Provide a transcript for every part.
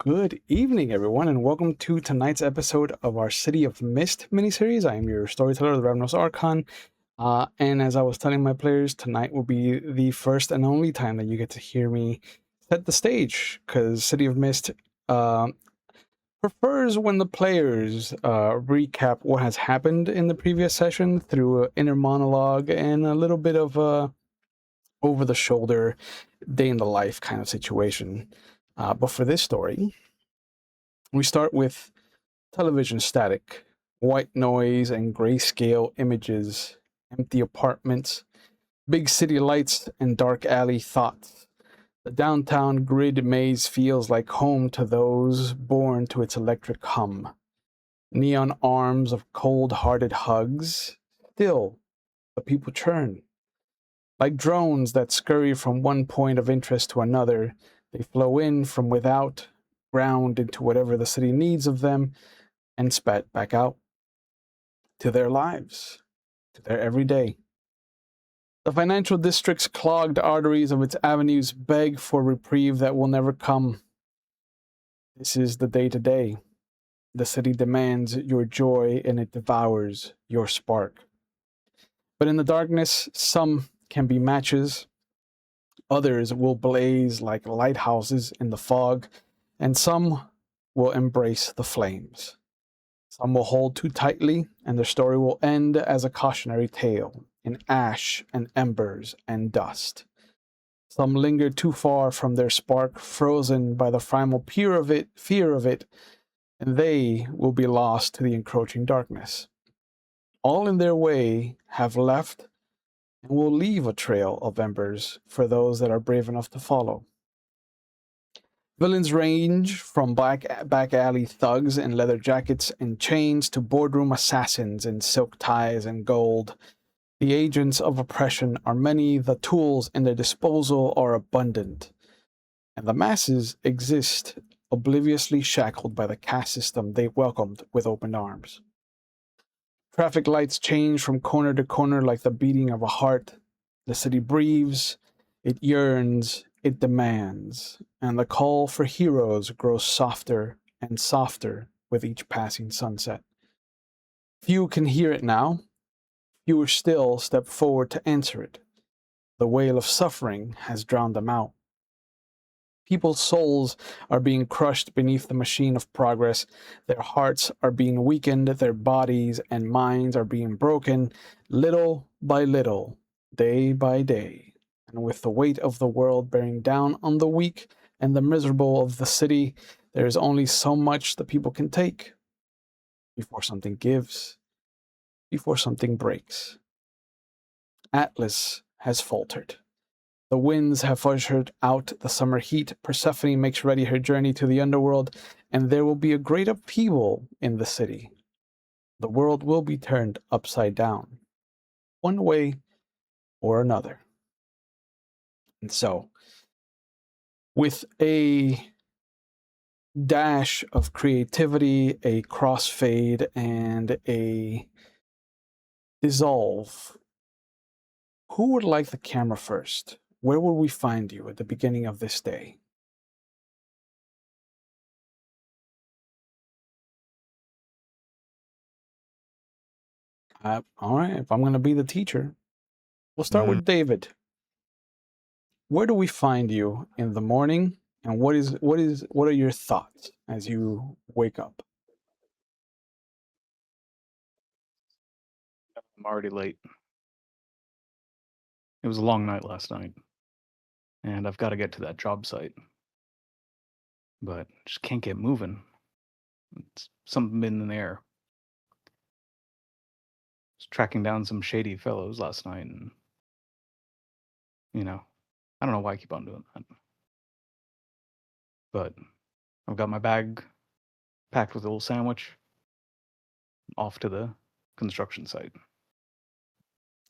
Good evening, everyone, and welcome to tonight's episode of our City of Mist miniseries. I am your storyteller, the Ravnos Archon, and as I was telling my players, tonight will be the first and only time that you get to hear me set the stage, because City of Mist prefers when the players recap what has happened in the previous session through an inner monologue and a little bit of a over-the-shoulder, day-in-the-life kind of situation. But for this story, we start with television static, white noise and grayscale images, empty apartments, big city lights, and dark alley thoughts. The downtown grid maze feels like home to those born to its electric hum. Neon arms of cold-hearted hugs. Still, the people churn. Like drones that scurry from one point of interest to another, they flow in from without, ground into whatever the city needs of them, and spat back out to their lives, to their everyday. The financial district's clogged arteries of its avenues beg for reprieve that will never come. This is the day-to-day. The city demands your joy and it devours your spark. But in the darkness, some can be matches, others will blaze like lighthouses in the fog, and some will embrace the flames. Some will hold too tightly, and their story will end as a cautionary tale, in ash and embers and dust. Some linger too far from their spark, frozen by the primal fear of it, and they will be lost to the encroaching darkness. All in their way have left and will leave a trail of embers for those that are brave enough to follow. Villains range from back alley thugs in leather jackets and chains to boardroom assassins in silk ties and gold. The agents of oppression are many, the tools in their disposal are abundant, and the masses exist obliviously shackled by the caste system they welcomed with open arms. Traffic lights change from corner to corner like the beating of a heart. The city breathes, it yearns, it demands, and the call for heroes grows softer and softer with each passing sunset. Few can hear it now. Fewer still step forward to answer it. The wail of suffering has drowned them out. People's souls are being crushed beneath the machine of progress. Their hearts are being weakened. Their bodies and minds are being broken, little by little, day by day. And with the weight of the world bearing down on the weak and the miserable of the city, there is only so much the people can take before something gives, before something breaks. Atlas has faltered. The winds have ushered out the summer heat. Persephone makes ready her journey to the underworld, and there will be a great upheaval in the city. The world will be turned upside down, one way or another. And so, with a dash of creativity, a crossfade, and a dissolve, who would like the camera first? Where will we find you at the beginning of this day? All right, if I'm going to be the teacher, we'll start with David. Where do we find you in the morning, and what are your thoughts as you wake up? I'm already late. It was a long night last night, and I've got to get to that job site, but just can't get moving. It's something in the air. Was tracking down some shady fellows last night, and I don't know why I keep on doing that. But I've got my bag packed with a little sandwich, off to the construction site.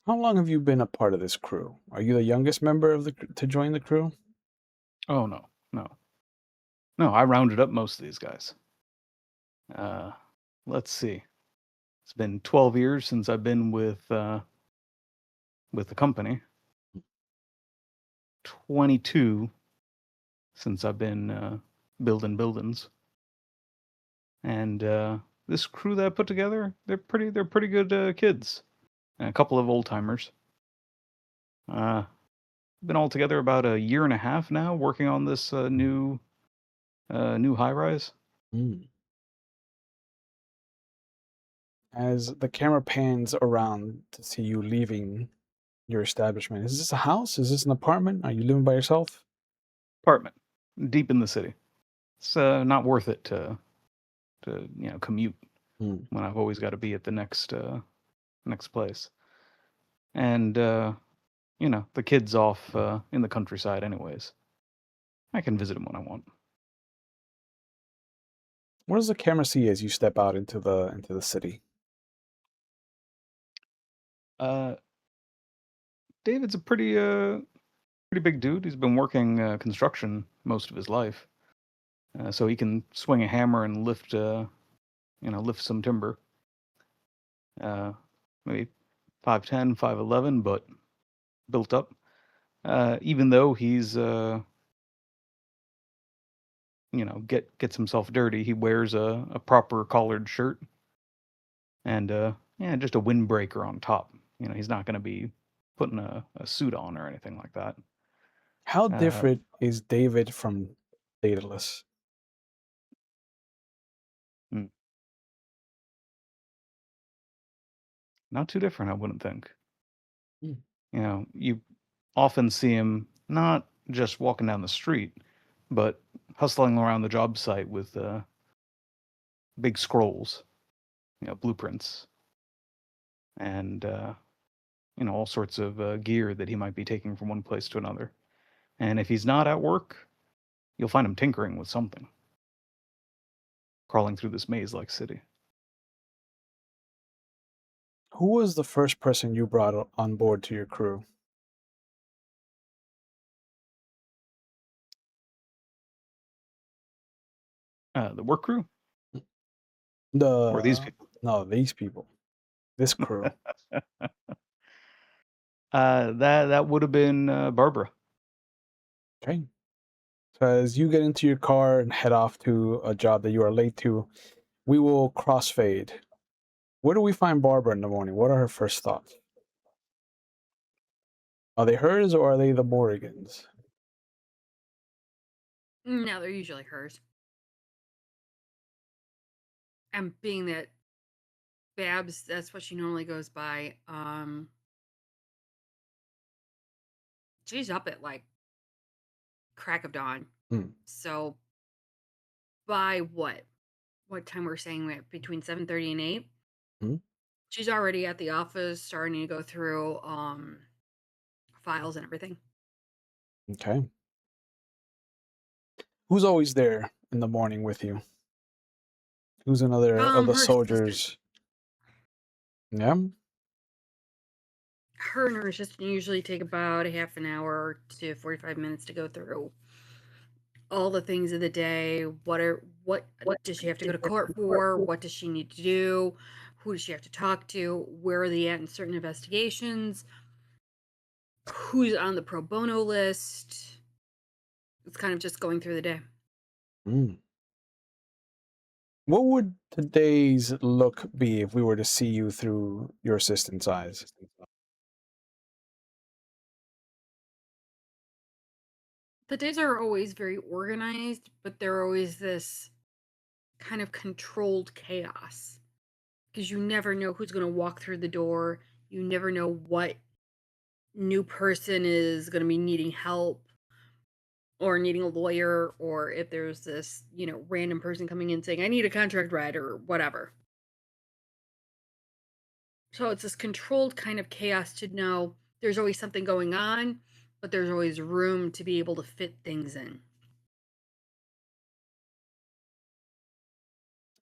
How long have you been a part of this crew? Are you the youngest member to join the crew? Oh no. I rounded up most of these guys. Let's see. It's been 12 years since I've been with the company. 22 since I've been building buildings. And this crew that I put together, they're pretty good kids, and a couple of old timers. Uh, been all together about a year and a half now, working on this new high rise. Mm. As the camera pans around to see you leaving your establishment, is this a house? Is this an apartment? Are you living by yourself? Apartment, deep in the city. It's not worth it to commute Mm. when I've always got to be at the next place. And the kid's off in the countryside anyways. I can visit him when I want. What does the camera see as you step out into the city? Uh, David's a pretty big dude. He's been working construction most of his life, so he can swing a hammer and lift some timber. Uh, Maybe 5'10", 5'11", but built up. Even though he's gets himself dirty, he wears a proper collared shirt and yeah, just a windbreaker on top. He's not going to be putting a suit on or anything like that. How Uh, different is David from Daedalus? mm, Not too different, I wouldn't think. Mm. You often see him not just walking down the street, but hustling around the job site with big scrolls, blueprints, and all sorts of gear that he might be taking from one place to another. And if he's not at work, you'll find him tinkering with something, crawling through this maze-like city. Who was the first person you brought on board to your crew? The work crew or these The people? no, these people, this crew. That would have been Barbara. Okay. So as you get into your car and head off to a job that you are late to, we will crossfade. Where do we find Barbara in the morning? What are her first thoughts? Are they hers or are they the Morrigans? No, they're usually hers. And being that Babs, that's what she normally goes by. She's up at like crack of dawn. Hmm. So by what time we're saying that between 7:30 and 8, Hmm? she's already at the office starting to go through files and everything. Okay. Who's always there in the morning with you? Who's another of the Her assistant. soldiers? Yeah. Her and her assistant usually take about a half an hour to 45 minutes to go through all the things of the day. What does she have to go to court for? What does she need to do? Who does she have to talk to? Where are they at in certain investigations? Who's on the pro bono list? It's kind of just going through the day. Hmm. What would today's look be if we were to see you through your assistant's eyes? The days are always very organized, but they're always this kind of controlled chaos because you never know who's going to walk through the door. You never know what new person is going to be needing help or needing a lawyer, or if there's this, random person coming in saying, I need a contract writer or whatever. So it's this controlled kind of chaos to know there's always something going on, but there's always room to be able to fit things in.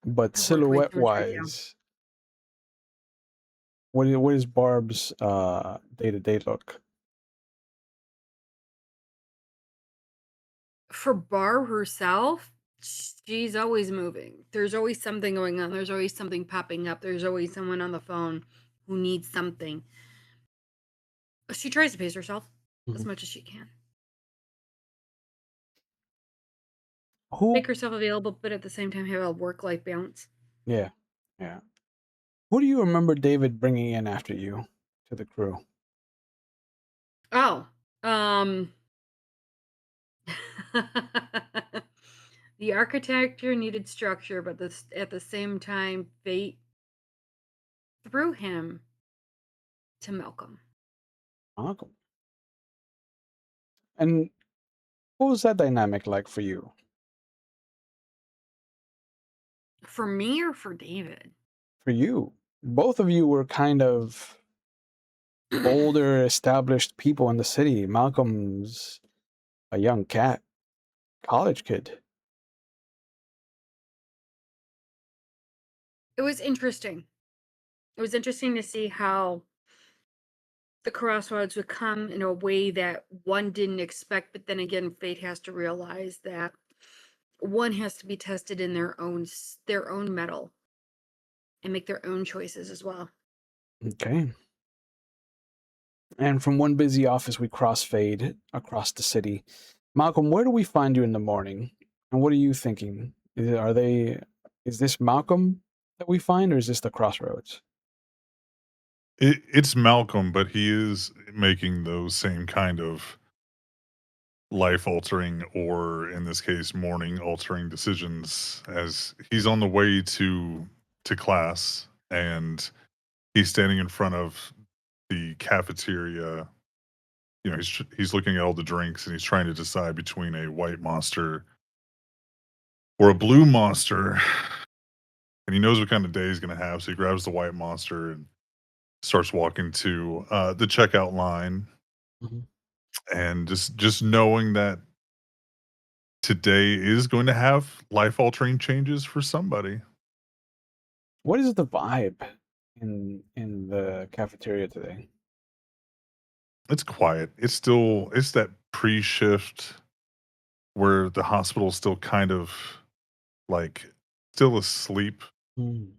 But I've worked way silhouette too much retail. wise, what is Barb's day to day look? For Barb herself, she's always moving. There's always something going on. There's always something popping up. There's always someone on the phone who needs something. She tries to pace herself as Mhm. much as she can. Who? Make herself available, but at the same time have a work-life balance. Yeah, yeah. Who do you remember David bringing in after you to the crew? Oh, the architecture needed structure, but at the same time, fate threw him to Malcolm. Malcolm. And what was that dynamic like for you? For me or for David? For you, both of you were kind of older, established people in the city. Malcolm's a young cat, college kid. It was interesting. It was interesting to see how the crossroads would come in a way that one didn't expect, but then again, fate has to realize that one has to be tested in their own metal and make their own choices as well. Okay. And from one busy office, we crossfade across the city. Malcolm, where do we find you in the morning? And what are you thinking? Is this Malcolm that we find, or is this the crossroads? It's Malcolm, but he is making those same kind of life altering, or in this case, morning altering decisions as he's on the way to class, and he's standing in front of the cafeteria. You know, he's looking at all the drinks and he's trying to decide between a white monster or a blue monster. And he knows what kind of day he's going to have, so he grabs the white monster and starts walking to the checkout line, Mhm. and just knowing that today is going to have life altering changes for somebody. What is the vibe in the cafeteria today? It's quiet. It's that pre-shift where the hospital's still kind of like still asleep. Mm.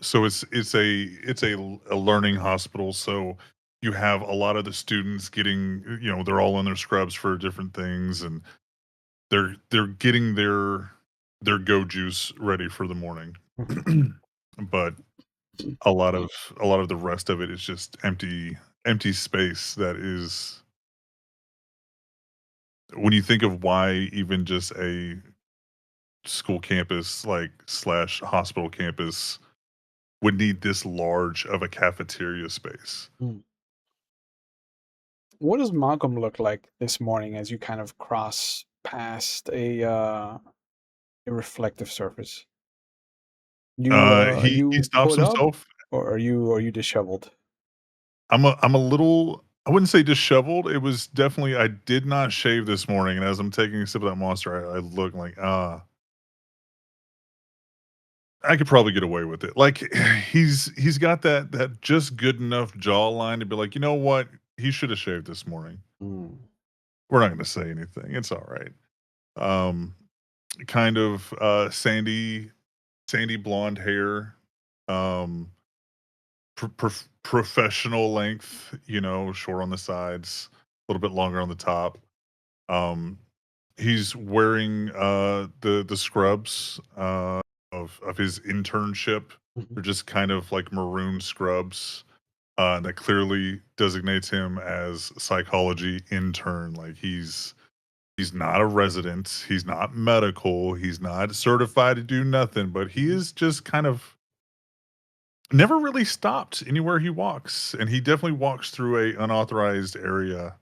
So it's a learning hospital. So you have a lot of the students getting, they're all in their scrubs for different things, and they're getting their go juice ready for the morning. But a lot of the rest of it is just empty space that is, when you think of why even just a school campus like slash hospital campus would need this large of a cafeteria space. Mm. What does Malcolm look like this morning as you kind of cross past a reflective surface? Are He you stops put up, himself. or are you disheveled? I'm a little, I wouldn't say disheveled. It was definitely, I did not shave this morning, and as I'm taking a sip of that monster, I look like, I could probably get away with it. Like, he's got that just good enough jawline to be like, you know what? He should have shaved this morning. Mm. We're not gonna say anything. It's all right. Um, kind of sandy blonde hair, um, professional length, short on the sides, a little bit longer on the top. Um, he's wearing the scrubs of his internship. Mhm. They're just kind of like maroon scrubs. That clearly designates him as psychology intern. Like, he's not a resident, he's not medical, he's not certified to do nothing, but he is just kind of never really stopped anywhere he walks, and he definitely walks through a unauthorized area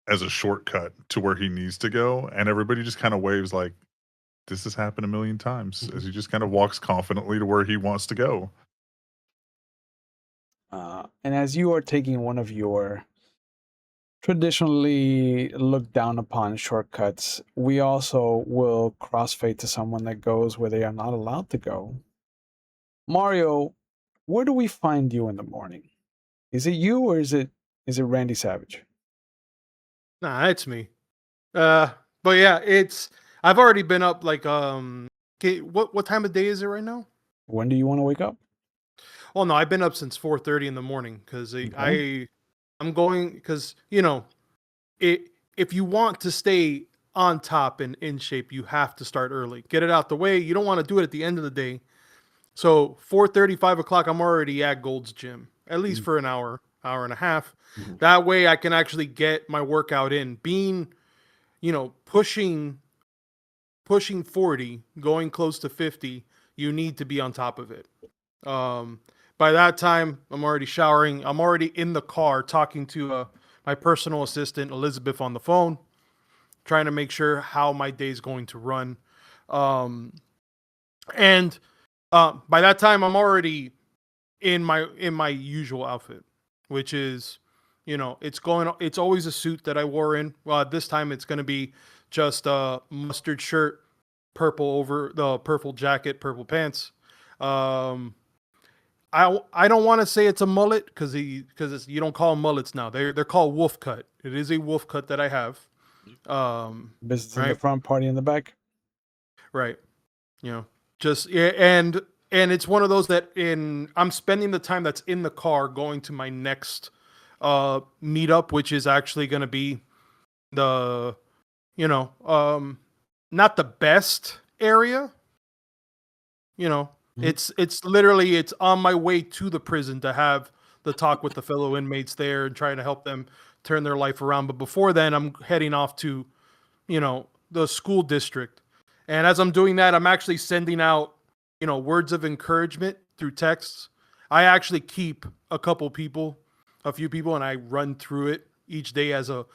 as a shortcut to where he needs to go, and everybody just kind of waves like this has happened a million times as Mhm. he just kind of walks confidently to where he wants to go. And as you are taking one of your traditionally looked down upon shortcuts, we also will crossfade to someone that goes where they are not allowed to go. Mario, where do we find you in the morning? Is it you, or is it Randy Savage? Nah, it's me. Uh, but yeah, I've already been up like okay, what time of day is it right now? When do you want to wake up? Oh no, I've been up since 4:30 in the morning because Okay. I'm going because it if you want to stay on top and in shape, you have to start early. Get it out the way. You don't want to do it at the end of the day. So 4:30, 5 o'clock, I'm already at Gold's Gym, at least for an hour, hour and a half. Mhm. That way I can actually get my workout in. Being, pushing 40, going close to 50, you need to be on top of it. By that time, I'm already showering. I'm already in the car talking to my personal assistant, Elizabeth, on the phone, trying to make sure how my day's going to run. Um, and by that time, I'm already in my usual outfit, which is, it's always a suit that I wore in. Well, this time it's going to be just a mustard shirt, purple jacket, purple pants. I don't want to say it's a mullet because you don't call them mullets now. They're called wolf cut. It is a wolf cut that I have. Business in the Right. front, party in the back. Right. Just and it's one of those that I'm spending the time that's in the car going to my next meetup, which is actually going to be the not the best area. It's literally it's on my way to the prison to have the talk with the fellow inmates there and trying to help them turn their life around. But before then, I'm heading off to the school district. And as I'm doing that, I'm actually sending out, words of encouragement through texts. I actually keep a few people, and I run through it each day as a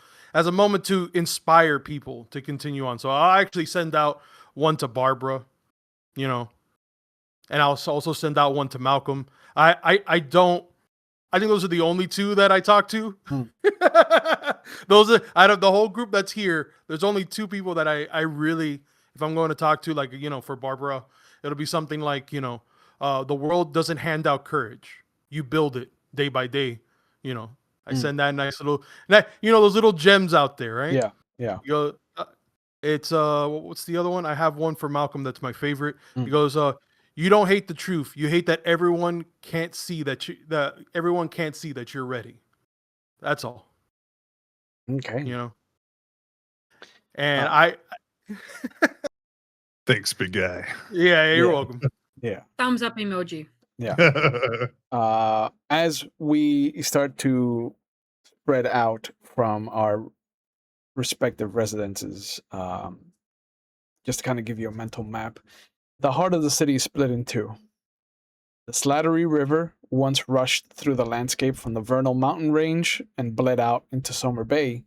moment to inspire people to continue on. So I'll actually send out one to Barbara, and I'll also send out one to Malcolm. I think those are the only two that I talk to. Those are out of the whole group that's here. There's only two people that I really, if I'm going to talk to, like, for Barbara, it'll be something like, the world doesn't hand out courage. You build it day by day. I send that nice little, those little gems out there, right? Yeah. It's what's the other one? I have one for Malcolm that's my favorite. Mm. He goes, you don't hate the truth. You hate that everyone can't see that you're ready. That's all. Okay. And Thanks, big guy. yeah, you're Yeah. welcome. Yeah. Thumbs up emoji. Yeah. As we start to spread out from our respective residences, just to kind of give you a mental map, the heart of the city is split in two. The Slattery River once rushed through the landscape from the Vernal Mountain Range and bled out into Somer Bay,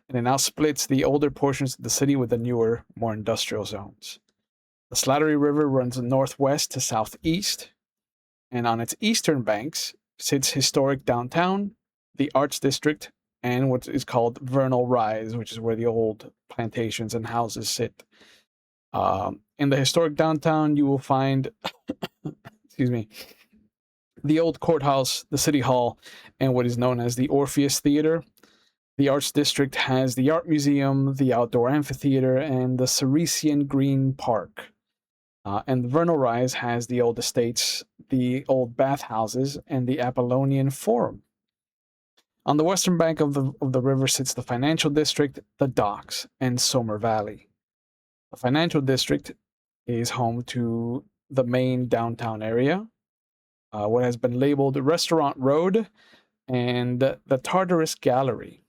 and it now splits the older portions of the city with the newer, more industrial zones. The Slattery River runs northwest to southeast, and on its eastern banks sits historic downtown, the Arts District, and what is called Vernal Rise, which is where the old plantations and houses sit. In the historic downtown, you will find, excuse me, the old courthouse, the city hall, and what is known as the Orpheus Theater. The Arts District has the Art Museum, the Outdoor Amphitheater, and the Ceresian Green Park. And the Vernal Rise has the old estates, the old bathhouses, and the Apollonian Forum. On the western bank of the river sits the Financial District, the Docks, and Somer Valley. The Financial District is home to the main downtown area, what has been labeled Restaurant Road, and the Tartarus Gallery.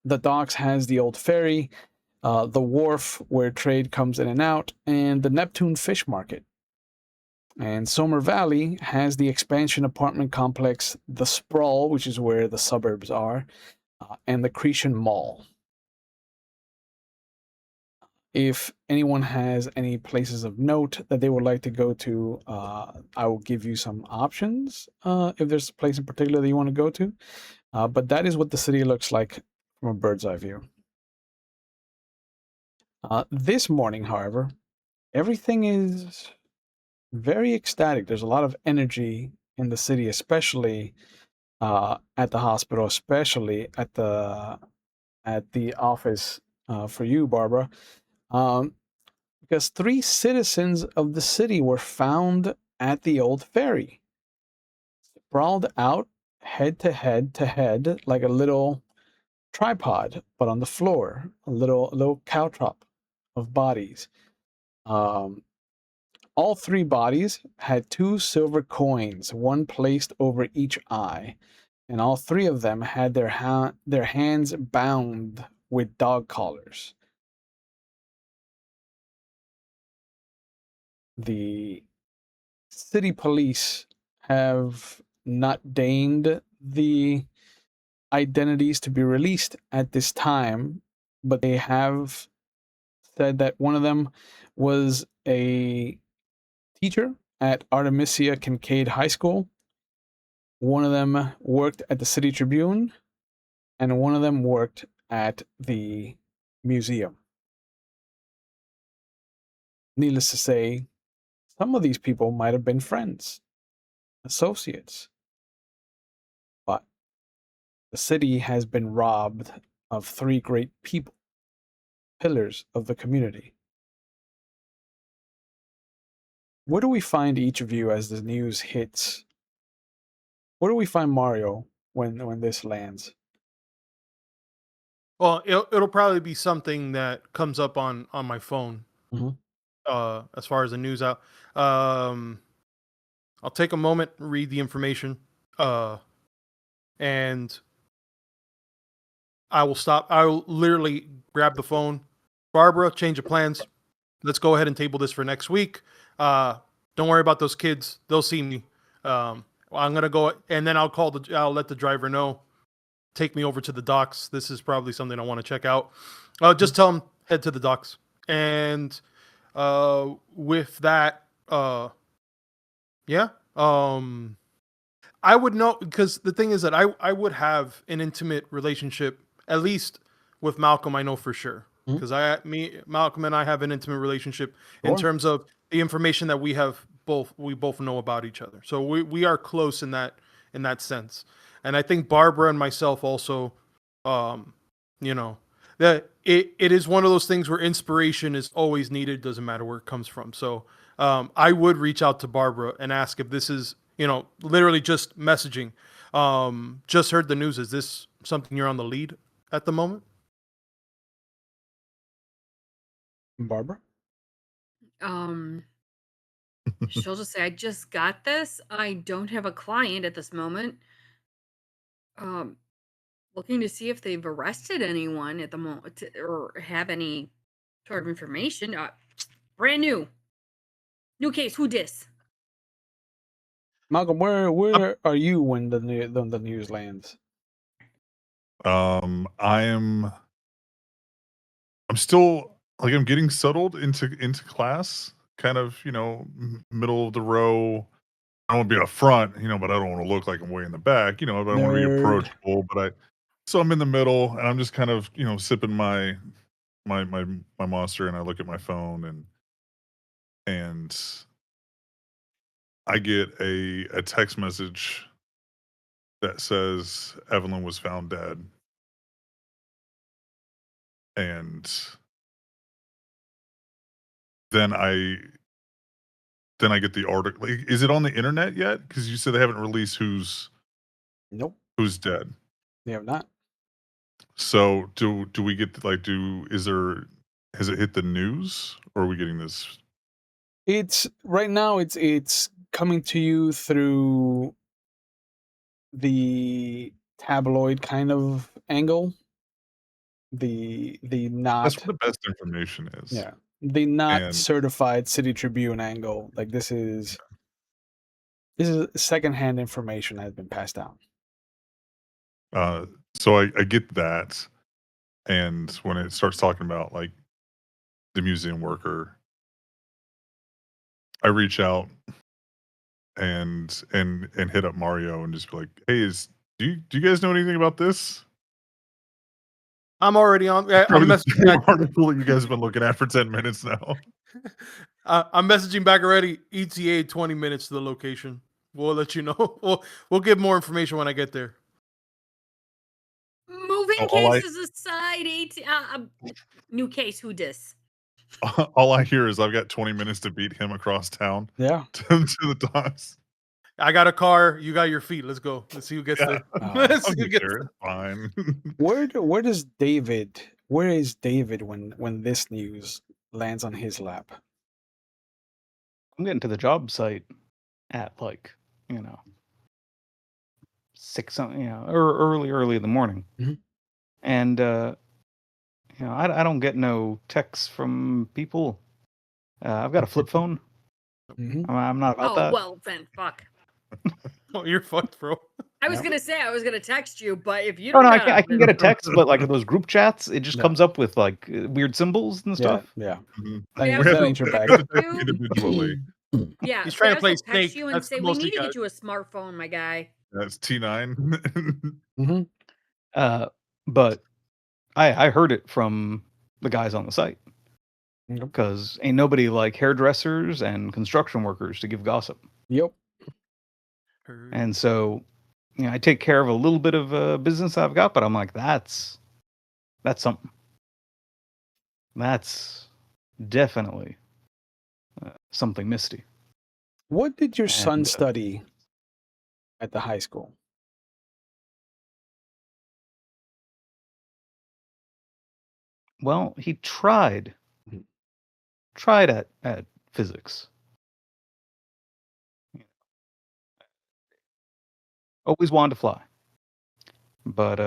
The Docks has the old ferry, the wharf where trade comes in and out, and the Neptune Fish Market. And Somer Valley has the expansion apartment complex, the Sprawl, which is where the suburbs are, and the Cretan Mall. If anyone has any places of note that they would like to go to, I will give you some options if there's a place in particular that you want to go to. But that is what the city looks like from a bird's eye view. This morning, however, everything is very ecstatic. There's a lot of energy in the city, especially at the hospital, especially at the office for you, Barbara. Because 3 citizens of the city were found at the old ferry, sprawled out head to head, like a little tripod, but on the floor, a little caltrop of bodies. All 3 bodies had 2 silver coins, one placed over each eye, and all 3 of them had their hands bound with dog collars. The city police have not deigned the identities to be released at this time, but they have said that one of them was a teacher at Artemisia Kincaid High School. One of them worked at the City Tribune, and one of them worked at the museum. Needless to say, some of these people might have been friends, associates, but the city has been robbed of 3 great people, pillars of the community. Where do we find each of you as the news hits? Where do we find Mario when this lands? Well, it'll probably be something that comes up on my phone. Mhm. As far as the news out, I'll take a moment, read the information, and I will stop. I will literally grab the phone. Barbara, change of plans. Let's go ahead and table this for next week. Don't worry about those kids. They'll see me. I'm gonna go, and then I'll let the driver know. Take me over to the docks. This is probably something I want to check out. Just tell him head to the docks. And with that, yeah, I would know, because the thing is that I would have an intimate relationship, at least with Malcolm. I know for sure, because Malcolm and I have an intimate relationship in Sure. terms of the information that we both know about each other. So we are close in that sense. And I think Barbara and myself also, that it is one of those things where inspiration is always needed, doesn't matter where it comes from. So I would reach out to Barbara and ask if this is, literally just messaging. Just heard the news. Is this something you're on the lead at the moment? Barbara? She'll just say, I just got this. I don't have a client at this moment. Looking to see if they've arrested anyone at the moment or have any sort of information. Brand new case. Who dis? Malcolm, where are you when the news lands? I'm still, like, I'm getting settled into class, kind of, middle of the row. I don't want to be up front, but I don't want to look like I'm way in the back, but I want to be Nerd. approachable. So I'm in the middle, and I'm just kind of, sipping my monster, and I look at my phone, and I get a text message that says Evelyn was found dead. And then I get the article. Like, is it on the internet yet? Because you said they haven't released who's Nope, dead. they have not. So do we get has it hit the news, or are we getting this? It's right now. It's coming to you through the tabloid kind of angle. The That's not where the best information is. yeah the not And certified City Tribune angle. Like this is secondhand information that has been passed down. so I get that, and when it starts talking about, like, the museum worker, I reach out and hit up Mario and just be like, "Hey, do you guys know anything about this?" I'm already on. I'm Probably the messaging same back. article that you guys have been looking at for 10 minutes now. I'm messaging back already. ETA 20 minutes to the location. We'll let you know. We'll give more information when I get there. Moving All cases aside, new case. Who dis? all I hear is I've got 20 minutes to beat him across town Yeah, to the docks. I got a car. You got your feet. Let's go. Let's see who gets Yeah. there. Uh, Let's I'll see who get gets there. there. Fine. where is David when this news lands on his lap? I'm getting to the job site at like, you know, 6 something, or early in the morning. Mhm. And I don't get no texts from people. I've got a flip phone. Mm-hmm. I'm not about Oh, that. well, then fuck. Oh, you're fucked, bro. I was Yep. gonna say I was gonna text you, but if you No, don't no, got I can get a text, but like in those group chats, it just Yeah. comes up with like weird symbols and Yeah, stuff. yeah. Mhm. That I ain't, was that gonna ain't your We bag. have to text you. individually. Yeah, He's see, trying I to was play gonna text Snake. you and That's say the we most need he to got. get you a smartphone, my guy. That's T9. Mm-hmm. But I heard it from the guys on the site Yep. because ain't nobody like hairdressers and construction workers to give gossip. Yep. And so, I take care of a little bit of business I've got, but I'm like, that's something. That's definitely something misty. What did your son And, study at the high school? Well, he tried Mhm. at physics. Always wanted to fly, but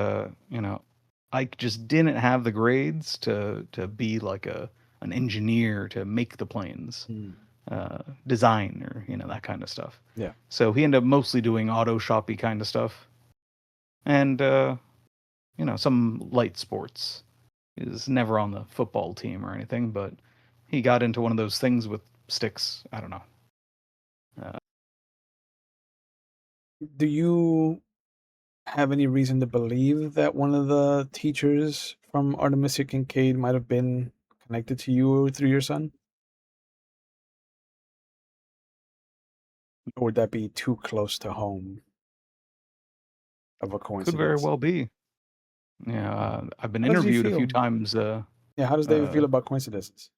I just didn't have the grades to be like an engineer to make the planes, design or that kind of stuff. Yeah. So he ended up mostly doing auto shoppy kind of stuff, and some light sports. He was never on the football team or anything, but he got into one of those things with sticks. I don't know. Do you have any reason to believe that one of the teachers from Artemisia Kincaid might have been connected to you through your son? Or would that be too close to home of a Could very coincidence? well be. Yeah, I've been How does he interviewed a few feel? times. Yeah, how does David feel about coincidences?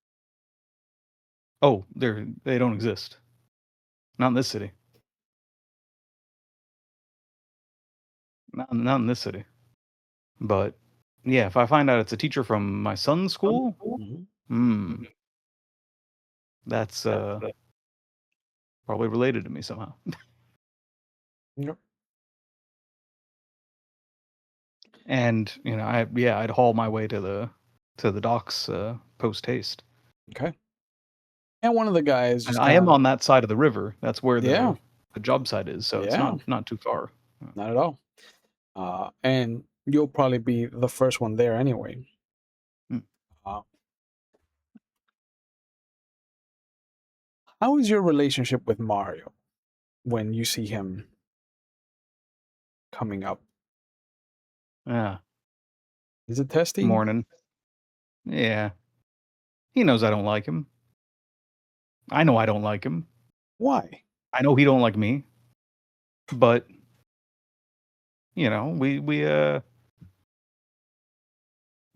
Oh, they don't exist. Not in this city. Not in this city. But yeah, if I find out it's a teacher from my son's school, Mhm. that's probably related to me somehow. Yep. And I'd haul my way to the docks post haste. Okay. And one of the guys And just I am kinda, on that side of the river. That's where yeah, the job site is, so it's yeah, not too far. not at all. And you'll probably be the first one there anyway. Mm. Uh, how is your relationship with Mario when you see him coming up? Yeah, Is it testy? morning. Yeah, he knows I don't like him. I know I don't like him. Why? I know he don't like me. But we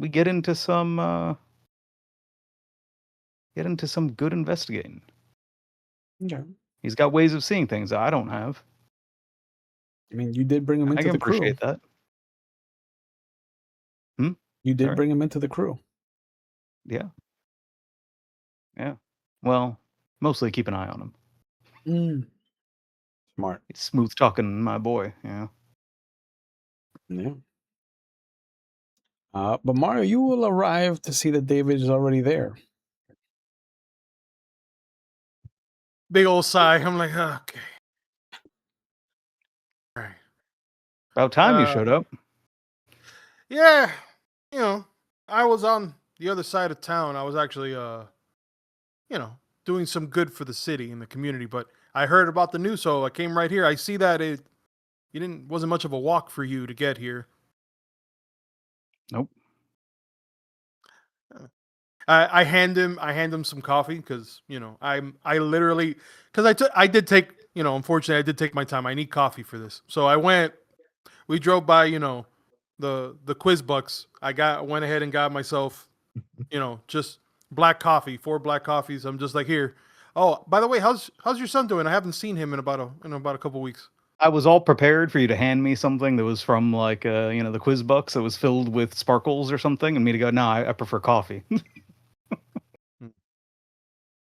get into some good investigating. Okay. He's got ways of seeing things that I don't have. I mean, you did bring him I into can the crew. appreciate that. You did Sorry? bring him into the crew. Yeah. Yeah. Well, mostly keep an eye on him. Smart. He's smooth talking, my boy. Yeah. Yeah. But Mario, you will arrive to see that David is already there. Big old sigh. I'm like, okay. All right. About time you showed up. Yeah, I was on the other side of town. I was actually, doing some good for the city and the community. But I heard about the news, so I came right here. I see that wasn't much of a walk for you to get here. Nope. I hand him some coffee because I literally because I did take unfortunately I did take my time. I need coffee for this, so we drove by the Quiz Bucks. Went ahead and got myself just black coffee, 4 black coffees. I'm just like, here, Oh, by the way, how's your son doing? I haven't seen him in about a couple weeks. I was all prepared for you to hand me something that was from like the quiz box that was filled with sparkles or something, and me to go, no, I prefer coffee.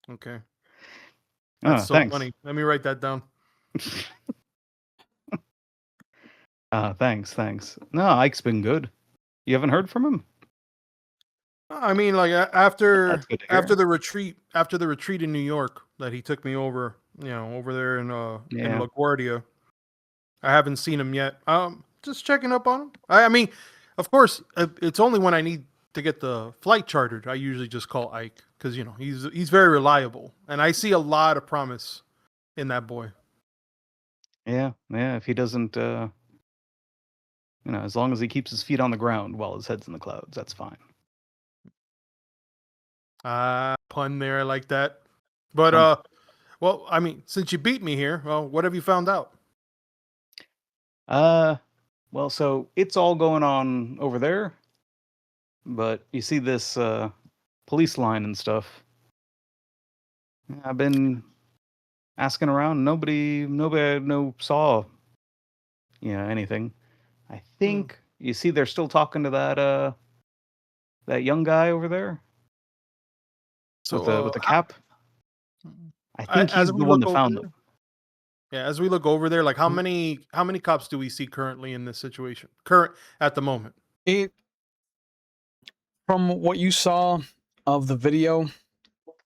Okay, that's so Thanks. funny. Let me write that down. Thanks. No, Ike's been good. You haven't heard from him? I mean, like after That's good to hear. the retreat in New York that he took me over, over there in Yeah. LaGuardia. I haven't seen him yet. Just checking up on him. I mean, of course, it's only when I need to get the flight chartered. I usually just call Ike because he's very reliable, and I see a lot of promise in that boy. Yeah. If he doesn't, as long as he keeps his feet on the ground while his head's in the clouds, that's fine. Pun there, I like that. But well, I mean, since you beat me here, well, what have you found out? Well, so it's all going on over there, but you see this police line and stuff. I've been asking around. Nobody saw anything. I think you see they're still talking to that young guy over there So with the cap. I think he's the one that found them. Yeah, as we look over there, like how many cops do we see currently in this situation? At the moment. From what you saw of the video,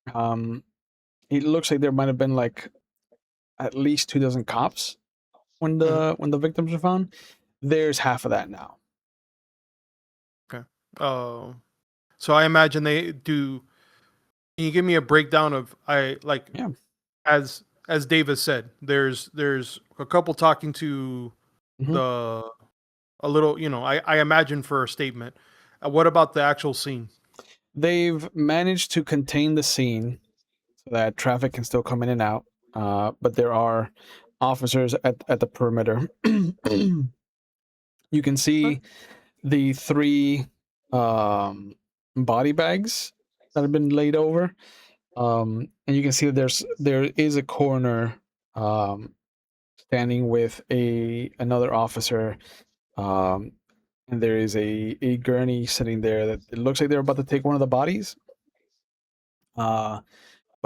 it looks like there might have been like at least 24 cops when the victims were found. There's half of that now. Okay. So I imagine they do. Can you give me a breakdown of as Davis said, there's a couple talking to a little, I imagine for a statement. What about the actual scene? They've managed to contain the scene so that traffic can still come in and out, but there are officers at the perimeter. You can see the 3 body bags that have been laid over, and you can see that there is a coroner standing with another officer, and there is a gurney sitting there that it looks like they're about to take one of the bodies. But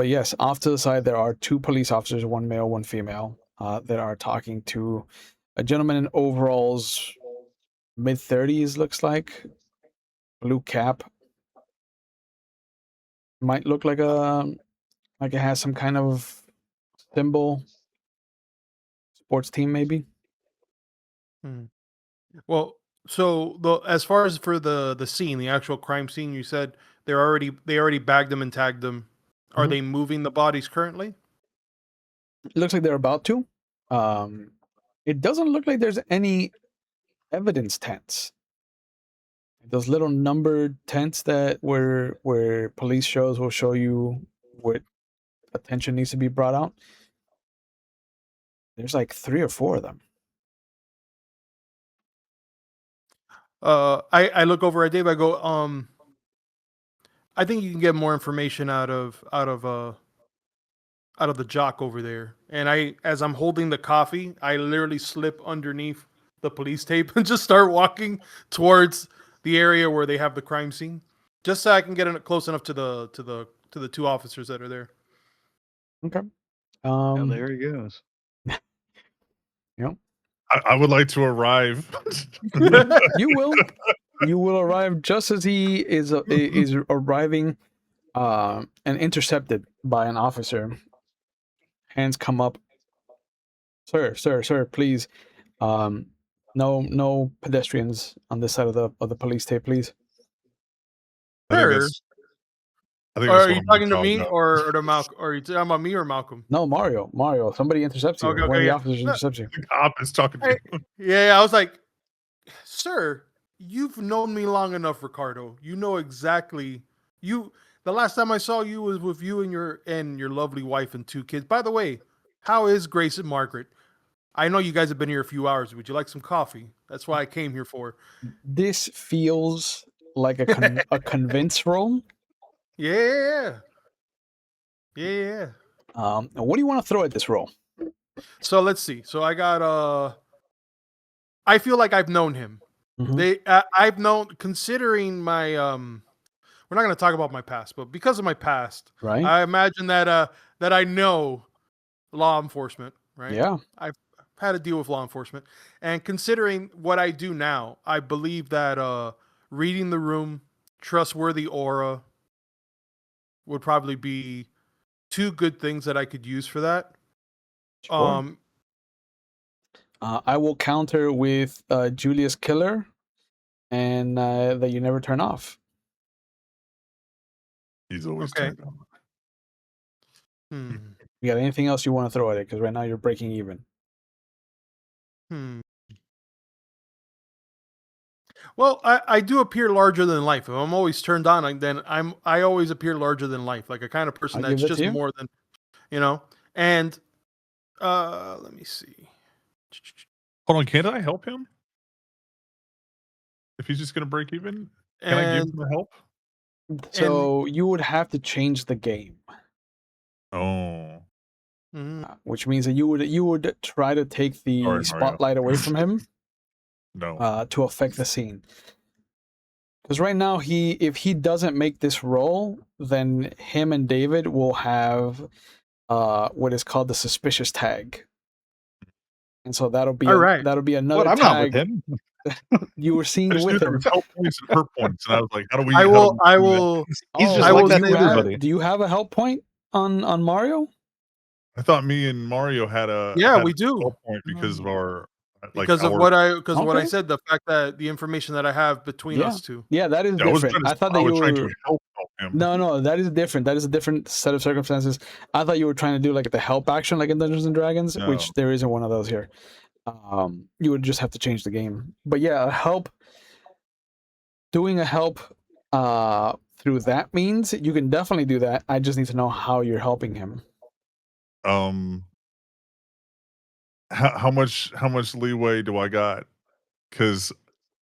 yes, off to the side there are 2 police officers, 1 male, 1 female, that are talking to a gentleman in overalls, mid-30s, looks like, blue cap. Might look like it has some kind of symbol, sports team maybe. Well, so as far as for the scene, the actual crime scene, you said they already bagged them and tagged them. Are they moving the bodies currently? It looks like they're about to. It doesn't look like there's any evidence tents. Those little numbered tents that where police shows will show you what attention needs to be brought out. There's like 3 or 4 of them. I look over at Dave. I go, I think you can get more information out of the jock over there. And as I'm holding the coffee, I literally slip underneath the police tape and just start walking towards the area where they have the crime scene, just so I can get close enough to the 2 officers that are there. Okay. There he goes. Yep. I would like to arrive. You will arrive just as he is arriving, and intercepted by an officer. Hands come up. Sir, please. No pedestrians on this side of the police tape, please. I think Sure. that's Are what you I'm talking to talking me about. or to Malcolm? Or are you talking about me or Malcolm? No, Mario. Somebody intercepts you. Okay, One of the yeah. officers intercepts you. The cop is talking to you. Yeah, I was like, sir, you've known me long enough, Ricardo. You know exactly. The last time I saw you was with you and your lovely wife and 2 kids. By the way, how is Grace and Margaret? I know you guys have been here a few hours. Would you like some coffee? That's why I came here for. This feels like a convince roll. Yeah. What do you want to throw at this roll? So let's see. So I got I feel like I've known him. Mhm. I've known, considering my we're not going to talk about my past, but because of my past, Right? I imagine that I know law enforcement, right? Yeah. I've had to deal with law enforcement, and considering what I do now, I believe that reading the room, trustworthy aura would probably be two good things that I could use for that. Sure. I will counter with Julius Killer and that you never turn off. He's always Okay. turned on. Hmm. You got anything else you want to throw at it? Because right now you're breaking even. Hmm. Well, I do appear larger than life. If I'm always turned on, then I always appear larger than life, like a kind of person I'll give that's that to just you. more than, you know. And let me see. Hold on, can't I help him? If he's just going to break even, can I give And him the help? So you would have to change the game, Oh, which means that you would try to take the Sorry, Mario. spotlight away from him no. to affect the scene. Because right now, if he doesn't make this roll, then him and David will have what is called the suspicious tag, and so that'll be all right. another What? I'm not with tag. him. You were I seen just knew with there him. was help points and hurt points, and I was like, how do we? I how will. do we I do that? will. He's just I like will that do to you have, everybody. do you have a help point on Mario? I thought me and Mario had a Yeah, had we a do. help point because of our Because of our. what I Okay. said, the fact that the information that I have between Yeah, us two. yeah, that is I was different. trying to. I thought I that you was trying to were. help him. No, that is different. That is a different set of circumstances. I thought you were trying to do like the help action, like in Dungeons and Dragons, No. which there isn't one of those here. You would just have to change the game. But yeah, doing a help through that means you can definitely do that. I just need to know how you're helping him. How much leeway do I got? Because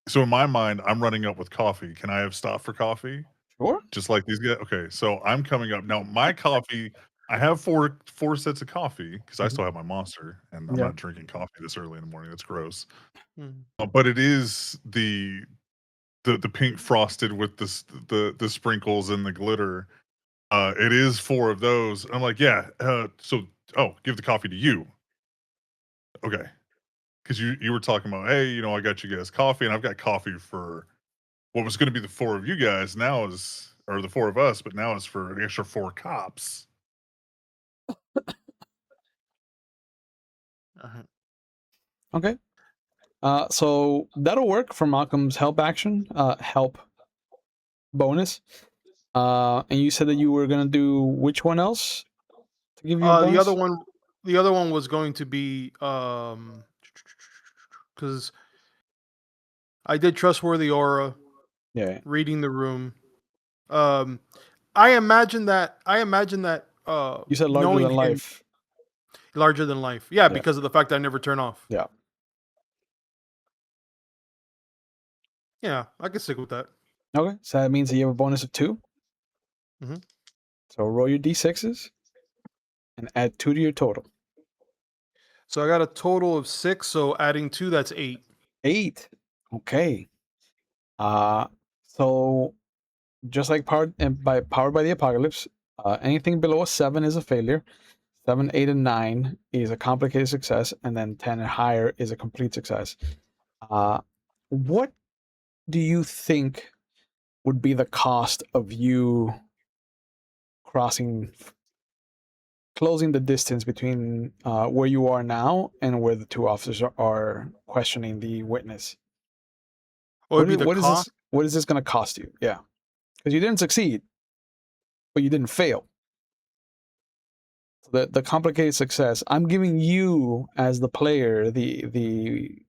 so in my mind, I'm running up with coffee. Can I have stopped for coffee? Sure. Just like these guys. Okay, so I'm coming up now. My coffee. I have four sets of coffee because I Mhm. still have my Monster, and I'm Yeah. not drinking coffee this early in the morning. That's gross. Mhm. But it is the pink frosted with the sprinkles and the glitter. It is four of those. I'm like, yeah. Give the coffee to you. Okay, because you were talking about, hey, I got you guys coffee, and I've got coffee for what was going to be the four of you guys. Now is or the four of us, but now it's for an extra four cops. Uh-huh. Okay. So that'll work for Malcolm's help action, help bonus. And you said that you were gonna do which one else to give you a bonus? The other one was going to be because I did trustworthy aura, Yeah. reading the room. Um, I imagine that You said larger knowing than him life. larger than life. Yeah, Yeah. because of the fact that I never turn off. Yeah. Yeah, I can stick with that. Okay. So that means that you have a bonus of 2. Mhm. So roll your d6s and add 2 to your total. So I got a total of 6. So adding 2, that's 8. 8. Okay. So just like powered by the apocalypse, anything below a 7 is a failure. 7, 8, and 9 is a complicated success, and then 10 and higher is a complete success. What do you think would be the cost of you closing the distance between where you are now and where the two officers are questioning the witness? What would be the cost? What is this going to cost you? Yeah, because you didn't succeed, but you didn't fail. The complicated success. I'm giving you as the player the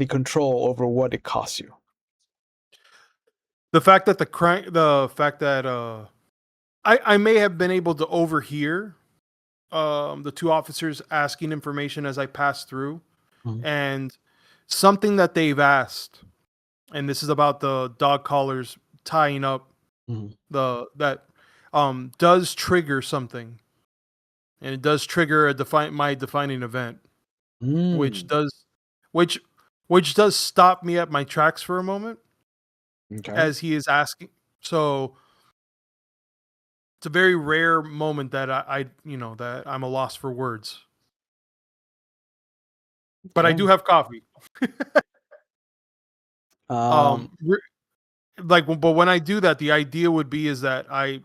control over what it costs you. The fact that I may have been able to overhear the two officers asking information as I passed through, Mhm. and something that they've asked, and this is about the dog collars tying up Mhm. that does trigger something and it does trigger my defining event, which does stop me at my tracks for a moment Okay. as he is asking. So it's a very rare moment that I that I'm a loss for words. But I Okay. do have coffee. Re- but when I do that, the idea would be is that I,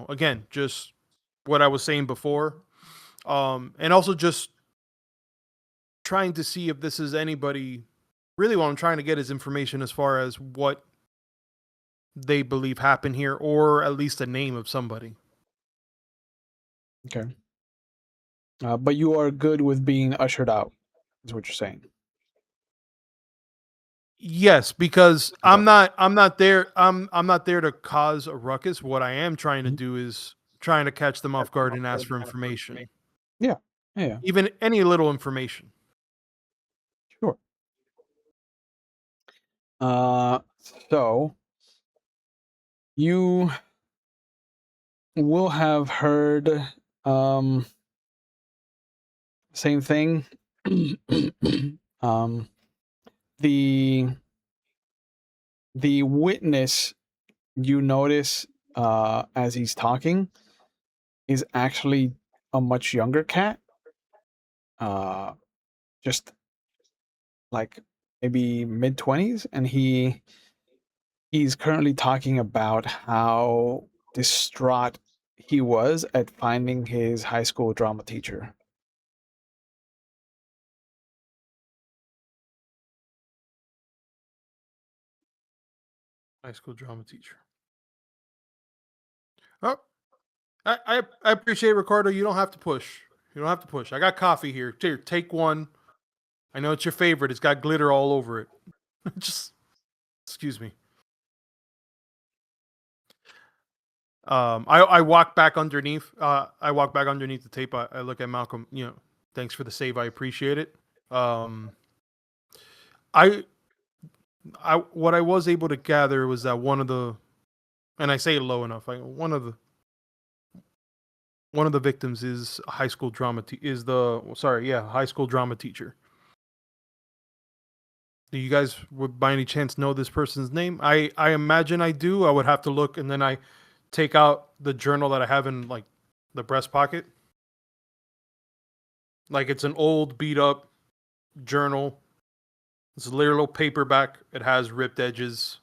again, just what I was saying before, and also just trying to see if this is anybody. Really, what I'm trying to get is information as far as what they believe happened here, or at least a name of somebody. Okay. But you are good with being ushered out, is what you're saying. Yes, because Okay. I'm not there. I'm not there to cause a ruckus. What I am trying to do is trying to catch them off guard and ask for information. Yeah. Yeah. Even any little information. Sure. So you will have heard same thing. um the witness, you notice as he's talking, is actually a much younger cat. Just like maybe mid-20s, and he's currently talking about how distraught he was at finding his high school drama teacher. High school drama teacher. Oh, I appreciate it, Ricardo. You don't have to push. You don't have to push. I got coffee here. Here, take one. I know it's your favorite. It's got glitter all over it. Just excuse me. I walk back underneath. I walk back underneath the tape. I look at Malcolm. Thanks for the save. I appreciate it. I what I was able to gather was that one of the, and I say it low enough. One of the victims is a high school drama high school drama teacher. Do you guys would by any chance know this person's name? I imagine I do. I would have to look, and then I take out the journal that I have in like the breast pocket. Like it's an old beat up journal. It's a little paperback. It has ripped edges,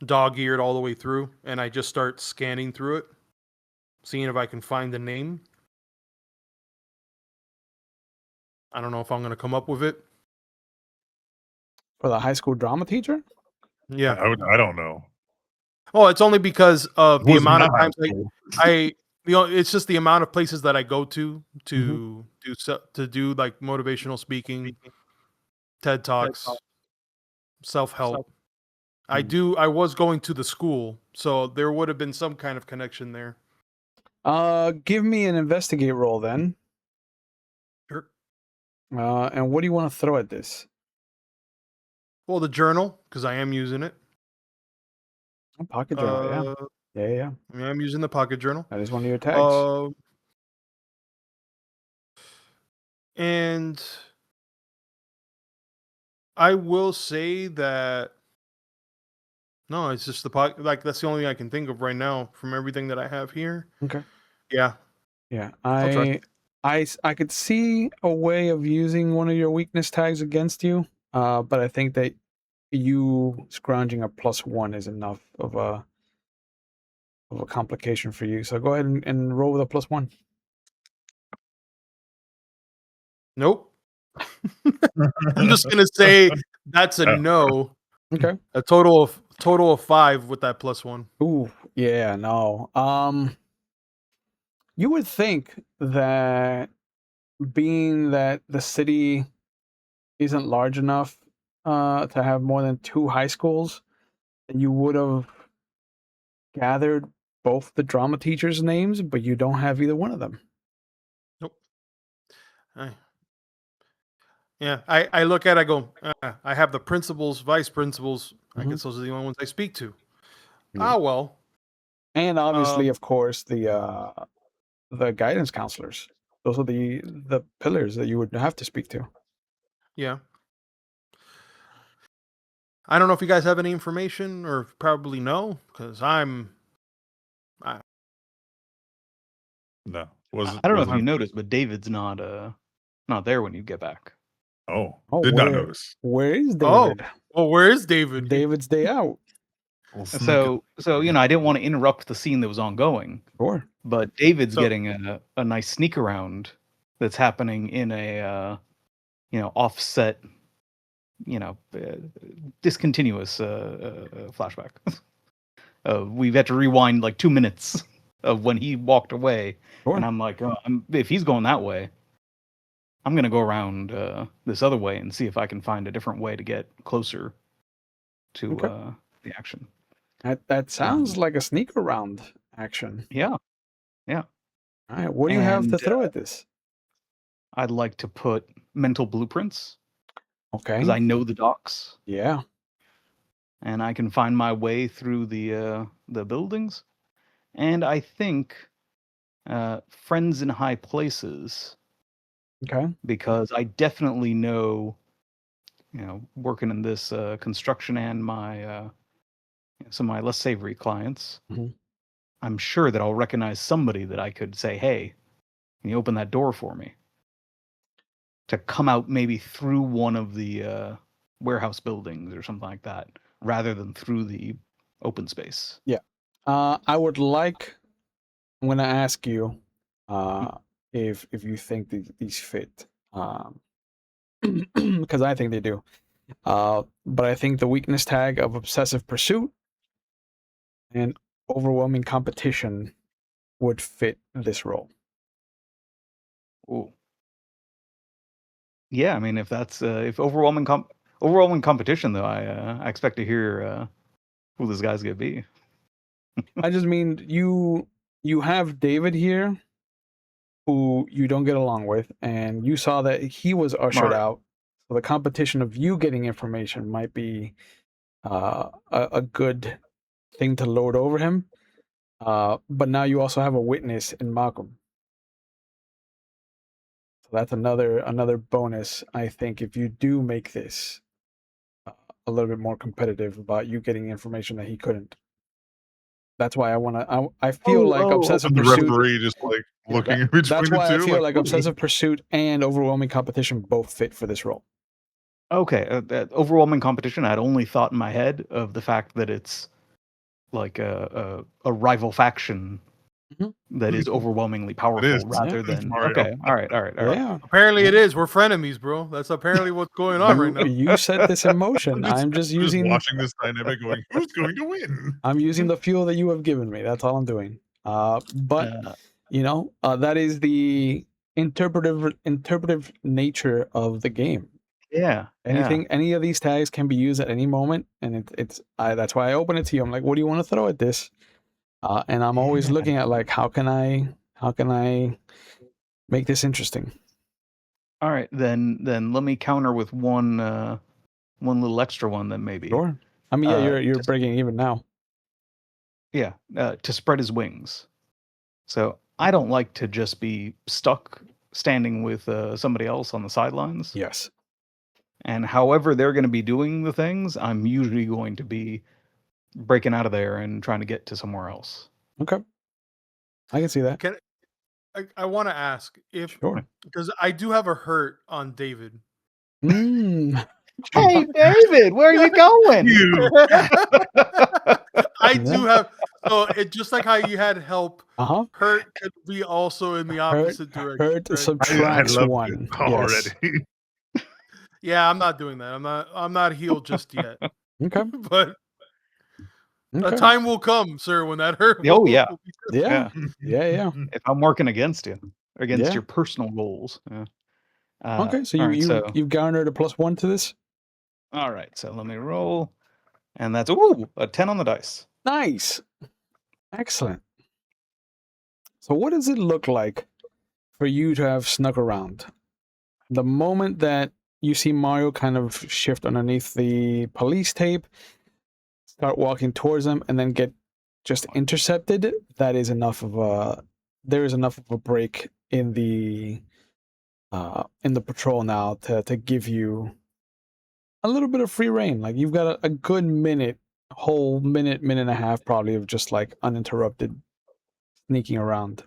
dog-eared all the way through, and I just start scanning through it, seeing if I can find the name. I don't know if I'm going to come up with it. For the high school drama teacher? Yeah. I don't know. Well, it's only because of the Was amount of not high times school. it's just the amount of places that I go to do like motivational speaking, TED Talks, self-help. I was going to the school, so there would have been some kind of connection there. Give me an investigate roll then. Sure. And what do you want to throw at this? Well, the journal, because I am using it. A pocket journal, yeah. I mean, I'm using the pocket journal. That is one of your tags. And I will say that no, it's just the pocket. Like that's the only thing I can think of right now from everything that I have here. Okay. Yeah. Yeah. I'll try. I could see a way of using one of your weakness tags against you, but I think that you scrounging a +1 is enough of a complication for you. So go ahead and roll with a +1. Nope. I'm just gonna say that's a no. Okay. A total of 5 with that +1. Ooh, yeah, no. You would think that being that the city isn't large enough to have more than 2 high schools, you would have gathered both the drama teachers' names, but you don't have either one of them. Nope. Yeah, I look at it, I go, I have the principals, vice principals. I guess those are the only ones I speak to. Yeah. Well. And obviously, of course, the guidance counselors. Those are the pillars that you would have to speak to. Yeah. I don't know if you guys have any information or probably no, because No. I don't know if you noticed, but David's not there when you get back. Oh, Oh, did not notice. Where is Oh. David? Well, where is David? David's day out. We'll sneak So I didn't want to interrupt the scene that was ongoing, Sure. but David's So- getting a nice sneak around that's happening in a offset, discontinuous flashback. We've had to rewind like 2 minutes of when he walked away, Sure. and I'm like, if he's going that way, I'm gonna go around this other way and see if I can find a different way to get closer to Okay. the action. That sounds like a sneak around action. Yeah, All right. What do you have to And, throw at this? I'd like to put mental blueprints Okay. because I know the docks Yeah. and I can find my way through the buildings. And I think friends in high places, Okay. because I definitely know, working in this construction and my some of my less savory clients, Mhm. I'm sure that I'll recognize somebody that I could say, "Hey, can you open that door for me?" To come out maybe through one of the warehouse buildings or something like that, rather than through the open space. I would like. I'm gonna ask you if you think these fit, because I think they do. But I think the weakness tag of obsessive pursuit and overwhelming competition would fit this role. Ooh. Yeah, I mean, if that's if overwhelming competition, though, I expect to hear who this guy's gonna be. I just mean you have David here, who you don't get along with, and you saw that he was ushered Right. out. So the competition of you getting information might be a good thing to load over him. But now you also have a witness in Malcolm. So that's another bonus, I think, if you do make this a little bit more competitive about you getting information that he couldn't. That's why I feel like obsessive And the pursuit. referee just like Yeah, looking in between that's the why I two. feel like "Ooh." obsessive pursuit and overwhelming competition both fit for this role. Okay, that overwhelming competition. I'd only thought in my head of the fact that it's like a rival faction Mhm. that is overwhelmingly powerful, is. rather It's than Mario. okay. All right. Yeah, Apparently it is. We're frenemies, bro. That's apparently what's going on right now. you set this in motion. I'm just using watching this dynamic, going, "Who's going to win?" I'm using the fuel that you have given me. That's all I'm doing. But that is the interpretive nature of the game. Yeah. Any of these tags can be used at any moment, and that's why I open it to you. I'm like, what do you want to throw at this? And I'm always looking at like, how can I make this interesting? All right, then let me counter with one little extra one then maybe. Sure. I mean, yeah, you're just- breaking even now. Yeah, to spread his wings. So I don't like to just be stuck standing with somebody else on the sidelines. Yes. And however they're going to be doing the things, I'm usually going to be breaking out of there and trying to get to somewhere else. Okay. I can see that. I want to ask if Sure. because I do have a hurt on David. Mm. Hey, David, where are you going? I do have it just like how you had help. Uh-huh. Hurt could be also in the opposite direction. Hurt right? subtracts love one. this Yes. already. Yeah, I'm not doing that. I'm not healed just yet. Okay. But a Okay. time will come, sir, when that hurt. Oh, yeah. will be- Yeah. Yeah. If I'm working against you, against Yeah. your personal goals. Yeah. Okay. So all right, you garnered a +1 to this. all right, so let me roll, and that's a 10 on the dice. Nice. Excellent. So what does it look like for you to have snuck around? The moment that you see Mario kind of shift underneath the police tape, start walking towards them, and then get just intercepted, that is enough of a there is enough of a break in the patrol now to give you a little bit of free reign. Like you've got a good minute, whole minute and a half probably of just like uninterrupted sneaking around.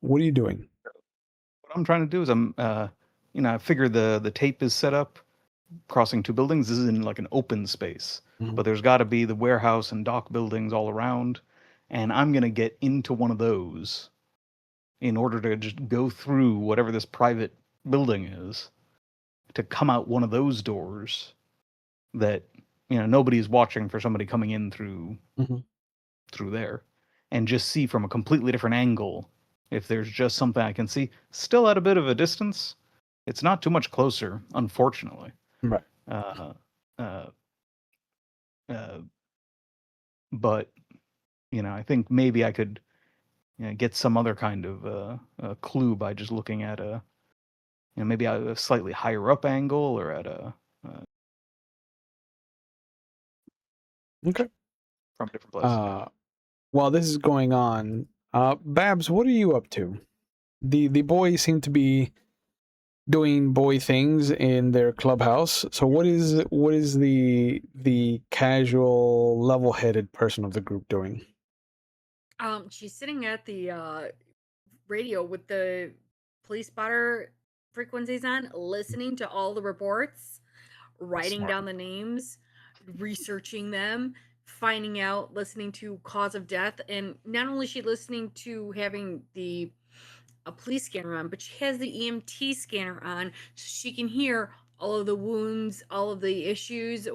What are you doing? What I'm trying to do is I figure the tape is set up crossing two buildings. This is in like an open space, Mhm. but there's got to be the warehouse and dock buildings all around, and I'm gonna get into one of those in order to just go through whatever this private building is to come out one of those doors that nobody's watching for somebody coming in through Mhm. through there, and just see from a completely different angle if there's just something I can see. Still at a bit of a distance. It's not too much closer, unfortunately. Right. Uh, uh, uh, but I think maybe I could get some other kind of clue by just looking at maybe at a slightly higher up angle or at Okay. from a different place. While this is going on, Babs, what are you up to? The boys seem to be doing boy things in their clubhouse. So what is the casual, level-headed person of the group doing? She's sitting at the radio with the police spotter frequencies on, listening to all the reports, writing Smart. down the names, researching them, finding out, listening to cause of death, and not only is she listening to having a police scanner on, but she has the EMT scanner on, so she can hear all of the wounds, all of the issues,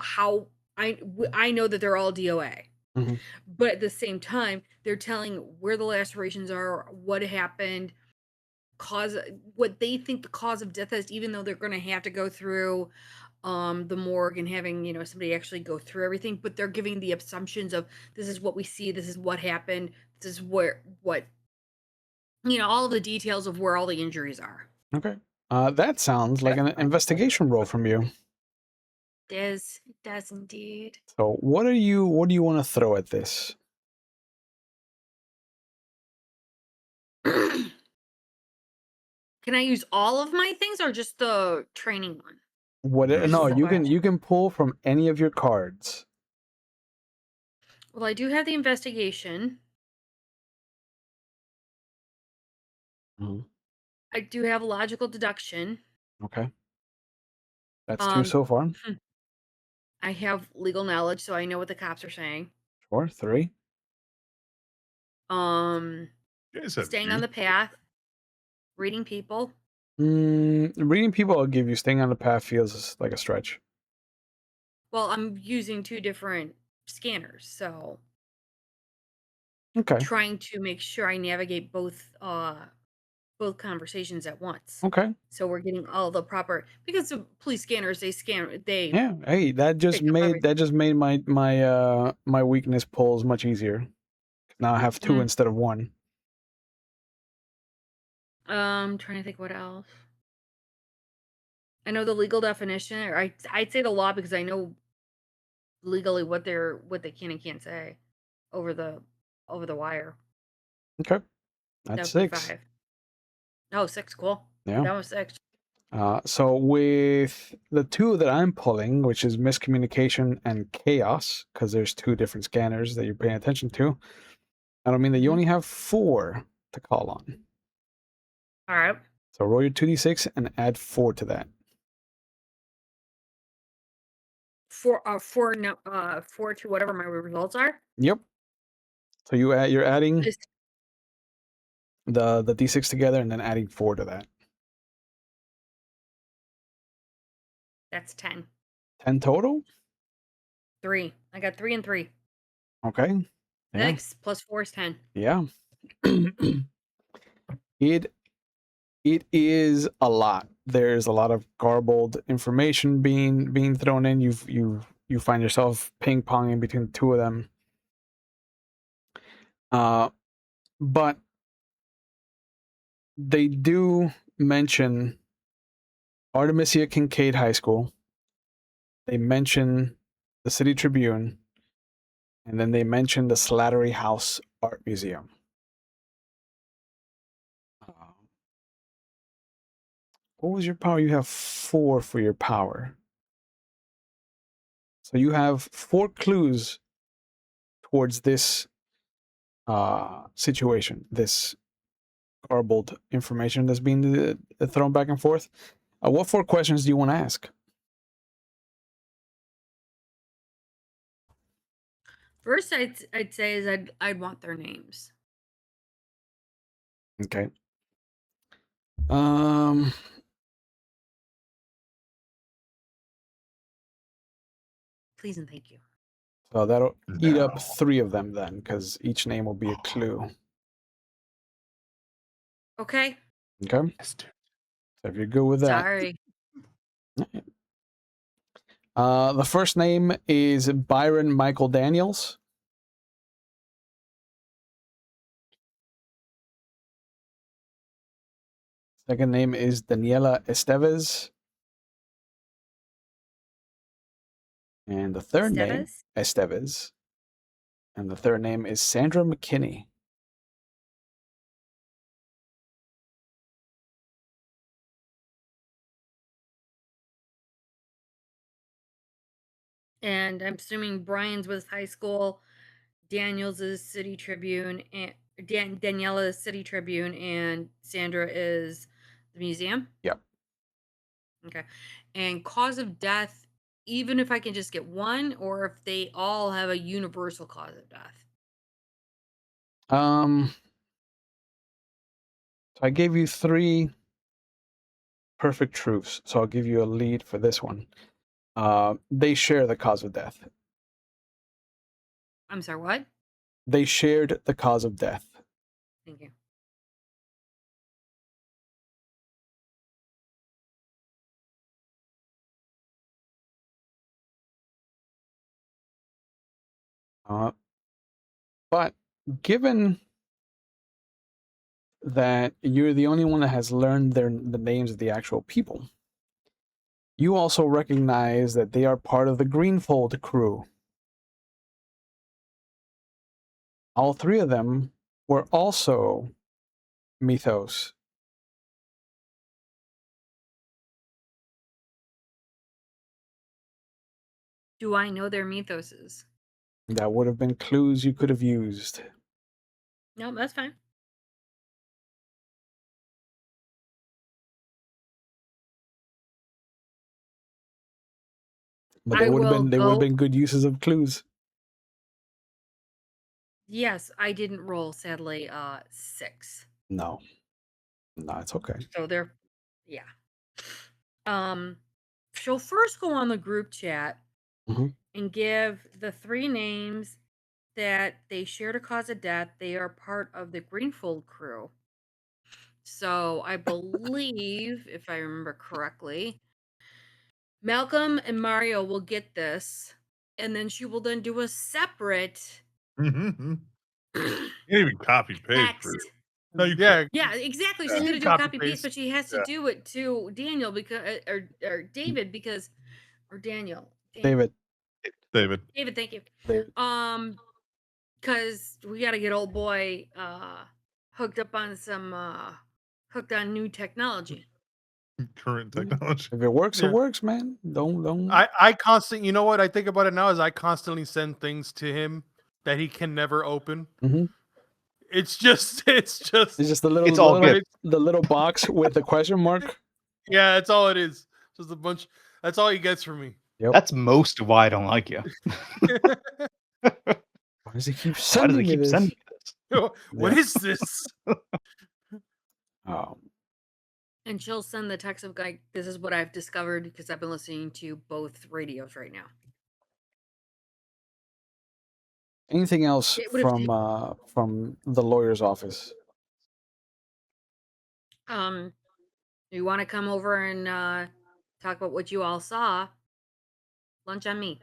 how I know that they're all DOA. Mhm. But at the same time, they're telling where the lacerations are, what happened, what they think the cause of death is, even though they're going to have to go through the morgue and having somebody actually go through everything, but they're giving the assumptions of this is what we see, this is what happened, this is what all of the details of where all the injuries are. Okay. That sounds like an investigation roll from you. It does indeed. So what do you want to throw at this? Can I use all of my things or just the training one? What? Use No, them all. you can pull from any of your cards. Well, I do have the investigation. Mhm. I do have logical deduction. Okay. That's two Um, so far. I have legal knowledge, so I know what the cops are saying. Sure. 3. You guys have Staying on youth. the path, reading people. Reading people, I'll give you. Staying on the path feels like a stretch. Well, I'm using 2 different scanners, so Okay. trying to make sure I navigate both conversations at once. Okay. So we're getting all the proper, because the police scanners, they Yeah. Hey, that just pick up everything. made my weakness pulls much easier. Now I have 2 instead of 1. Trying to think what else. I know the legal definition, or I'd say the law, because I know legally what they can and can't say over the wire. Okay. That That's would be 6. 5. Oh, 6, cool. Yeah. That was 6. So with the 2 that I'm pulling, which is miscommunication and chaos, because there's 2 different scanners that you're paying attention to, that'll mean that you only have 4 to call on. All right. So roll your 2d6 and add 4 to that. 4 to whatever my results are. Yep. So you're adding Just the d6 together and then adding 4 to that. that's 10. 10 total? 3. I got 3 and 3. Okay. Yeah. 6 plus 4 is 10. Yeah. It is a lot. There's a lot of garbled information being thrown in. You find yourself ping-ponging between the 2 of them. But they do mention Artemisia Kincaid High School. They mention the City Tribune, and then they mention the Slattery House Art Museum. What was your power? You have 4 for your power. So you have 4 clues towards this situation, this garbled information that's being thrown back and forth. What 4 questions do you want to ask? First, I'd say is I'd want their names. Okay. Please and thank you. So that'll eat up No. 3 of them then, because each name will be a clue. Okay. Okay. Yes, dude. So if you're good with that, Sorry. the first name is Byron Michael Daniels. Second name is Daniela Esteves. And the third name, Esteves. And the third name is Sandra McKinney. And I'm assuming Brian's was high school, Daniel's is City Tribune, and Daniela is City Tribune, and Sandra is the museum. Yep. Okay. And cause of death, even if I can just get one, or if they all have a universal cause of death. So I gave you 3 perfect truths, so I'll give you a lead for this one. They share the cause of death. I'm sorry, what? They shared the cause of death. Thank you. But given that you're the only one that has learned the names of the actual people, you also recognize that they are part of the Greenfold crew. All 3 of them were also mythos. Do I know their mythoses? That would have been clues you could have used. No, that's fine. But they would have been good uses of clues. Yes, I didn't roll, sadly, 6. No, it's okay. So they're, yeah. She'll first go on the group chat and give the 3 names that they shared a cause of death. They are part of the Greenfold crew. So I believe, if I remember correctly, Malcolm and Mario will get this, and then she will then do a separate You can't even copy paste. text. No, you Yeah, Yeah, exactly. She's Yeah, gonna do copy copy paste, paste. but she has to do it to Daniel because or David because or Daniel. David. David, thank you. David. Because we got to get old boy hooked on new technology. Current technology. If it works, Yeah. it works, man. Don't. I constantly, you know what I think about it now is I constantly send things to him that he can never open. Mhm. It's just It's just the It's all little, good. the little box with the question mark. yeah, that's all it is. Just a bunch. That's all he gets from me. Yep. That's most of why I don't like you. Why does he keep Why does sending he me keep this? sending me this? What Yeah. is this? And she'll send the text of like, this is what I've discovered because I've been listening to both radios right now. Anything else It would have from the lawyer's office? You want to come over and talk about what you all saw? Lunch on me.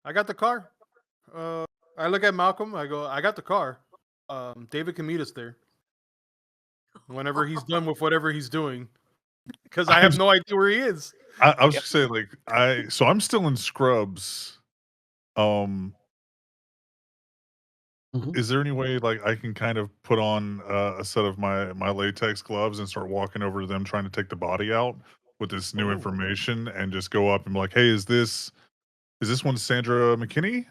I got the car. I look at Malcolm. I go, I got the car. David can meet us there whenever he's done with whatever he's doing, because I have no idea where he is. I was just saying, like, so I'm still in Scrubs. Mhm. is there any way like I can kind of put on a set of my latex gloves and start walking over to them trying to take the body out with this new Ooh. information and just go up and be like, hey, is this one Sandra McKinney?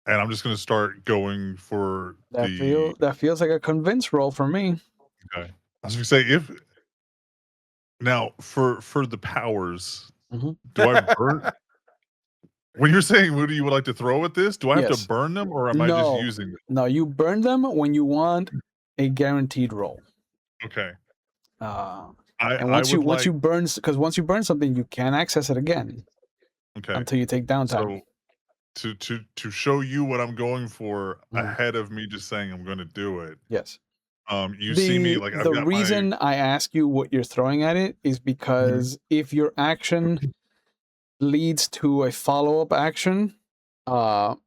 And I'm just gonna start going for the That feels like a convince roll for me. okay. I was gonna say if now for the powers, Mhm. do I burn when you're saying what do you would like to throw at this? Do I have to Yes. burn them or am I just No, using them? no, you burn them when you want a guaranteed roll. Okay. Uh, I and I once would like you burn, because once you burn something, you can't access it again okay. until you take downtime. So to show you what I'm going for Mhm. ahead of me just saying I'm gonna do it. Yes. You see me like I've The got my reason I ask you what you're throwing at it is because if your action leads to a follow-up action,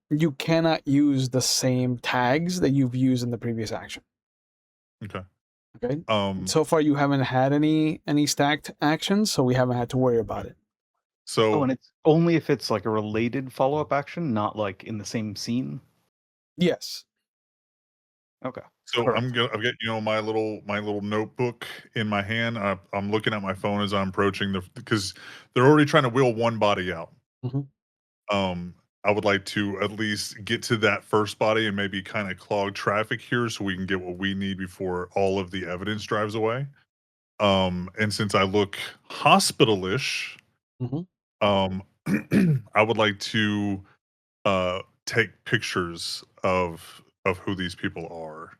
you cannot use the same tags that you've used in the previous action. okay. Okay. So far, you haven't had any stacked actions, so we haven't had to worry about it. So Oh, and it's only if it's like a related follow-up action, not like in the same scene. Yes. Okay. so Correct. I've got my little notebook in my hand. I'm looking at my phone as I'm approaching because they're already trying to wheel one body out. Mhm. I would like to at least get to that first body and maybe kind of clog traffic here so we can get what we need before all of the evidence drives away. And since I look hospitalish, Mhm. um, I would like to take pictures of who these people are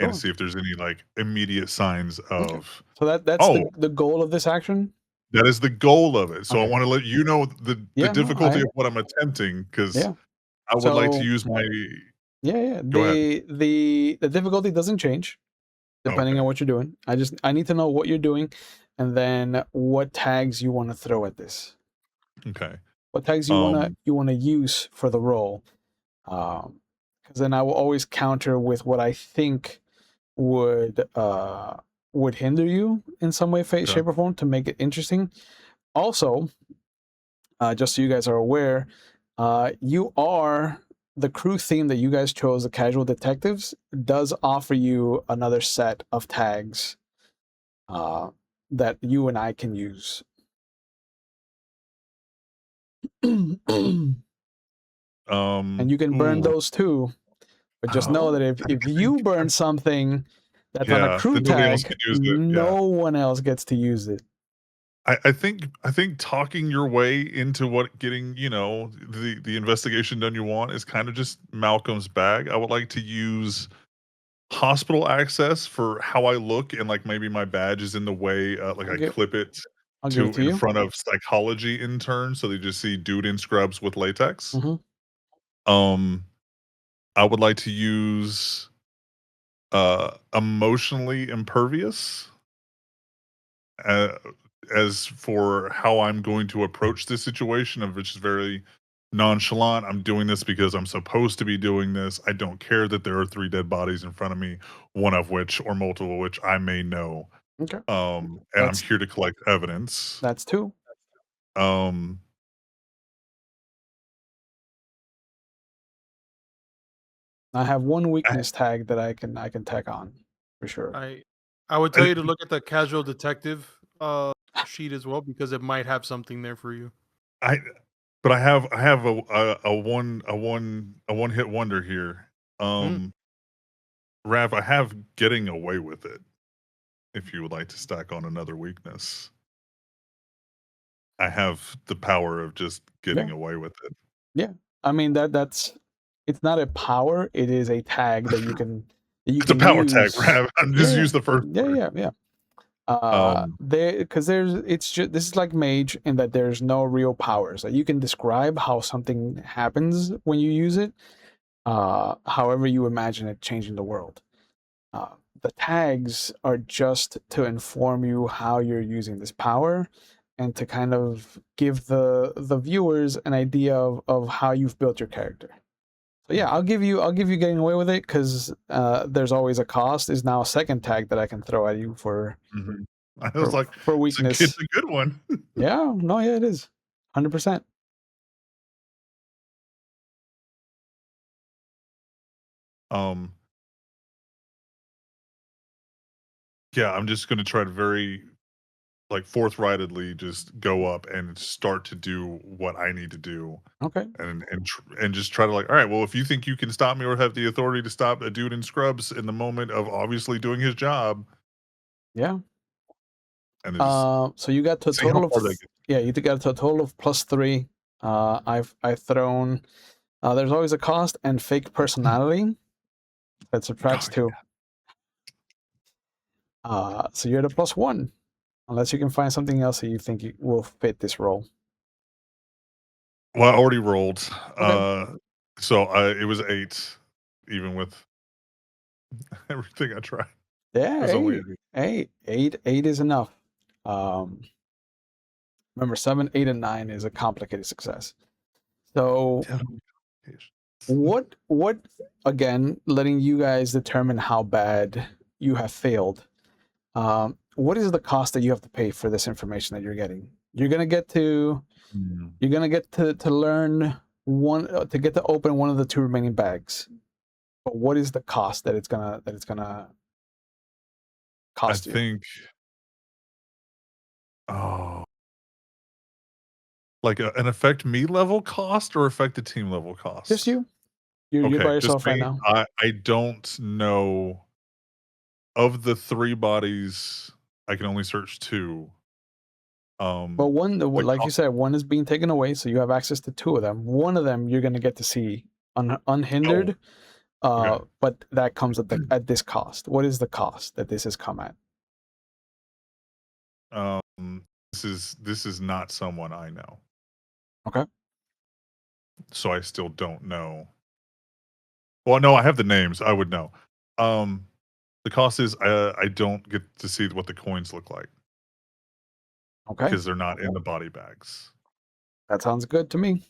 and Sure. see if there's any like immediate signs Okay. of So that's oh, the goal of this action. that is the goal of it. So I Okay. want to let you know the Yeah. No. difficulty of what I'm attempting because Yeah. I would like to So use my yeah. go ahead. The difficulty doesn't change depending Okay. on what you're doing. I need to know what you're doing, and then what tags you want to throw at this. Okay. What tags Um you wanna use for the roll. Because then I will always counter with what I think would hinder you in some way, okay. shape, or form to make it interesting. Also, just so you guys are aware, you are the crew theme that you guys chose, the casual detectives, does offer you another set of tags uh, that you and I can use. And you can burn Ooh. those too. But just know Oh, that if you burn something that's on a yeah, crew then nobody else tag, can use it. Yeah. no one else gets to use it. I think talking your way into what getting, the investigation done you want is kind of just Malcolm's bag. I would like to use hospital access for how I look and like maybe my badge is in the way, like I'll I give clip it I'll give it to to in you. front of psychology interns so they just see dude in scrubs with latex. Hmm. Um, I would like to use emotionally impervious. uh, as for how I'm going to approach this situation, of which is very nonchalant. I'm doing this because I'm supposed to be doing this. I don't care that there are 3 dead bodies in front of me, one of which or multiple of which I may know. Okay, And I'm that's here to collect evidence. that's two. Um, I have one I, weakness tag that I can tack on for sure. I would tell I, you to look at the casual detective sheet as well because it might have something there for you. I but I have a one hit wonder here. Mm. Rav, I have getting away with it. If you would like to stack on another weakness. I have the power of just getting Yeah, away with it. yeah. I mean that's it's not a power. It is a tag that you It's a can power tag, use. Rav. I'm Yeah, just yeah, use the first yeah, word. yeah, yeah. Um, There because there's it's just this is like mage in that there's no real powers. Like you can describe how something happens when you use it, however you imagine it changing the world. Uh, the tags are just to inform you how you're using this power and to kind of give the viewers an idea of how you've built your character. So yeah, okay. I'll give you getting away with it because there's always a cost. Is now a second tag that I can throw at you Mhm. I was like, for it's weakness. a good one. Yeah, no, yeah, it is 100%. Um, yeah, I'm just gonna try to very like forthrightedly just go up and start to do what I need to do, Okay. and just try to like, all right, well, if you think you can stop me or have the authority to stop a dude in scrubs in the moment of obviously doing his job, Yeah. and then just So you got to a see how total of far that gets. yeah, you got to a total of +3. I've thrown. There's always a cost and fake personality that subtracts Oh, 2. So you're at a +1, unless you can find something else that you think will fit this role. well, I already rolled. Okay. So it was 8, even with everything I tried. Yeah, There's only 8 is enough. Remember, 7, 8, and 9 is a complicated success. So 10 occasions. what again, letting you guys determine how bad you have failed. What is the cost that you have to pay for this information that you're getting? You're gonna get to learn one to get to open one of the 2 remaining bags. But what is the cost that it's gonna I cost you? think. Oh, like an affect me level cost or affect the team level cost? Just you. You're by Okay, just yourself right me. now. I don't know of the 3 bodies. I can only search 2. But one, The like you cost. said, one is being taken away, so you have access to 2 of them. One of them you're gonna get to see Oh, unhindered. okay. But that comes at this cost. What is the cost that this has come at? This is not someone I know, Okay. so I still don't know. Well, no, I have the names. I would know. Um, the cost is I don't get to see what the coins look like Okay. because they're not in the body bags. That sounds good to me.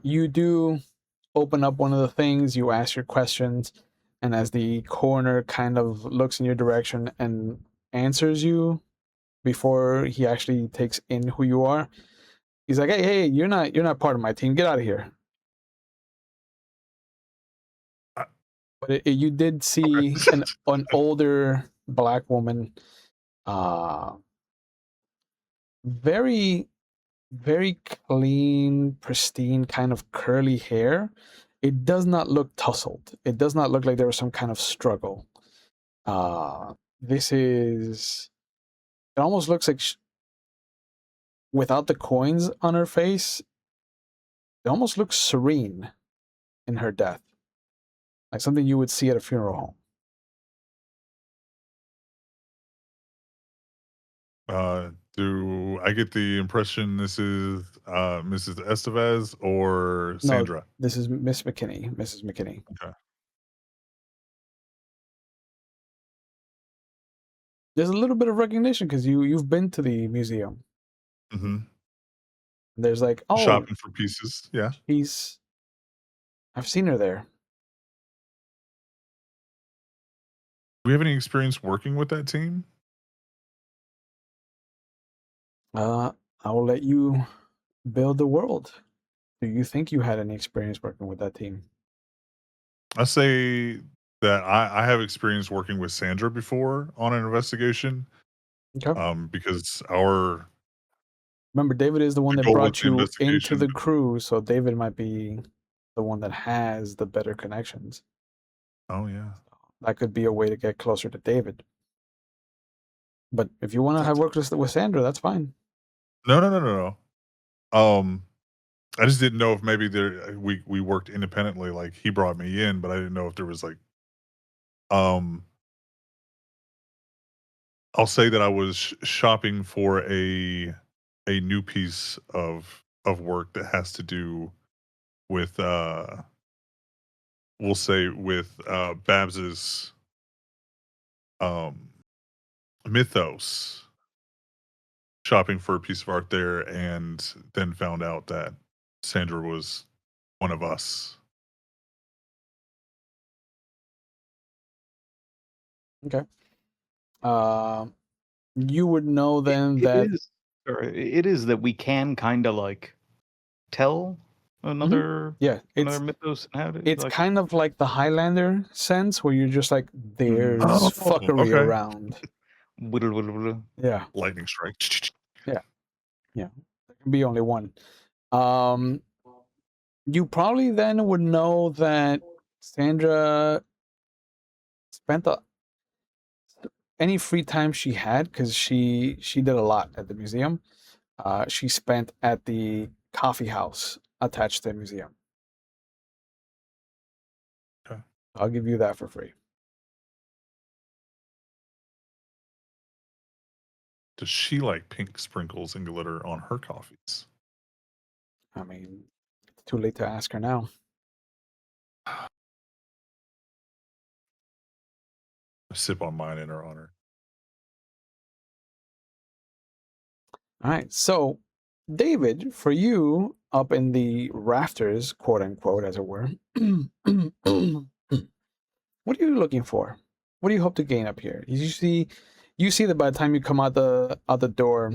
You do open up one of the things, you ask your questions, and as the coroner kind of looks in your direction and answers you before he actually takes in who you are, he's like, "Hey, you're not part of my team. Get out of here." I- But you did see Okay. an older black woman, uh, very very clean, pristine, kind of curly hair. It does not look tousled. It does not look like there was some kind of struggle. This is. It almost looks like without the coins on her face, it almost looks serene in her death, like something you would see at a funeral home. Do I get the impression this is Mrs. Estevez or No, Sandra? this is Miss McKinney, Mrs. McKinney. Okay. There's a little bit of recognition because you've been to the museum. Hmm. There's like, oh, Shopping for pieces. Yeah. she's. I've seen her there. Do we have any experience working with that team? I will let you build the world. Do you think you had any experience working with that team? I say that I have experience working with Sandra before on an investigation. Okay. Because our Remember, David is the one the that goal with brought the you into investigation. the crew, so David might be the one that has the better connections. Oh yeah. That could be a way to get closer to David. But if you want to have That's, worked with Sandra, that's fine. no. I just didn't know if maybe we worked independently. Like he brought me in, but I didn't know if there was like um. I'll say that I was shopping for a new piece of work that has to do with we'll say with Babs's um mythos, shopping for a piece of art there, and then found out that Sandra was one of us. Okay. You would know It, then it that is. Or it is that we can kind of like tell another Yeah, another mythos inhabited. it's Like, kind of like the Highlander sense where you're just like, there's Oh, fuckery okay. around. whittle, whittle, whittle. Yeah, Lightning strike. there can be only one. You probably then would know that Sandra spent any free time she had, because she did a lot at the museum. She spent at the coffee house attached to the museum. Okay. I'll give you that for free. Does she like pink sprinkles and glitter on her coffees? I mean, it's too late to ask her now. I sip on mine in her honor. All right, so David, for you up in the rafters, quote unquote, as it were, what are you looking for? What do you hope to gain up here? You see that by the time you come out the door,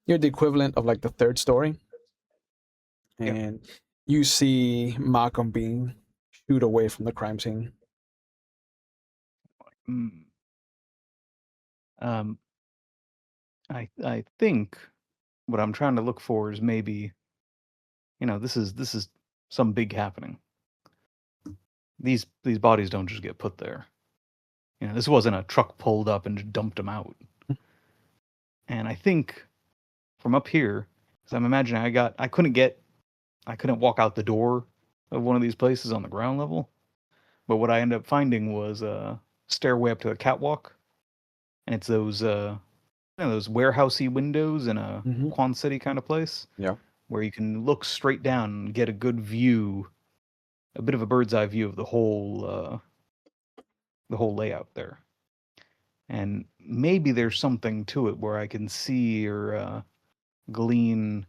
you're the equivalent of like the third story, Yeah. and you see Malcolm being shooed away from the crime scene. Mm. I think what I'm trying to look for is maybe, this is some big happening. These bodies don't just get put there. This wasn't a truck pulled up and just dumped them out. And I think from up here, because I'm imagining I couldn't walk out the door of one of these places on the ground level. But what I ended up finding was a stairway up to a catwalk, and it's those those warehousey windows in a Mhm. Quan City kind of place. Yeah. Where you can look straight down and get a good view, a bit of a bird's eye view of the whole layout there. And maybe there's something to it where I can see or glean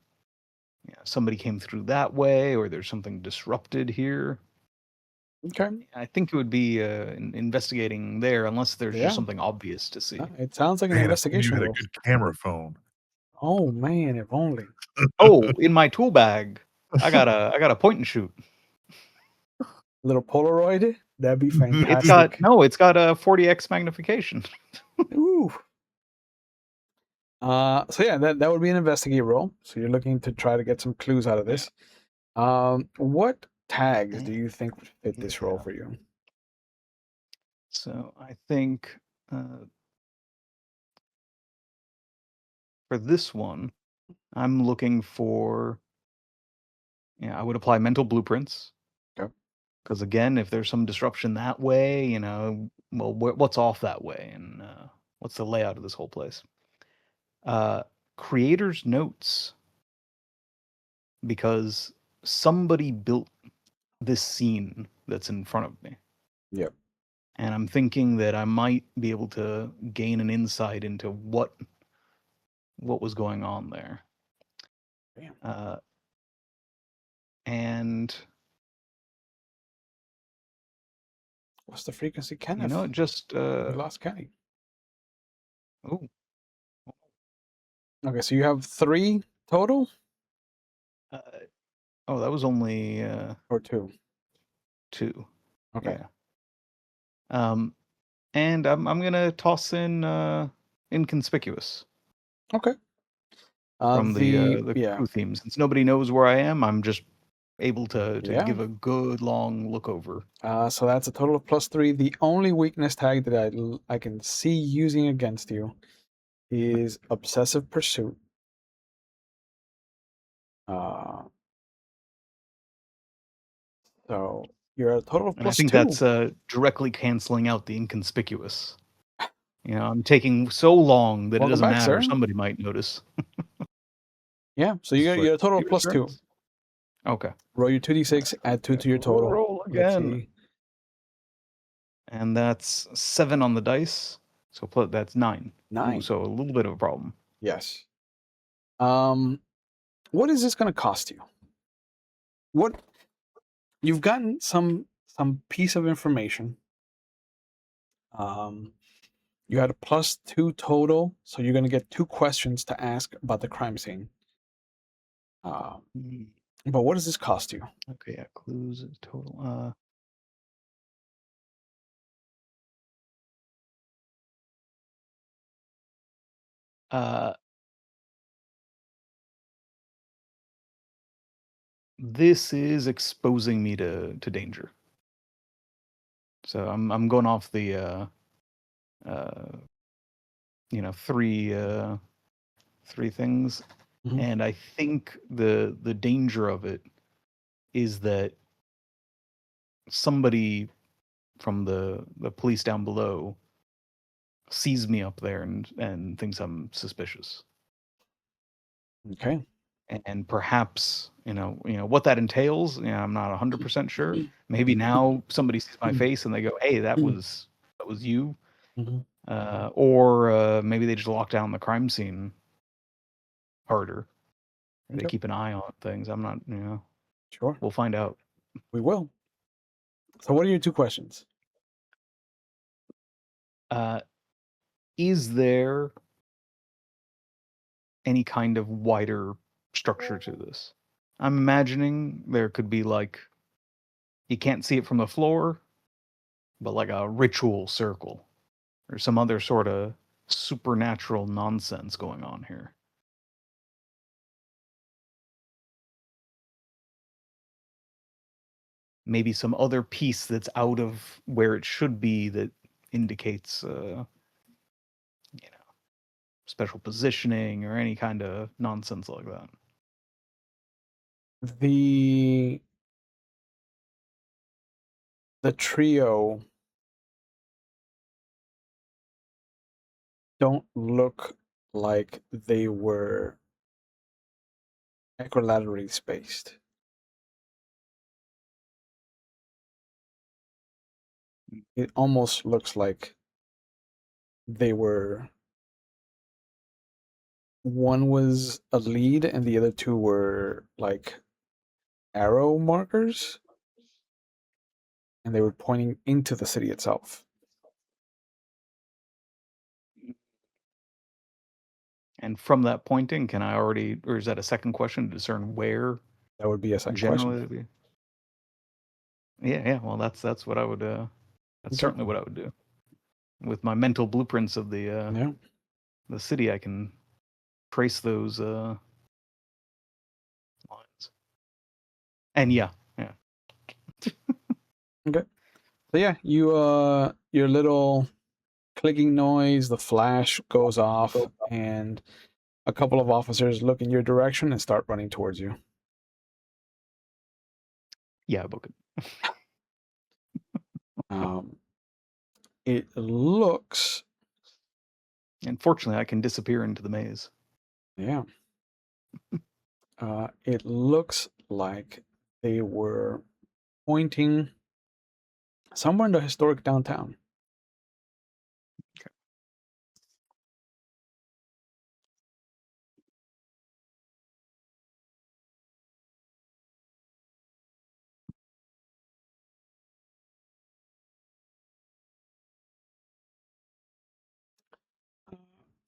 somebody came through that way, or there's something disrupted here. Okay. I think it would be investigating there, unless there's Yeah. just something obvious to see. It sounds like an Man, if only investigation you had a roll. good camera phone. Oh man, if only. Oh, in my tool bag, I got a point and shoot. A little Polaroid? That'd be fantastic. It's got a 40x magnification. Ooh. So yeah, that would be an investigate roll. So you're looking to try to get some clues out of this. What tags do you think would fit this role for you? So I think for this one, I'm looking for. I would apply mental blueprints. Okay. Because again, if there's some disruption that way, well, what's off that way, and what's the layout of this whole place? Creator's notes, because somebody built this scene that's in front of me. Yep. And I'm thinking that I might be able to gain an insight into what was going on there. Damn. And What's the frequency, Kenneth? just We lost Kenny. oh, Okay, so you have 3 total that was only or 2? 2. Okay. Yeah. And I'm gonna toss in inconspicuous Okay. from the crew theme. Since nobody knows where I am, I'm just able to give a good long look over. So that's a total of +3. The only weakness tag that I can see using against you is obsessive pursuit. So you're a total of And I +2. think that's directly canceling out the inconspicuous. I'm taking so long that it Welcome doesn't back, matter. sir. Somebody might notice. Yeah, so It's you're a total of Computer +2. strength. Okay. Roll your 2d6, add 2 to your total. Roll Let's again. see. And that's 7 on the dice. So that's 9. 9. Ooh, so a little bit of a problem. Yes. What is this going to cost you? What you've gotten some piece of information. You had a +2 total, so you're going to get 2 questions to ask about the crime scene. But what does this cost you? Okay, yeah, clues total. This is exposing me to danger. So I'm going off the three things, Mhm. and I think the danger of it is that somebody from the police down below sees me up there and thinks I'm suspicious. Okay. And perhaps what that entails. I'm not 100% sure. Maybe now somebody sees my face and they go, "Hey, that was you," Mhm. or maybe they just lock down the crime scene harder. Or they Okay. keep an eye on things. I'm not. Sure. We'll find out. We will. So what are your 2 questions? Is there any kind of wider structure to this? I'm imagining there could be like, you can't see it from the floor, but like a ritual circle or some other sort of supernatural nonsense going on here. Maybe some other piece that's out of where it should be that indicates, special positioning or any kind of nonsense like that. The trio don't look like they were equilaterally spaced. It almost looks like they were, one was a lead and the other 2 were like arrow markers, and they were pointing into the city itself. And from that pointing, can I already, or is that a second question to discern where That would be a second generally question. it'd be? Yeah. Well, that's what I would. That's Okay. certainly what I would do. With my mental blueprints of Yeah. the city, I can trace those lines. And yeah. Okay. So yeah, you your little clicking noise, the flash goes off, and a couple of officers look in your direction and start running towards you. Yeah, book it. It looks, And fortunately, I can disappear into the maze. yeah. It looks like they were pointing somewhere in the historic downtown.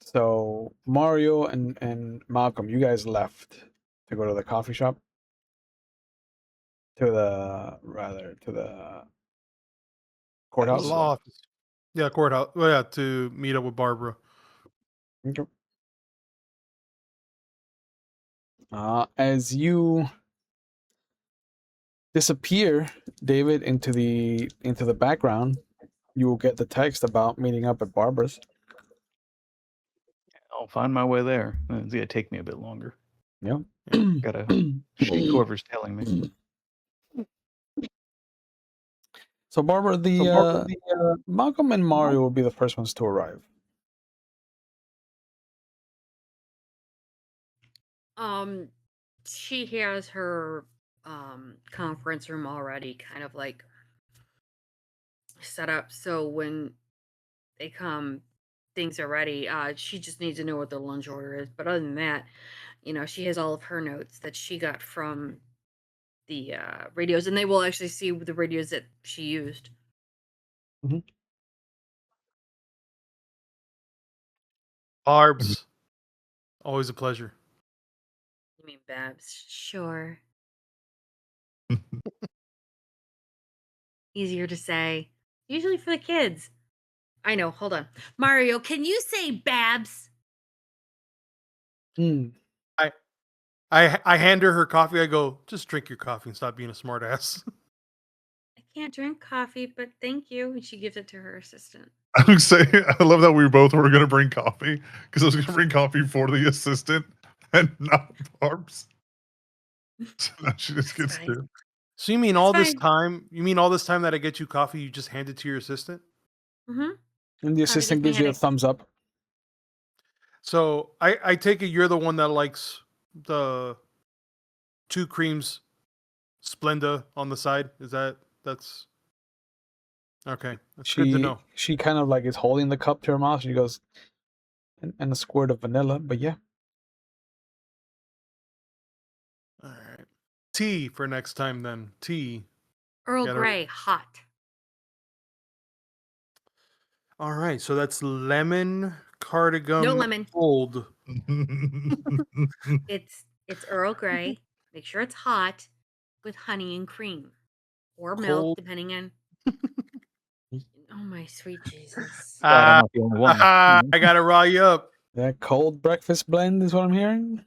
So Mario and Malcolm, you guys left to go to the coffee shop, to the courthouse. Law office. Yeah, courthouse. Well, yeah, to meet up with Barbara. Okay. As you disappear, David, into the background, you will get the text about meeting up at Barbara's. I'll find my way there. It's gonna take me a bit longer. Yeah. Gotta shake whoever's telling me. So Barbara, Malcolm and Mario will be the first ones to arrive. She has her conference room already kind of like set up, so when they come, things are ready. She just needs to know what the lunch order is. But other than that, she has all of her notes that she got from the radios, and they will actually see the radios that she used. Barbs, always a pleasure. You mean Babs? Sure. Easier to say. Usually for the kids. I know. Hold on. Mario, can you say Babs? I hand her coffee. I go, just drink your coffee and stop being a smartass. I can't drink coffee, but thank you. And she gives it to her assistant. I would say I love that we both were going to bring coffee because I was going to bring coffee for the assistant and not Barb's. So now she just That's gets fine. to. So you mean That's all this fine. time? You mean all this time that I get you coffee, you just hand it to your assistant? Mm-hmm. And the assistant gives you a thumbs up. So I take it you're the one that likes the 2 creams Splenda on the side. That's okay? That's good to know. She kind of like is holding the cup to her mouth. She goes, and a squirt of vanilla. But yeah, All right. Tea for next time then. Tea. Earl Gotta- Grey, hot. All right. So that's lemon, cardigan, No lemon. cold. It's Earl Grey. Make sure it's hot with honey and cream or milk, Cold. depending on. Oh my sweet Jesus! Glad I'm not the only one. I gotta rile you up. that cold breakfast blend is what I'm hearing.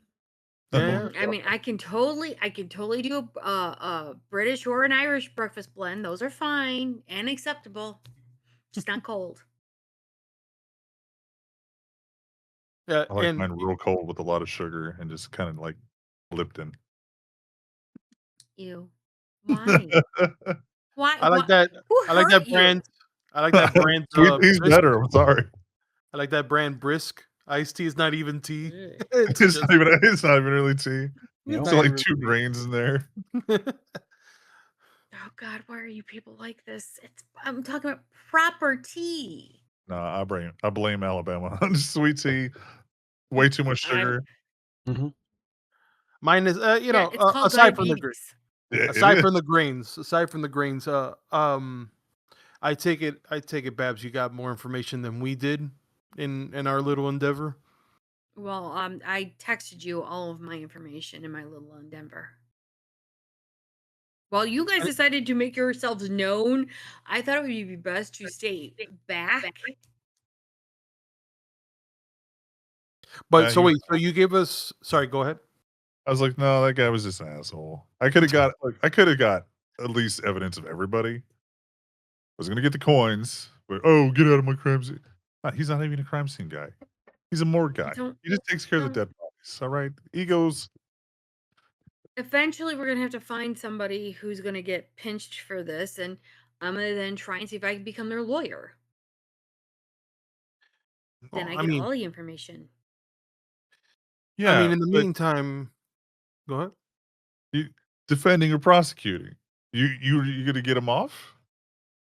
Yeah. I mean, I can totally do a British or an Irish breakfast blend. Those are fine and acceptable. Just not cold. Yeah. I like And mine real cold with a lot of sugar and just kind of like Lipton. Ew. Why? Why? I like that. Who I like hurt that you? brand. I like that brand. Sweet tea's Brisk. better. I'm sorry. I like that brand Brisk. Iced tea is not even tea. Ugh. It's It's just- not even. It's not even really tea. You know? It's not like even 2 tea. grains in there. Oh God, why are you people like this? I'm talking about proper tea. Nah, I blame Alabama. Sweet tea, way too much sugar. Mine is, Yeah, it's called aside from the grains. diabetes. Yeah, Aside from the grains, I take it, Babs, you got more information than we did in our little endeavor. Well, I texted you all of my information in my little endeavor. While you guys decided to make yourselves known, I thought it would be best to stay back. But Yeah, so you- wait, so you gave us, sorry, go ahead. I was like, no, that guy was just an asshole. I could have got at least evidence of everybody. I was gonna get the coins, but get out of my crime scene. He's not even a crime scene guy. He's a morgue guy. He just takes care of the dead bodies. All right, egos. Eventually, we're going to have to find somebody who's going to get pinched for this, and I'm going to then try and see if I can become their lawyer. Then I get all the information. Yeah, I mean, in the but meantime, go ahead. you defending or prosecuting, you gonna get him off?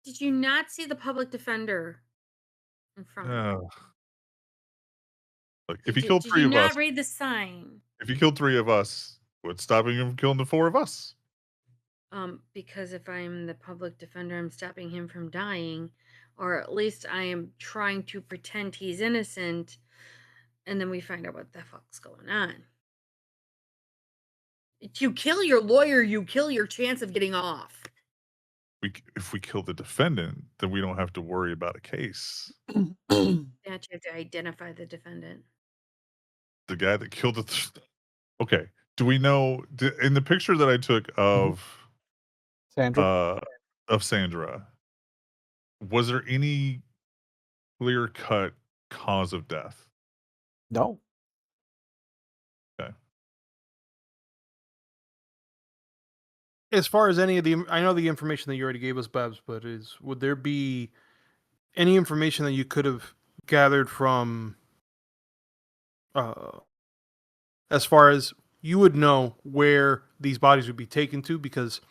Did you not see the public defender in front? Look, if he killed Did 3 you of not us, read the sign? if he killed 3 of us, what's stopping him from killing the 4 of us? Because if I'm the public defender, I'm stopping him from dying, or at least I am trying to pretend he's innocent, and then we find out what the fuck's going on. If you kill your lawyer, you kill your chance of getting off. If we kill the defendant, then we don't have to worry about a case. You have to identify the defendant. The guy that killed the. Okay. Do we know in the picture that I took of Sandra? Was there any clear-cut cause of death? No. Okay. As far as any of the, I know the information that you already gave us, Babs, but would there be any information that you could have gathered from, as far as you would know where these bodies would be taken to? Because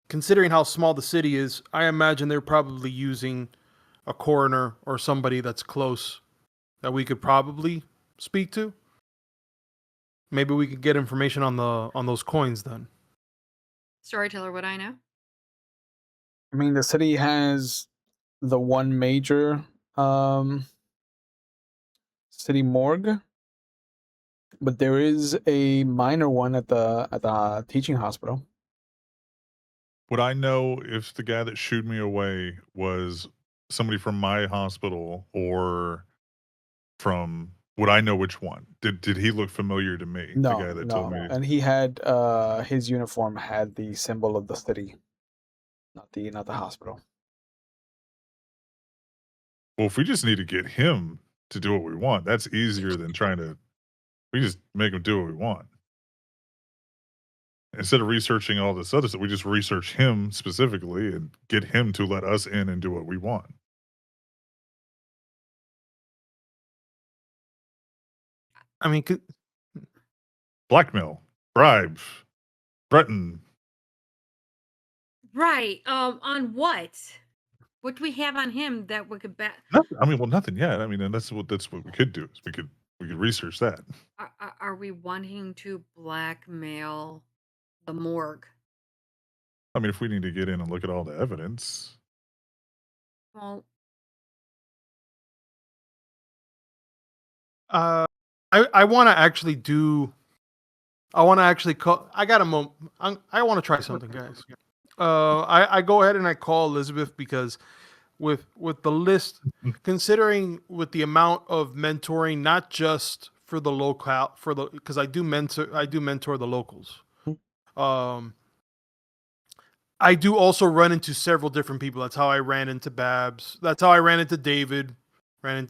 considering how small the city is, I imagine they're probably using a coroner or somebody that's close that we could probably speak to. Maybe we could get information on those coins then. Storyteller, what I know? I mean, the city has the one major city morgue, but there is a minor one at the teaching hospital. Would I know if the guy that shooed me away was somebody from my hospital or from? Would I know which one? Did he look familiar to me? The guy that told me. And he had his uniform had the symbol of the city, not the hospital. Well, if we just need to get him to do what we want, that's easier than trying to. We just make him do what we want. Instead of researching all this other stuff, we just research him specifically and get him to let us in and do what we want. I mean, Blackmail, bribe, threaten. Right. On what? What do we have on him that we could bet? Nothing. I mean, well, nothing yet. I mean, and that's what we could do. Is we could research that. Are we wanting to blackmail the morgue? I mean, if we need to get in and look at all the evidence, Well, I want to actually do. I want to actually call. I got a moment. I want to try something, guys. I go ahead and I call Elizabeth because with the list, considering with the amount of mentoring, not just for the local, because I do mentor the locals. I do also run into several different people. That's how I ran into Babs. That's how I ran into David.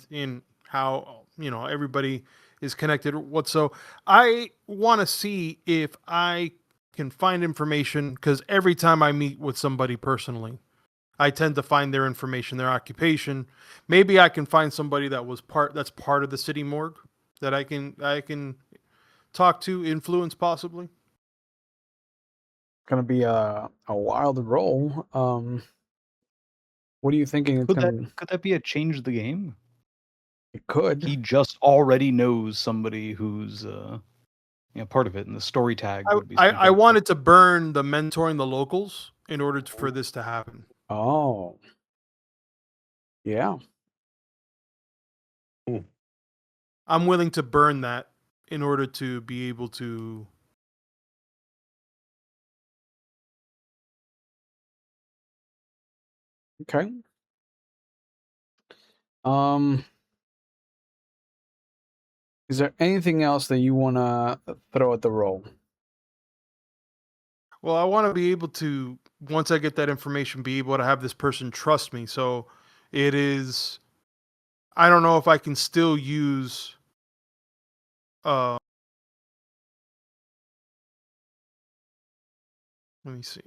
In how everybody is connected. So I want to see if I can find information, because every time I meet with somebody personally, I tend to find their information, their occupation. Maybe I can find somebody that's part of the city morgue that I can talk to, influence possibly. Gonna be a wild roll. What are you thinking? Could that be a change the game? It could. He just already knows somebody who's part of it, and the story tag would be. I wanted to burn the mentoring the locals in order for this to happen. Oh, yeah. Ooh. I'm willing to burn that in order to be able to. Okay. Is there anything else that you want to throw at the roll? Well, I want to be able to, once I get that information, be able to have this person trust me. So it is. I don't know if I can still use. Let me see.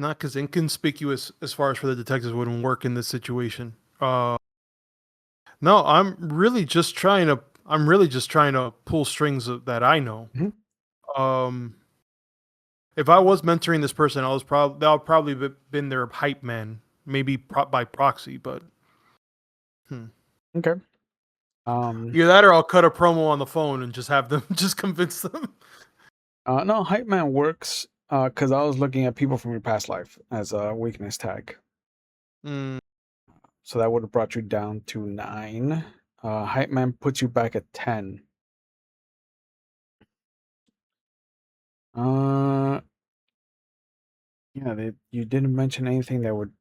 Not because inconspicuous as far as for the detectives wouldn't work in this situation. No, I'm really just trying to pull strings that I know. Mhm. If I was mentoring this person, that would probably been their hype man, maybe by proxy, but. Okay. Either that, or I'll cut a promo on the phone and just have them just convince them. No, hype man works because I was looking at people from your past life as a weakness tag. So that would have brought you down to 9. Hype man puts you back at 10. Yeah, you didn't mention anything that would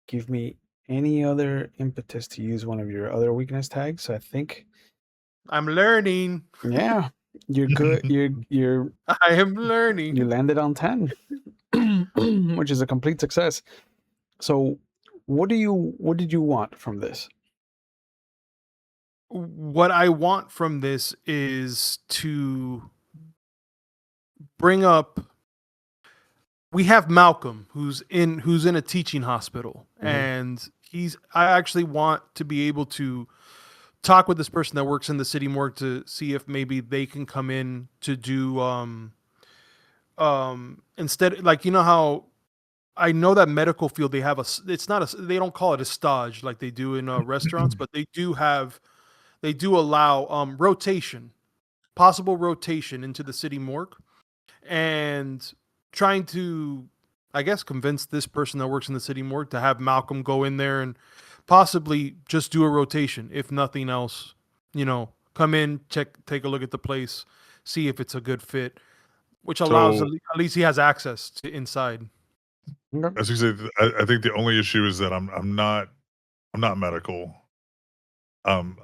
give me any other impetus to use one of your other weakness tags. So I think I'm learning. Yeah, you're good. You're I am learning. You landed on 10, which is a complete success. So what did you want from this? What I want from this is to bring up. We have Malcolm, who's in a teaching hospital, and I actually want to be able to talk with this person that works in the city morgue to see if maybe they can come in to do instead, like, how I know that medical field, they have they don't call it a stage like they do in restaurants, but they do allow possible rotation into the city morgue, and trying to, I guess, convince this person that works in the city morgue to have Malcolm go in there and possibly just do a rotation, if nothing else. Come in, take a look at the place, see if it's a good fit, which allows So, at least he has access to inside. Okay. as you say, I think the only issue is that I'm not medical. I'm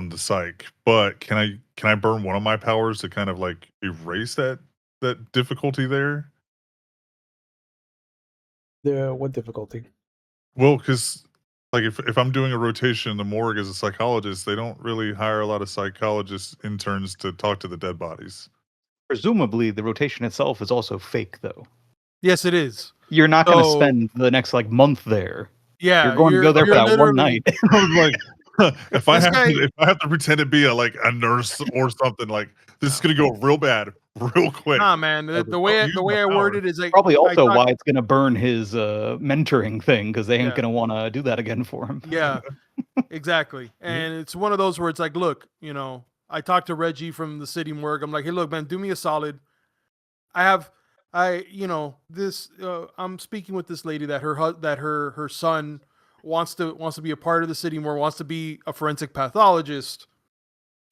the psych, but can I burn one of my powers to kind of like erase that difficulty there? What difficulty? Well, because like if I'm doing a rotation in the morgue as a psychologist, they don't really hire a lot of psychologists interns to talk to the dead bodies. Presumably, the rotation itself is also fake, though. Yes, it is. You're not going to So- spend the next month there. Yeah, You're going to go there for you're that one literally- night. I was like, if I This have to pretend to be a nurse or something, like this is gonna go real bad, real quick. Nah, man. The way use my I power. worded is like Probably I also thought- why it's going to burn his mentoring thing, because they ain't Yeah. going to want to do that again for him. Yeah, exactly. And it's one of those where it's like, look, I talked to Reggie from the city morgue. I'm like, hey, look, man, do me a solid. This. I'm speaking with this lady that her son wants to be a part of the city morgue, wants to be a forensic pathologist,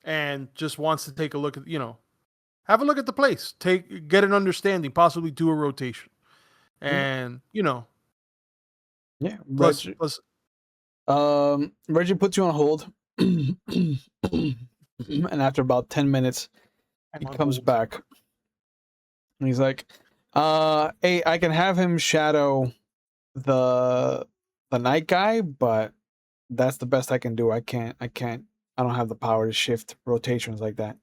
and just wants to take a look at have a look at the place, get an understanding, possibly do a rotation, and Yeah, plus Reggie puts you on hold, and after about 10 minutes, he on comes hold. back, and he's like, "Hey, I can have him shadow the night guy, but that's the best I can do. I don't have the power to shift rotations like that."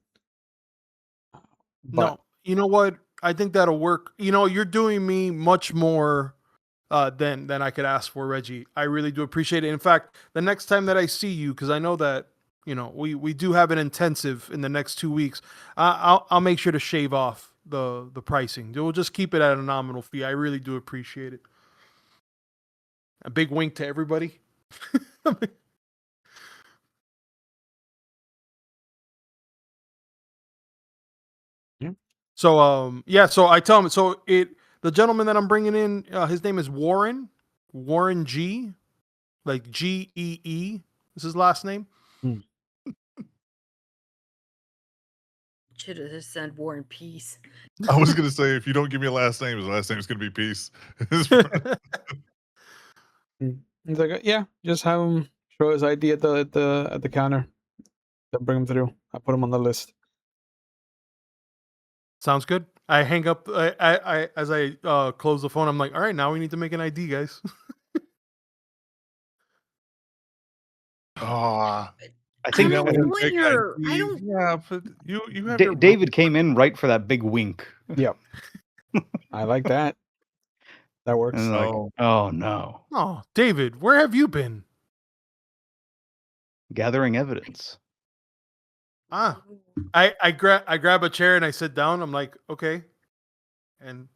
But No, you know what? I think that'll work. You're doing me much more than I could ask for, Reggie. I really do appreciate it. In fact, the next time that I see you, because I know that we do have an intensive in the next 2 weeks, I'll make sure to shave off the pricing. We'll just keep it at a nominal fee. I really do appreciate it. A big wink to everybody. Yeah. So so I tell him, the gentleman that I'm bringing in, his name is Warren G, like Gee is his last name. Should have just said War and Peace. I was gonna say if you don't give me a last name, his last name is gonna be Peace. he's like, "Yeah, just have him show his ID at the counter. Then bring him through. I put him on the list." Sounds good. I hang up. I as I close the phone, I'm like, all right, now we need to make an ID, guys. Ah, I think I don't when you want make your- I IDs, don't- yeah, but you have your David came in right for that big wink. Yep. I like that. That works. And like, Oh. oh no, Oh, David, where have you been? gathering evidence. Ah, I grab a chair and I sit down. I'm like, okay, and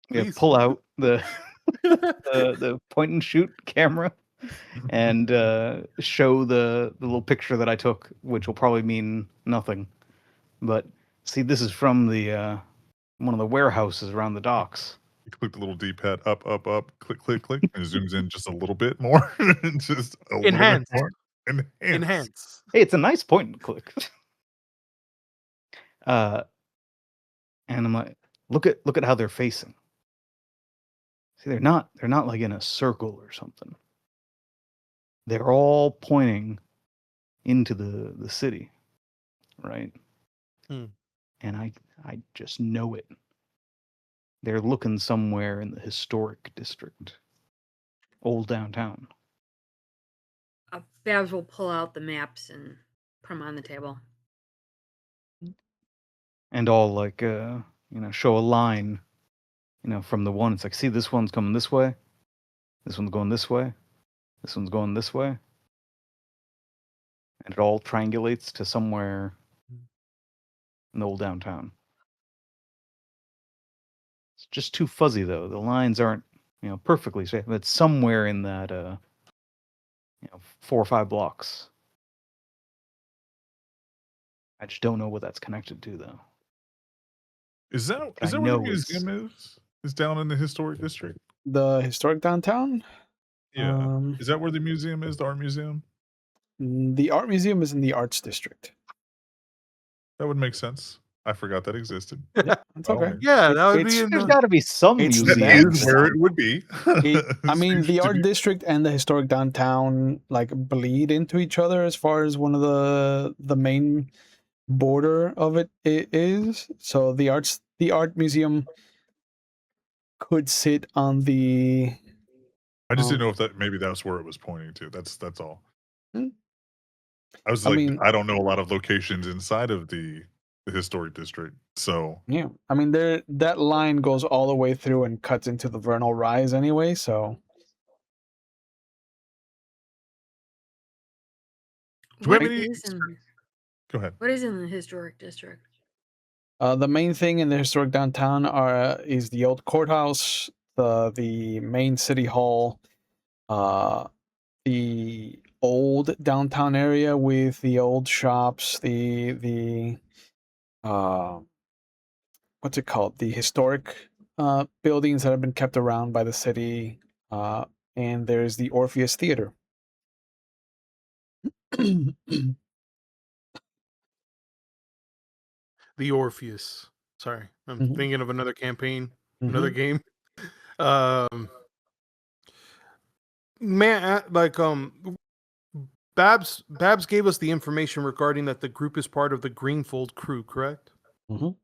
Yeah, please. pull out the the point and shoot camera and show the little picture that I took, which will probably mean nothing. But see, this is from the one of the warehouses around the docks. You click the little D-pad up, click, and it zooms in just a little bit more. Just a Enhance. little bit more. Enhance. Hey, it's a nice point and click. And I'm like, look at how they're facing. See, they're not like in a circle or something. They're all pointing into the city, right? Hmm. And I just know it. They're looking somewhere in the historic district, old downtown. Babs will pull out the maps and put them on the table. And all like show a line, from the one. It's like, see, this one's coming this way, this one's going this way, this one's going this way, and it all triangulates to somewhere in the old downtown. It's just too fuzzy though. The lines aren't perfectly straight, but it's somewhere in that 4 or 5 blocks. I just don't know what that's connected to though. Is that I where know the museum is? is down in the historic district? The historic downtown. Yeah. Is that where the museum is? The art museum? The art museum is in the arts district. That would make sense. I forgot that existed. Yeah, that's By all okay. means. Yeah, that would It's- be in There's the. got to be some It's That museum. that- is where it would be. I mean, Seems the to art be- district and the historic downtown like bleed into each other as far as one of the main border of it is. So the art museum could sit on the. I just didn't know if that maybe that's where it was pointing to. That's all. Hmm. I was I like, mean- I don't know a lot of locations inside of the historic district. So Yeah, I mean, that line goes all the way through and cuts into the Vernal Rise anyway. So Do we have What any- is in go ahead. what is in the historic district? the main thing in the historic downtown is the old courthouse, the main city hall, the old downtown area with the old shops, the what's it called? The historic buildings that have been kept around by the city, and there's the Orpheus Theater. The Orpheus. Sorry, I'm Mhm. thinking of another campaign, another Mhm. game. Man, Babs gave us the information regarding that the group is part of the Greenfold crew, correct? Mhm.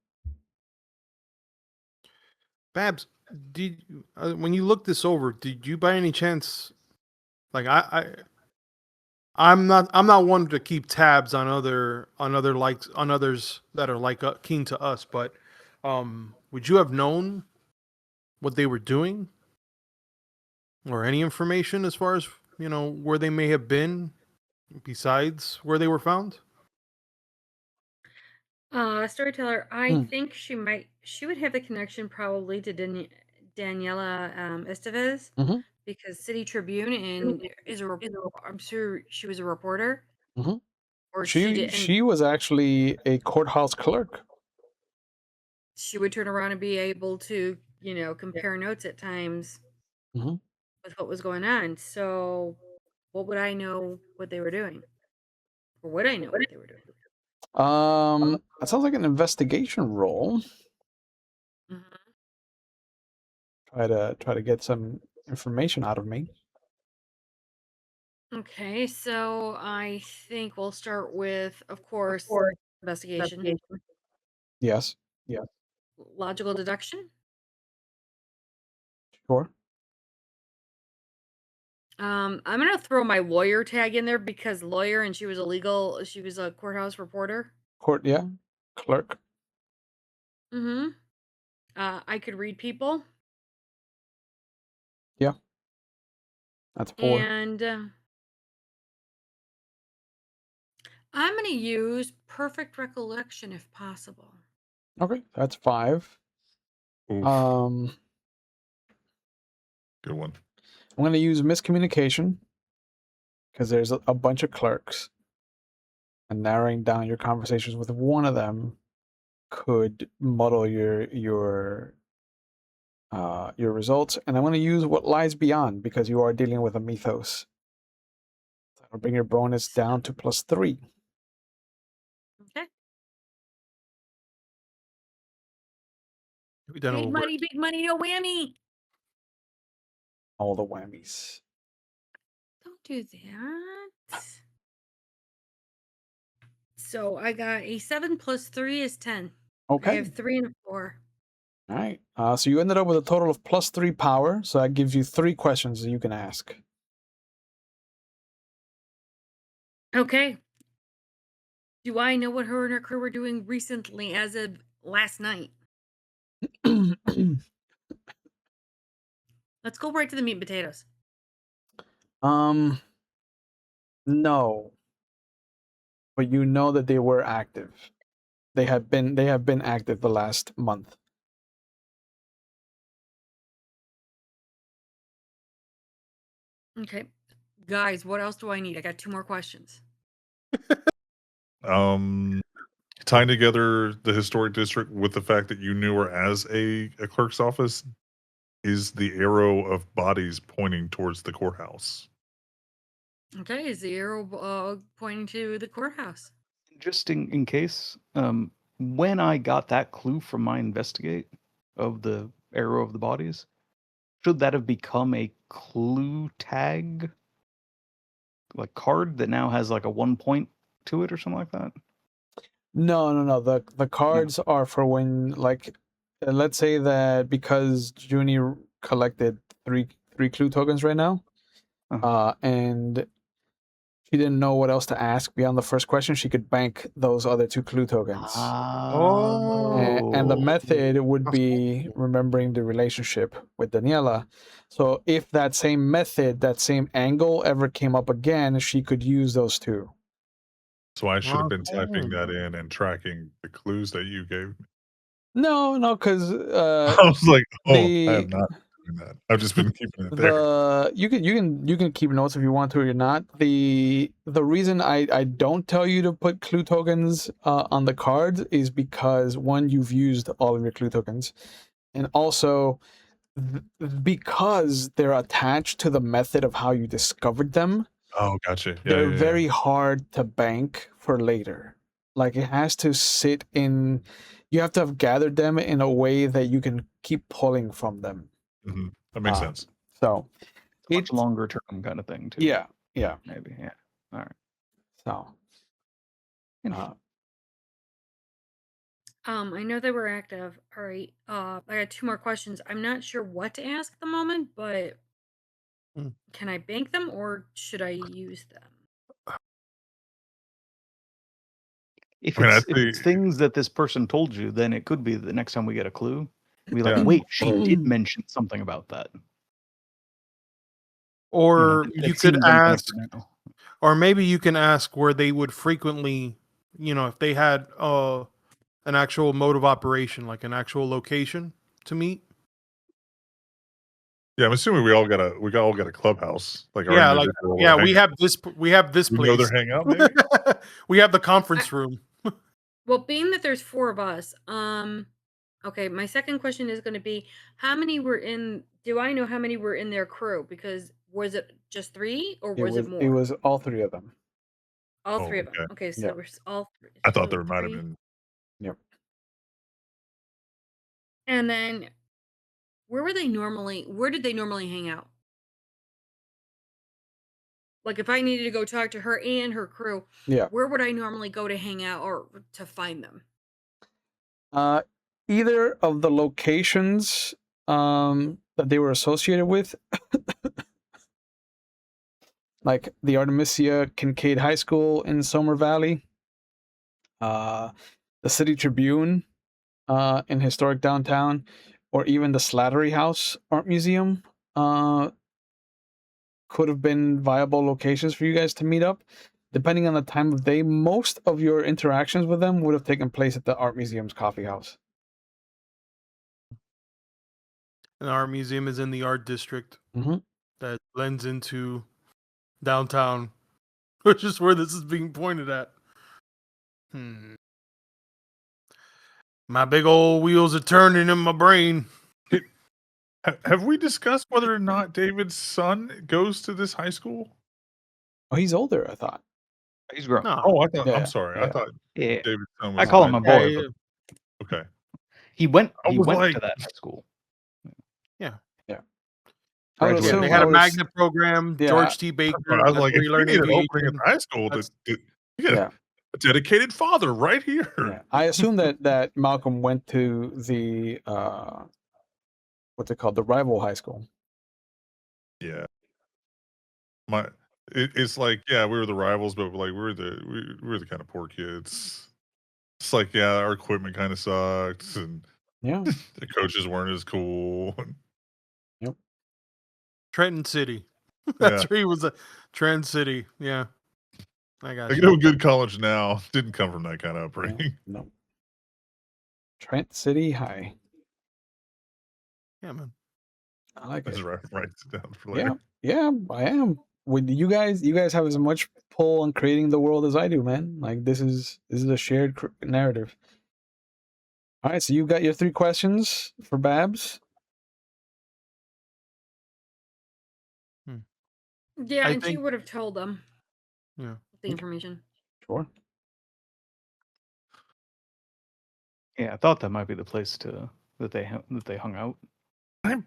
Babs, did when you looked this over, did you by any chance, like I'm not one to keep tabs on others that are like keen to us, but would you have known what they were doing or any information as far as where they may have been besides where they were found? Storyteller, I Hmm. think she would have the connection probably to Daniela Estevez Mhm. because City Tribune I'm sure she was a reporter Mhm. or she did, and She was actually a courthouse clerk. she would turn around and be able to, compare notes at times Mhm. with what was going on. So, what would I know what they were doing? Or would I know what they were doing? That sounds like an investigation role. Mhm. Try to get some information out of me. Okay, so I think we'll start with, of course, investigation, Yes. logical deduction. Sure. I'm gonna throw my lawyer tag in there because lawyer and she was a courthouse reporter. Yeah. Clerk. Mm-hmm. I could read people. That's 4. And I'm gonna use perfect recollection if possible. Okay, that's 5. Oof, Um, good one. I'm going to use miscommunication because there's a bunch of clerks, and narrowing down your conversations with one of them could muddle your results. And I'm going to use what lies beyond because you are dealing with a mythos. That'll bring your bonus down to +3. Okay. We done over. Big money, no whammy. All the whammies. Don't do that. So I got a 7 plus 3 is 10. I Okay. have 3 and a 4. All right. So you ended up with a total of +3 power. So that gives you 3 questions that you can ask. Okay. Do I know what her and her crew were doing recently as of last night? Let's go right to the meat and potatoes. No. But you know that they were active. They have been active the last month. Okay. Guys, what else do I need? I got 2 more questions. Tying together the historic district with the fact that you knew her as a clerk's office, is the arrow of bodies pointing towards the courthouse? Okay, is the arrow pointing to the courthouse? Just in case, when I got that clue from my investigate of the arrow of the bodies, should that have become a clue tag, like card that now has like a 1 point to it or something like that? No. The cards are for when, like, let's say that because Junie collected three clue tokens right now, and she didn't know what else to ask beyond the first question, she could bank those other 2 clue tokens. And the method would be remembering the relationship with Daniela. So if that same method, that same angle ever came up again, she could use those 2. So I should have been typing that in and tracking the clues that you gave me. No, because I was like, I have the not been doing that. I've just been keeping it there. you can keep notes if you want to or not. The reason I don't tell you to put clue tokens on the cards is because, one, you've used all of your clue tokens, and also because they're attached to the method of how you discovered them. Oh, gotcha. They're very hard to bank for later. Like, it has to sit in. You have to have gathered them in a way that you can keep pulling from them. Mm-hmm. That makes sense. So It's much longer term kind of thing too. Yeah. Maybe. Yeah. All right. So. I know they were active. All right. I got 2 more questions. I'm not sure what to ask at the moment, but can I bank them or should I use them? If it's things that this person told you, then it could be the next time we get a clue, we like, wait, she did mention something about that. Or you could ask, or maybe you can ask where they would frequently, if they had an actual mode of operation, like an actual location to meet. Yeah, I'm assuming we all got a clubhouse. Like we have this place. We know their hangout, maybe? We have the conference room. Well, being that there's 4 of us, okay, my second question is going to be, do I know how many were in their crew? Because was it just 3 or was it more? It was all 3 of them. All 3 of them. Okay, so we're all 3. I thought there might have been. Yep. And then where did they normally hang out? Like, if I needed to go talk to her and her crew, where would I normally go to hang out or to find them? Either of the locations that they were associated with, like the Artemisia Kincaid High School in Somer Valley, the City Tribune in historic downtown, or even the Slattery House Art Museum could have been viable locations for you guys to meet up. Depending on the time of day, most of your interactions with them would have taken place at the Art Museum's coffee house. And the art museum is in the art district that blends into downtown, which is where this is being pointed at. My big old wheels are turning in my brain. Have we discussed whether or not David's son goes to this high school? Oh, he's older, I thought. He's grown. No. Oh, I thought. I'm sorry. I thought David's son was. I call him a boy. Okay. He went to that high school. Yeah. Graduated. They had a magnet program. George T. Baker. I was like, if we need an opening at high school, a dedicated father right here. Yeah. I assume that Malcolm went to the what's it called, the rival high school. Yeah. It's like, we were the rivals, but like we were the kind of poor kids. It's like, our equipment kind of sucked, and the coaches weren't as cool. Yep. Trenton City. That's where he was at. Trenton City. Yeah. I got you. A good college now didn't come from that kind of upbringing. No. Trent City High. Yeah, man. I like it. Write it down for later. Yeah, I am. With you guys have as much pull on creating the world as I do, man. Like, this is a shared narrative. All right, so you got your 3 questions for Babs. Yeah, I and she think- would have told them Yeah. the information. Sure. Yeah, I thought that might be the place that they hung out. Can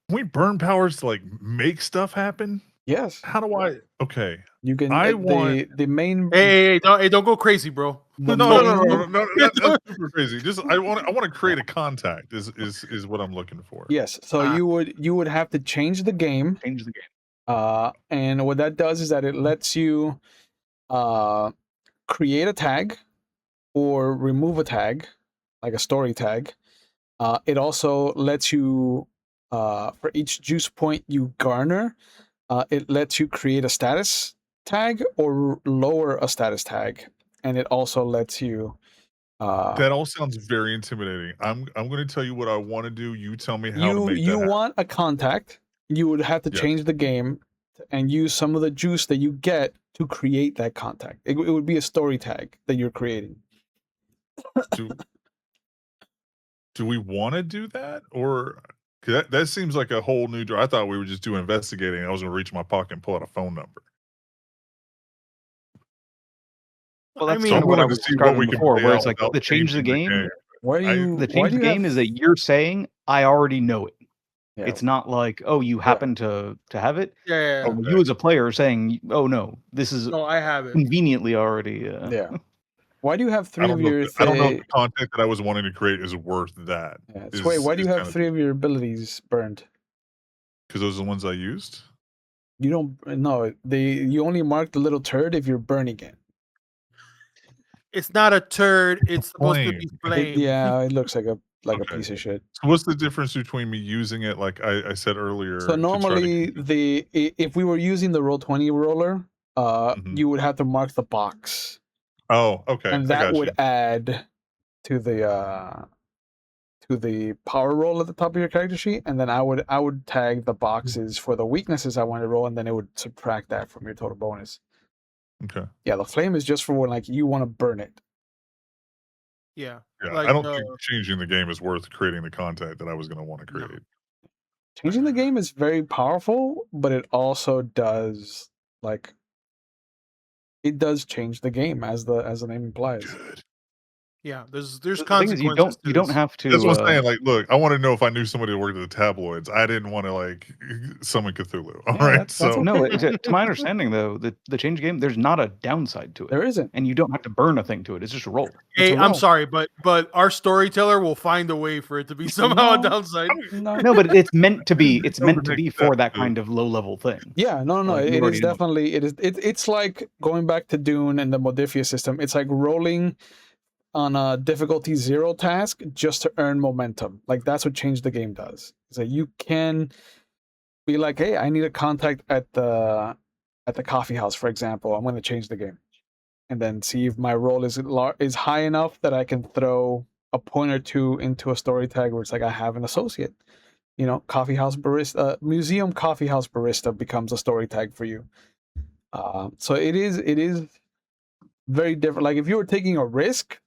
we burn powers to like make stuff happen? Yes. How do I? Okay, You can. I the want- the main. Hey, don't go crazy, bro. the No, main- that's super crazy. Just I want to create a contact. Is what I'm looking for. Yes. So Ah. you would have to change the game. Change the game. And what that does is that it lets you create a tag or remove a tag, like a story tag. It also lets you, for each juice point you garner, it lets you create a status tag or lower a status tag. And it also lets you. That all sounds very intimidating. I'm going to tell you what I want to do. You tell me how to make You that happen. want a contact. You would have to Yes. change the game and use some of the juice that you get to create that contact. It would be a story tag that you're creating. Do we want to do that, or 'cause that seems like a whole new? I thought we were just doing investigating. I was going to reach in my pocket and pull out a phone number. Well, I that's mean, kind of what I wanted was to see what describing we can before, play where out it's like without the change the changing game. Why do you? The why change do the you game have, is that you're saying I already know it. Yeah. It's not like, oh, you happen to have it. Yeah. Or you as a player saying, oh no, this is No, I have it. conveniently already. Yeah. Why do you have I three don't of know. your? I don't know if the content that I was wanting to create is worth that. Yeah. Sway, why do you have three of your abilities burned? Because those are the ones I used. You don't. No, you only mark the little turd if you're burning it. It's not a turd. It's supposed to be Flame. flame. Yeah, it looks like a Okay. piece of shit. So what's the difference between me using it, like I said earlier? So to try to normally, convince- if we were using the Roll20 roller, Mhm. you would have to mark the box, Oh, okay. and I that got would you. add to the power roll at the top of your character sheet, and then I would tag the boxes for the weaknesses I want to roll, and then it would subtract that from your total bonus. Okay. Yeah, the flame is just for when like you want to burn it. Yeah. Yeah, Like, I don't think changing the game is worth creating the content that I was going to want to No. create. Changing the game is very powerful, but it also does it does change the game as the name implies. Good. Yeah. There's The thing is, consequences. you don't have to. That's what I'm saying. Like, look, I want to know if I knew somebody that worked at the tabloids. I didn't want to like summon Cthulhu. All Yeah, right, that's so okay. No, to my understanding though, the change game, there's not a downside to it, There isn't. and you don't have to burn a thing to it. It's just a roll. Hey, a I'm roll. sorry, but our storyteller will find a way for it to be somehow a No. downside. No. No, but it's meant to be. It's No, meant but to they- be for that that- kind of low level thing. Yeah, no. Like, you It already is know. definitely it's like going back to Dune and the Modiphius system. It's like rolling on a difficulty 0 task just to earn momentum. Like that's what Change the Game does. So you can be like, hey, I need a contact at the coffee house, for example. I'm going to change the game, and then see if my roll is high enough that I can throw a point or two into a story tag where it's like I have an associate. You know, coffee house barista, museum coffee house barista becomes a story tag for you. So it is very different. Like if you were taking a risk,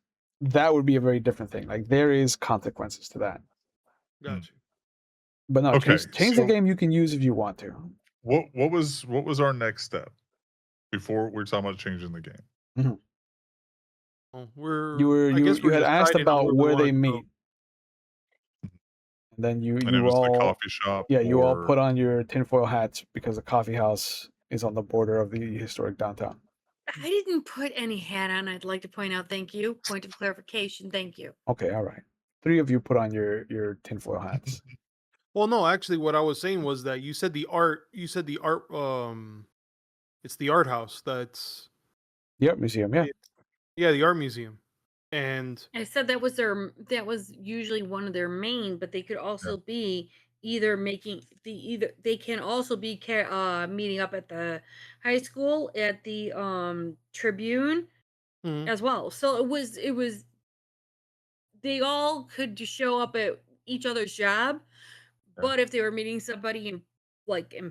that would be a very different thing. Like there is consequences to that. Gotcha. But no, Okay, change the so- game you can use if you want to. what was our next step before we're talking about changing the game? Well, we're. You I guess you we're had asked deciding on about where we they wanna go. meet. And then And it you was the all coffee shop. you all or- put on your tinfoil hats because the coffee house is on the border of the historic downtown. I didn't put any hat on. I'd like to point out. Thank you. Point of clarification. Thank you. Okay, all right. 3 of you put on your tinfoil hats. Well, no, actually, what I was saying was that you said the art. It's the art house. That's The art museum, yeah. yeah, the art museum, and I said that was usually one of their main, but they could also be either they can also be meeting up at the high school at the Tribune Mhm. as well. So it was they all could just show up at each other's job, but if they were meeting somebody in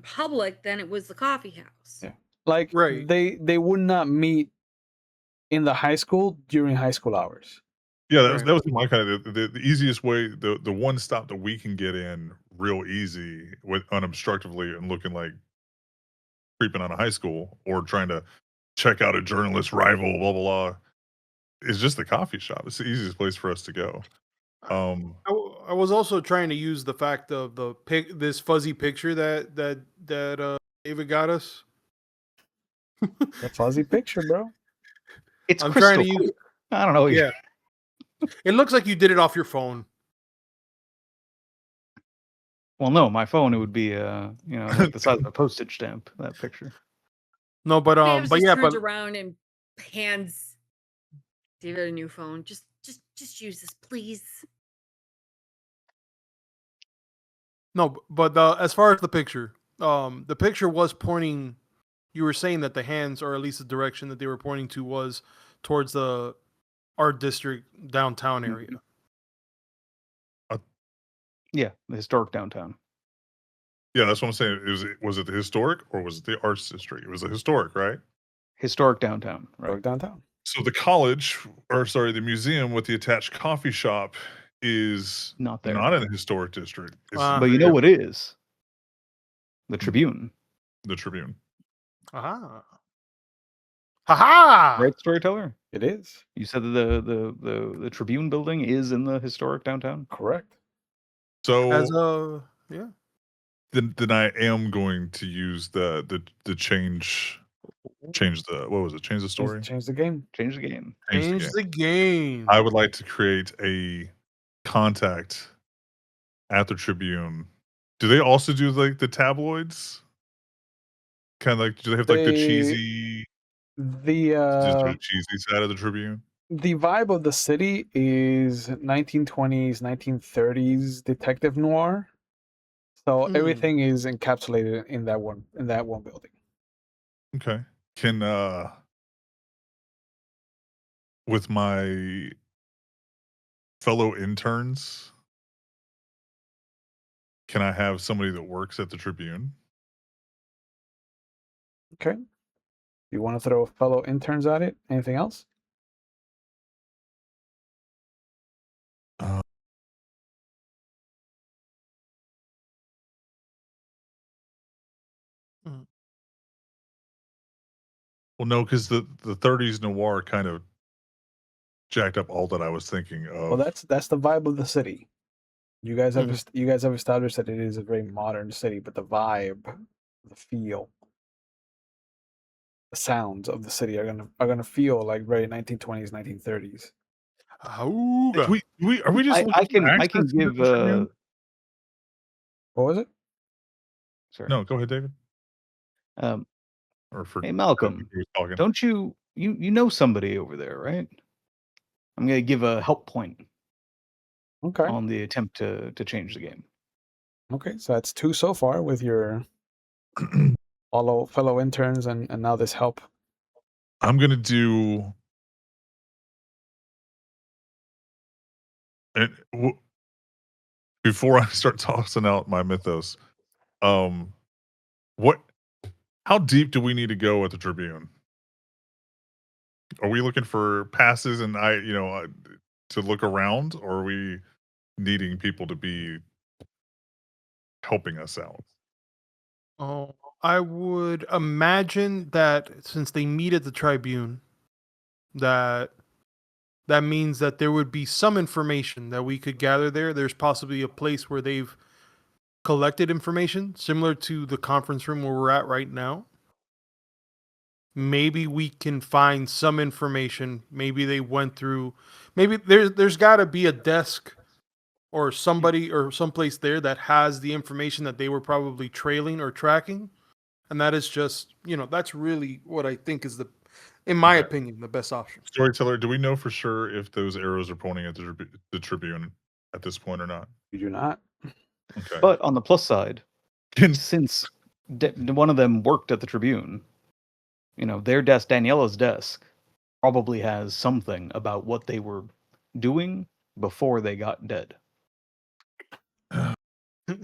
public, then it was the coffee house. Yeah. Like Right. they would not meet in the high school during high school hours. Yeah, Right. that was my kind of the easiest way, the one stop that we can get in real easy with unobstructively and looking like creeping on a high school or trying to check out a journalist rival, blah blah blah. It's just the coffee shop. It's the easiest place for us to go. I was also trying to use the fact of this fuzzy picture that David got us. A fuzzy picture, bro. It's I'm crystal trying to use. clear. I don't know. Yeah, it looks like you did it off your phone. Well, no, my phone, it would be, like the size of a postage stamp, that picture. No, but Babs just yeah, turns but around and hands David a new phone. Just use this, please. no, but as far as the picture was pointing. You were saying that the hands, or at least the direction that they were pointing to, was towards the art district downtown area. Yeah, the historic downtown. Yeah, that's what I'm saying. Was it the historic or was it the arts district? It was the historic, right? Historic downtown, right? Right downtown. So the museum with the attached coffee shop is Not there. not in the historic district. It's But you know what is? The Tribune. the Tribune. Aha. Ha Right, storyteller? It is. You said that the Tribune building is in the historic downtown? Correct. So yeah. then I am going to use the change the what was it? Change the story. Change the game. Change the game. Change the game. I would like to create a contact at the Tribune. Do they also do like the tabloids? Kind of like, do they have like the cheesy, The cheesy side of the Tribune? the vibe of the city is 1920s, 1930s detective noir. So everything is encapsulated in that one building. Okay. Can with my fellow interns, can I have somebody that works at the Tribune? Okay. You want to throw fellow interns at it? Anything else? Well, no, because the 30s noir kind of jacked up all that I was thinking of. Well, that's the vibe of the city. You guys have established that it is a very modern city, but the vibe, the feel, the sounds of the city are gonna feel like very 1920s, 1930s. Are we just I can give What was it? sorry. No, go ahead, David. Hey Malcolm, don't you know somebody over there, right? I'm gonna give a help point. Okay. On the attempt to change the game. Okay, so that's 2 so far with your fellow interns and now this help. I'm gonna do it before I start tossing out my mythos. How deep do we need to go at the Tribune? Are we looking for passes and to look around, or are we needing people to be helping us out? Oh, I would imagine that since they meet at the Tribune, that means that there would be some information that we could gather there. There's possibly a place where they've collected information similar to the conference room where we're at right now. Maybe we can find some information. Maybe they went through. Maybe there's got to be a desk or somebody or someplace there that has the information that they were probably trailing or tracking, and that is just that's really what I think is in my opinion, the best option. Storyteller, do we know for sure if those arrows are pointing at the Tribune at this point or not? You do not. Okay. But on the plus side, since one of them worked at the Tribune, their desk, Daniela's desk, probably has something about what they were doing before they got dead.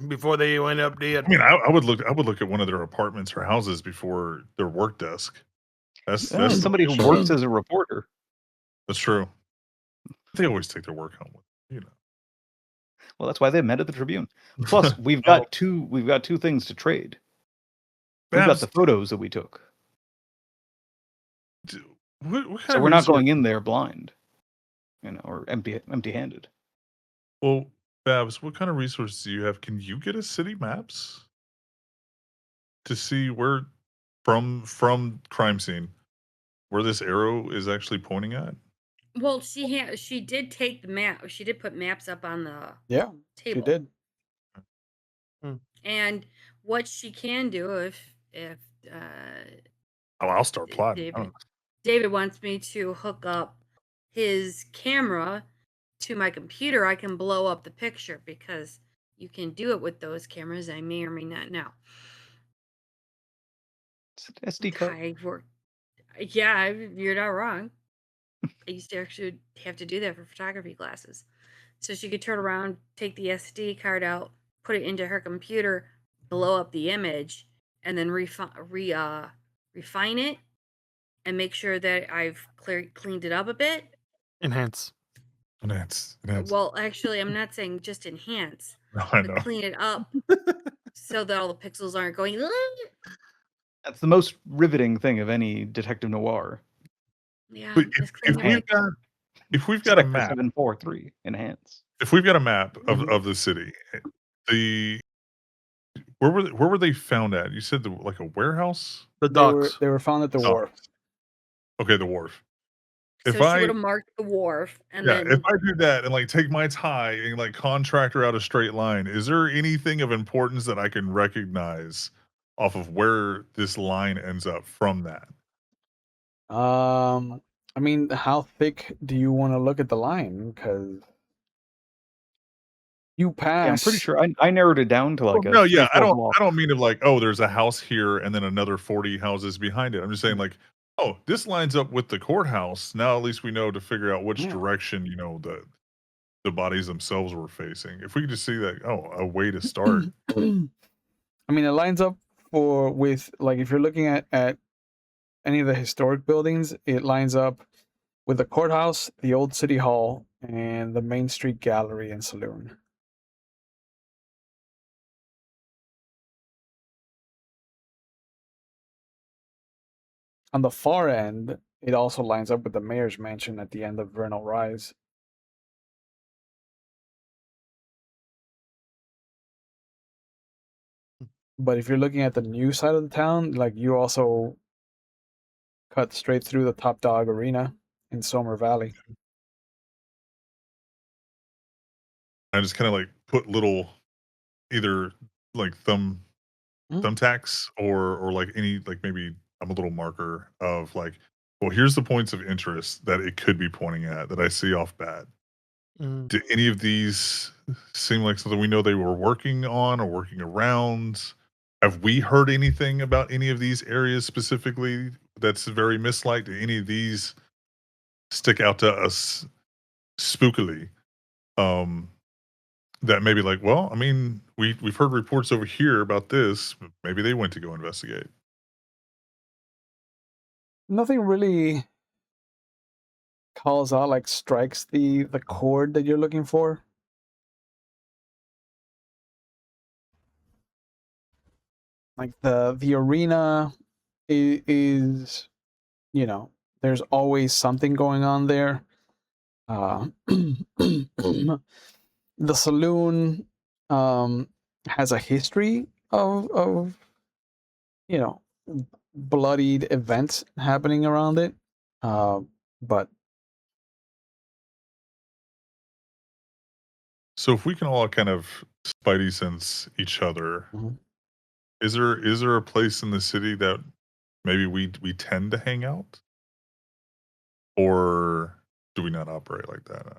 Before they went up dead. I mean, I would look at one of their apartments or houses before their work desk. That's somebody who works as a reporter. That's true. They always take their work home with them, Well, that's why they met at the Tribune. Plus, we've got two things to trade. We've got Babs, the photos that we took. what kind So of we're not resource? going in there blind, or empty-handed. Well, Babs, what kind of resources do you have? Can you get us city maps to see where from crime scene where this arrow is actually pointing at? Well, she did take the map. She did put maps up on the Yeah, she table. did. And what she can do if Oh, I'll start plotting. David wants me to hook up his camera to my computer, I can blow up the picture because you can do it with those cameras. I may or may not know. It's an SD card. Yeah, you're not wrong. I used to actually have to do that for photography classes. So she could turn around, take the SD card out, put it into her computer, blow up the image, and then refine it and make sure that I've cleaned it up a bit. Enhance. Well, actually, I'm not saying just enhance, I but know. clean it up so that all the pixels aren't going. That's the most riveting thing of any detective noir. Yeah, But it's clean if we've got a map, 743 enhance. if we've got a map of the city, where were they found at? You said like a warehouse? The docks. They were found at the wharf. Okay, the wharf. So she would have marked the wharf, and then if I do that and like take my tie and like contractor out a straight line, is there anything of importance that I can recognize off of where this line ends up from that? I mean, how thick do you want to look at the line? Because you pass. Yeah, I'm pretty sure I narrowed it down to like no, yeah, I don't block. mean of like, oh, there's a house here and then another 40 houses behind it. I'm just saying like, oh, this lines up with the courthouse. Now at least we know to figure out which direction, the bodies themselves were facing. If we could just see that, a way to start. I mean, it lines up with like if you're looking at any of the historic buildings, it lines up with the courthouse, the old city hall, and the Main Street Gallery and Saloon. On the far end, it also lines up with the mayor's mansion at the end of Vernal Rise. But if you're looking at the new side of the town, like you also cut straight through the Top Dog Arena in Somer Valley. I just kind of like put little, either like thumbtacks or like any like maybe I'm a little marker of like, well, here's the points of interest that it could be pointing at that I see off bat. Do any of these seem like something we know they were working on or working around? Have we heard anything about any of these areas specifically that's very misliked? Do any of these stick out to us spookily? That maybe like, well, I mean, we've heard reports over here about this. Maybe they went to go investigate. Nothing really calls out, like strikes the chord that you're looking for. Like the arena is there's always something going on there. The saloon has a history of bloodied events happening around it, but So if we can all kind of spidey sense each other, is there a place in the city that maybe we tend to hang out, or do we not operate like that?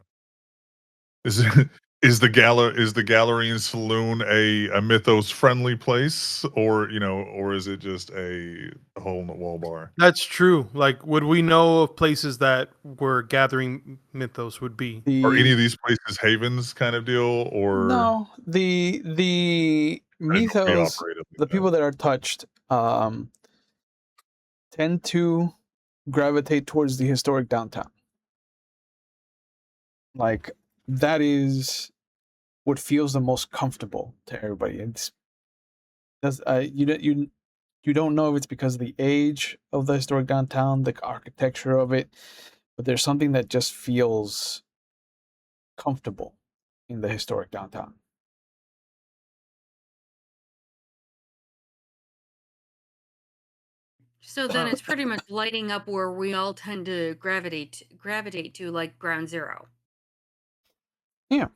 Is the gallery and saloon a mythos friendly place, or or is it just a hole in the wall bar? That's true. Like, would we know of places that where gathering mythos would be? Are any of these places havens kind of deal, or no, the mythos, the people that are touched tend to gravitate towards the historic downtown. Like that is what feels the most comfortable to everybody. It's you You don't know if it's because of the age of the historic downtown, the architecture of it, but there's something that just feels comfortable in the historic downtown. So then it's pretty much lighting up where we all tend to gravitate to, like Ground Zero. Yeah.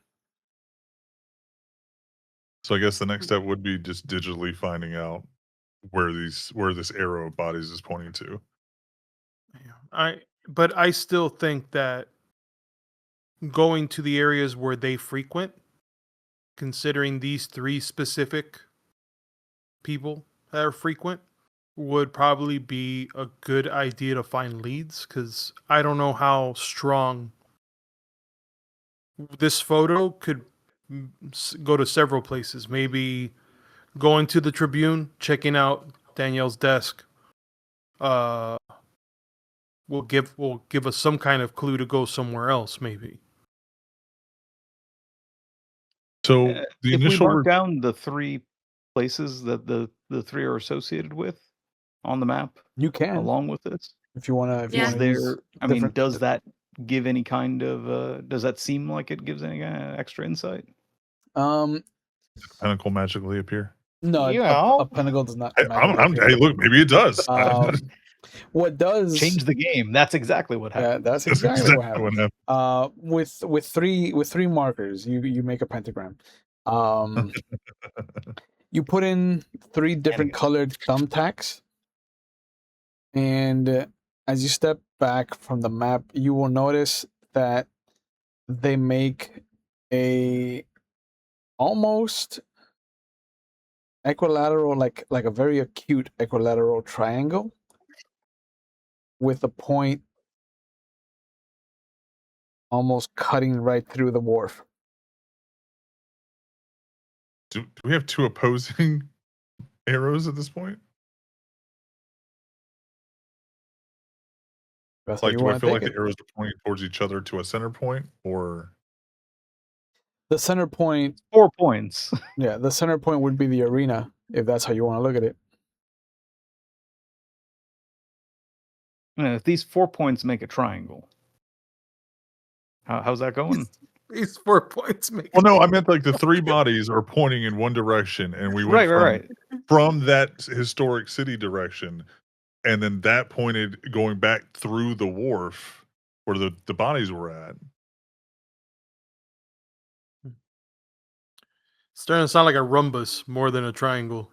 So I guess the next step would be just digitally finding out where this arrow of bodies is pointing to. But I still think that going to the areas where they frequent, considering these 3 specific people that are frequent, would probably be a good idea to find leads, because I don't know how strong this photo could go to several places. Maybe going to the Tribune, checking out Danielle's desk, will give us some kind of clue to go somewhere else. Maybe. So the If we initial mark down the 3 places that the 3 are associated with on the map You can, along with this, if you want to. If you Yeah. is want to use there? I mean, different- does that give any kind of? Does that seem like it gives any extra insight? pinnacle magically appear? No, Yeah. a pinnacle does not. Hey, magically hey, appear. look, maybe it does. What does Change the game. That's exactly what happened. Yeah, that's That's exactly what exactly happens. what happened. With three markers, you make a pentagram. You put in 3 different colored thumbtacks, and as you step back from the map, you will notice that they make a almost equilateral, like a very acute equilateral triangle with a point almost cutting right through the wharf. Do we have 2 opposing arrows at this point? That's how Like, you do I want to feel take like it. the arrows are pointing towards each other to a center point, or The center point, 4 points. yeah, the center point would be the arena, if that's how you want to look at it. If these 4 points make a triangle, how's that going? These 4 points make. well, no, I meant like the 3 bodies are pointing in one direction, and we went Right. from that historic city direction, and then that pointed going back through the wharf where the bodies were at. It's starting to sound like a rhombus more than a triangle.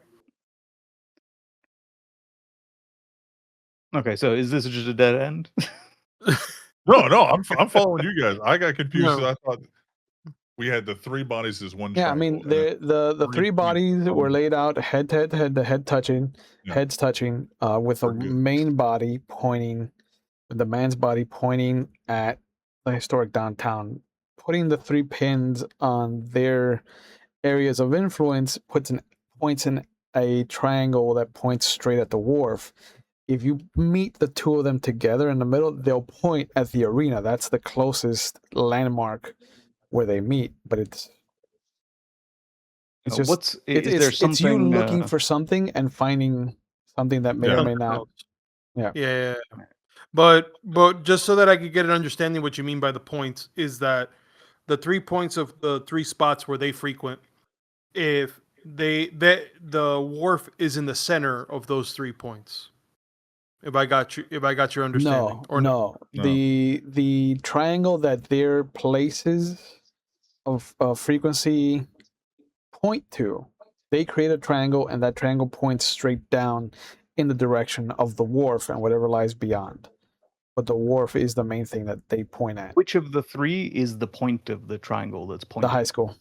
Okay, so is this just a dead end? No, I'm following you guys. I got confused No. because I thought we had the 3 bodies as one Yeah, I triangle. mean, and then the 3 3 bodies were points. laid out head to head, the head touching, Yeah. heads touching, with the Very good. main body pointing, the man's body pointing at the historic downtown. Putting the 3 pins on their areas of influence points in a triangle that points straight at the wharf. If you meet the 2 of them together in the middle, they'll point at the arena. That's the closest landmark where they meet. But it's just is there something? it's you looking for something and finding something that may or may not. Yeah. But just so that I could get an understanding what you mean by the points, is that the 3 points of the 3 spots where they frequent, if the wharf is in the center of those 3 points. If I got your understanding. No. The triangle that their places of frequency point to, they create a triangle, and that triangle points straight down in the direction of the wharf and whatever lies beyond. But the wharf is the main thing that they point at. Which of the 3 is the point of the triangle that's pointing? The high school.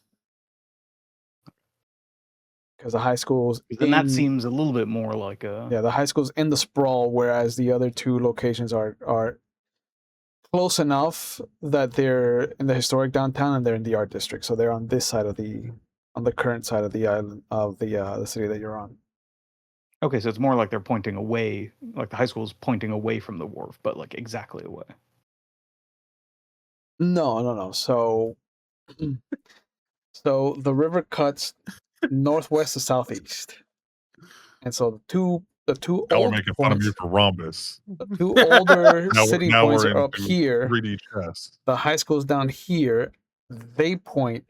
Because the high school's then that seems a little bit more like a... Yeah, the high school's in the sprawl, whereas the other 2 locations are close enough that they're in the historic downtown and they're in the art district. So they're on this side of on the current side of the island of the city that you're on. Okay, so it's more like they're pointing away, like the high school is pointing away from the wharf, but like exactly away. No. So the river cuts northwest to southeast. And so the 2 the two Now we're old making fun of points, you for rhombus. the two older Now, city now points we're are up into here. 3D chess. The high school's down here. They point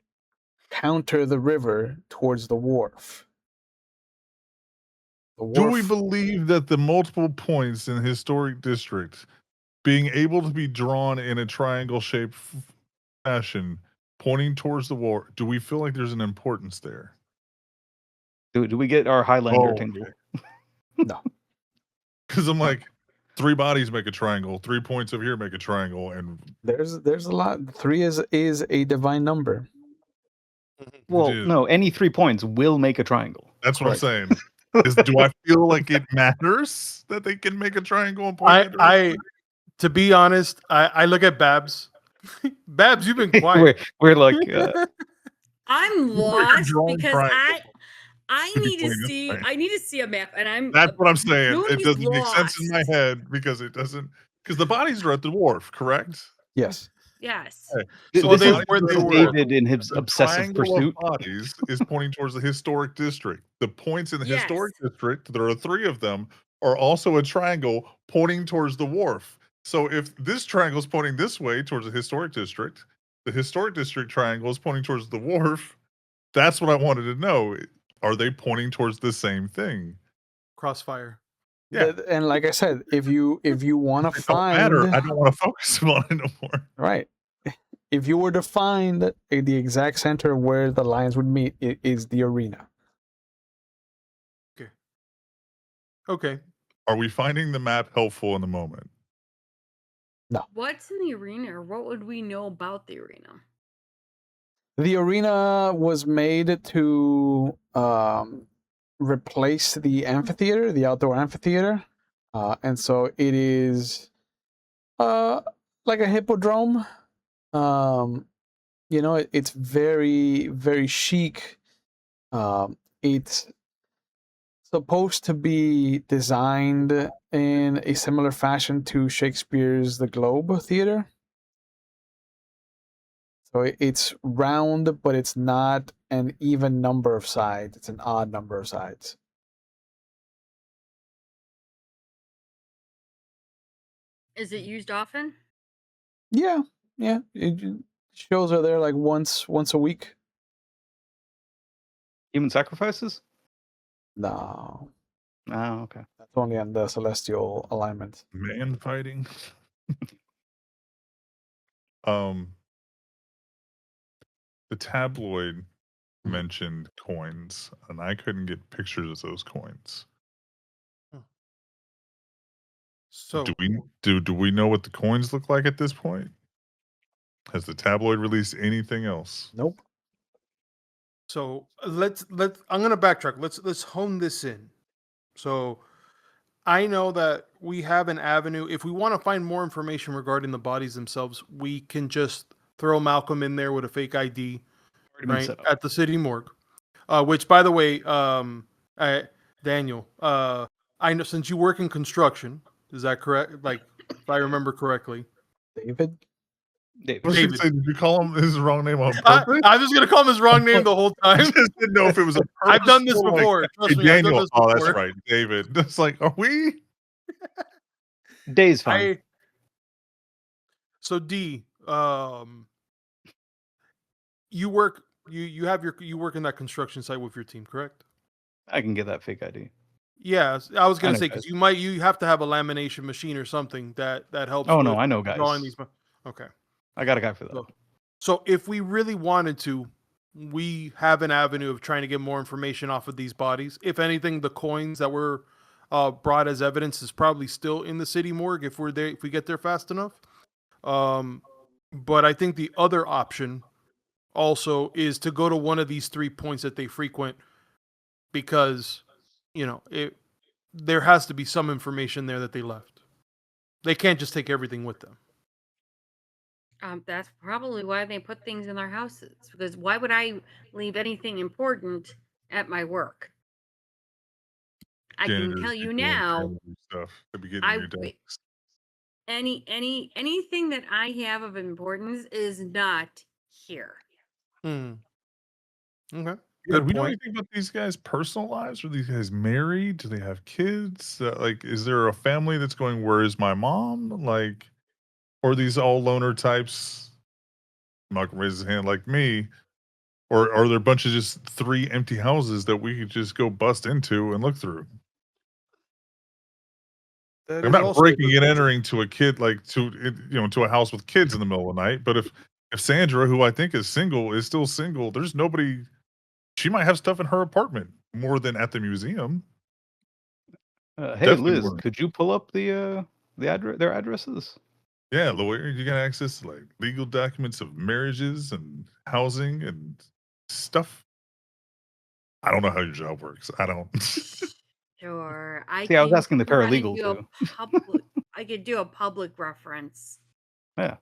counter the river towards the wharf. The Do we wharf. believe that the multiple points in the historic district being able to be drawn in a triangle shaped fashion pointing towards the war, do we feel like there's an importance there? Do we get our Highlander Oh, tingle? No. Because I'm like, 3 bodies make a triangle, 3 points over here make a triangle, and There's a lot. 3 is a divine number. Well, is. no, any 3 points will make a triangle. That's what I'm Correct. saying. Do I feel like it matters that they can make a triangle and point that direction? To be honest, I look at Babs. Babs, you've been quiet. we're like, I'm You're lost drawing because triangles. I to be need to pointing this see way. I need to see a map, and I'm That's what I'm saying. It Jooni's doesn't make sense in my lost. head because it doesn't. Because the bodies are at the wharf, correct? Yes. Yes. Okay. Th- So this the is bodies where are they at the were. wharf. David in his The obsessive triangle pursuit. of bodies is pointing towards the historic district. The points in the Yes. historic district, there are 3 of them, are also a triangle pointing towards the wharf. So if this triangle is pointing this way towards the historic district triangle is pointing towards the wharf. That's what I wanted to know. Are they pointing towards the same thing? Crossfire. Yeah. And like I said, if you want to It don't matter. find I don't want to focus on it no more. right, if you were to find the exact center where the lines would meet, it is the arena. Okay. Are we finding the map helpful in the moment? What's in the arena, or what would we know about the arena? The arena was made to replace the amphitheater, the outdoor amphitheater, and so it is like a hippodrome. It's very, very chic. It's supposed to be designed in a similar fashion to Shakespeare's The Globe Theater. So it's round, but it's not an even number of sides. It's an odd number of sides. Is it used often? Yeah. Shows are there like once a week. Human sacrifices? No, Oh, okay. that's only on the celestial alignment. Man fighting. The tabloid mentioned coins, and I couldn't get pictures of those coins. So Do we know what the coins look like at this point? Has the tabloid released anything else? Nope. So let's I'm gonna backtrack. Let's hone this in. So I know that we have an avenue. If we want to find more information regarding the bodies themselves, we can just throw Malcolm in there with a fake ID, Already been right, set up. at the city morgue. Which, by the way, Daniel, I know since you work in construction, is that correct? Like, if I remember correctly. David? Dave. I was gonna David. say, did you call him his wrong name on I purpose? was just gonna call him his wrong name the whole I time. just didn't know if it was a I've done this purposeful, like, before. hey, Trust me, I've done Daniel. this Oh, that's before. right, David. It's like, are we? Day's fine. So D, you work you work in that construction site with your team, correct? I can get that fake ID. Yeah, I was gonna know say guys. because you have to have a lamination machine or something that helps. Oh, with no, I know guys. drawing these. Okay. I got a guy for that. So if we really wanted to, we have an avenue of trying to get more information off of these bodies. If anything, the coins that were brought as evidence is probably still in the city morgue if we're there, if we get there fast enough. But I think the other option also is to go to one of these 3 points that they frequent because, there has to be some information there that they left. They can't just take everything with them. That's probably why they put things in their houses. Because why would I leave anything important at my work? I can Janitors tell be you doing now, family stuff. They be getting I your desks. anything that I have of importance is not here. Okay. Yeah, do Good we know point. anything about these guys' personal lives? Are these guys married? Do they have kids? Like, is there a family that's going, "Where is my mom?" Like, or are these all loner types? I'm not gonna raise his hand like me. Or are there a bunch of just 3 empty houses that we could just go bust into and look through? That I'm is not also a breaking good and question. entering to a kid like to a house with kids in the middle of the night, but if Sandra, who I think is single, is still single, there's nobody. She might have stuff in her apartment more than at the museum. Hey, Definitely Liz, more. could you pull up the address, their addresses? Yeah, lawyer, you got access to like legal documents of marriages and housing and stuff. I don't know how your job works. I don't. Sure, I See, I was can asking the run paralegal into a too. public. I could do a public reference. Yeah.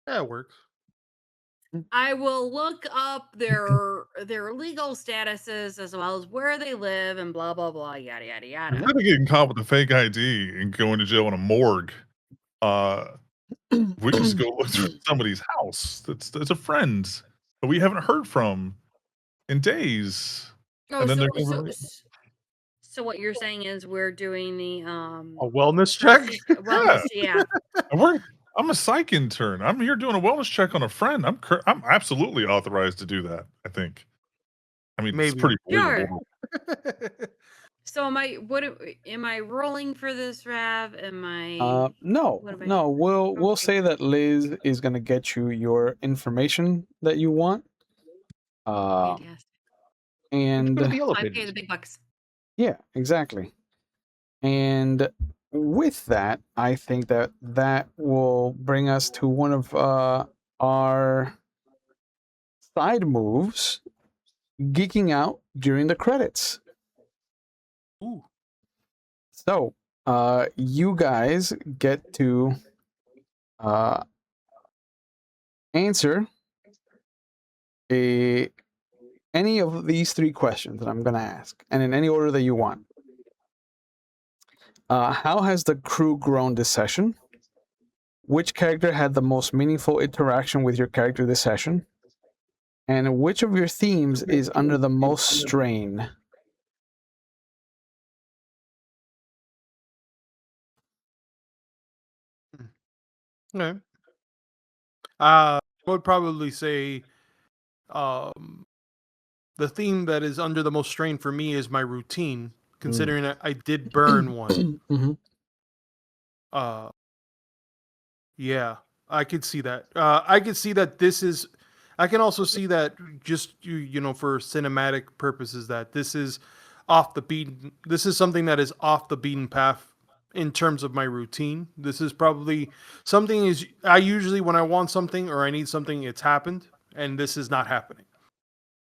Yeah, it works. I will look up their legal statuses as well as where they live and blah blah blah yada yada yada. Instead of getting caught with a fake ID and going to jail in a morgue, uh, we can just go look through somebody's house. That's a friend that we haven't heard from in days, Oh, and then so they're so going. so what you're saying is we're doing the A wellness check. wellness, yeah. And I'm a psych intern. I'm here doing a wellness check on a friend. I'm absolutely authorized to do that. I think. I mean, it's Maybe. pretty Sure. believable. So am I rolling for this, Rav? Am I No, what am I no. We'll okay. say that Liz is gonna get you your information that you want. Fantastic. And Go to the yellow So I pay pages. the big bucks. yeah, exactly. And with that, I think that that will bring us to one of our side moves, geeking out during the credits. Ooh. So, you guys get to uh, answer any of these 3 questions that I'm going to ask, and in any order that you want. How has the crew grown this session? Which character had the most meaningful interaction with your character this session? And which of your themes is under the most strain? Okay. I would probably say um, the theme that is under the most strain for me is my routine, considering that I did burn one. Mhm. Uh, yeah, I could see that. I could see that this is. I can also see that just for cinematic purposes that this is off the beaten. This is something that is off the beaten path in terms of my routine. This is probably something is I usually when I want something or I need something, it's happened, and this is not happening.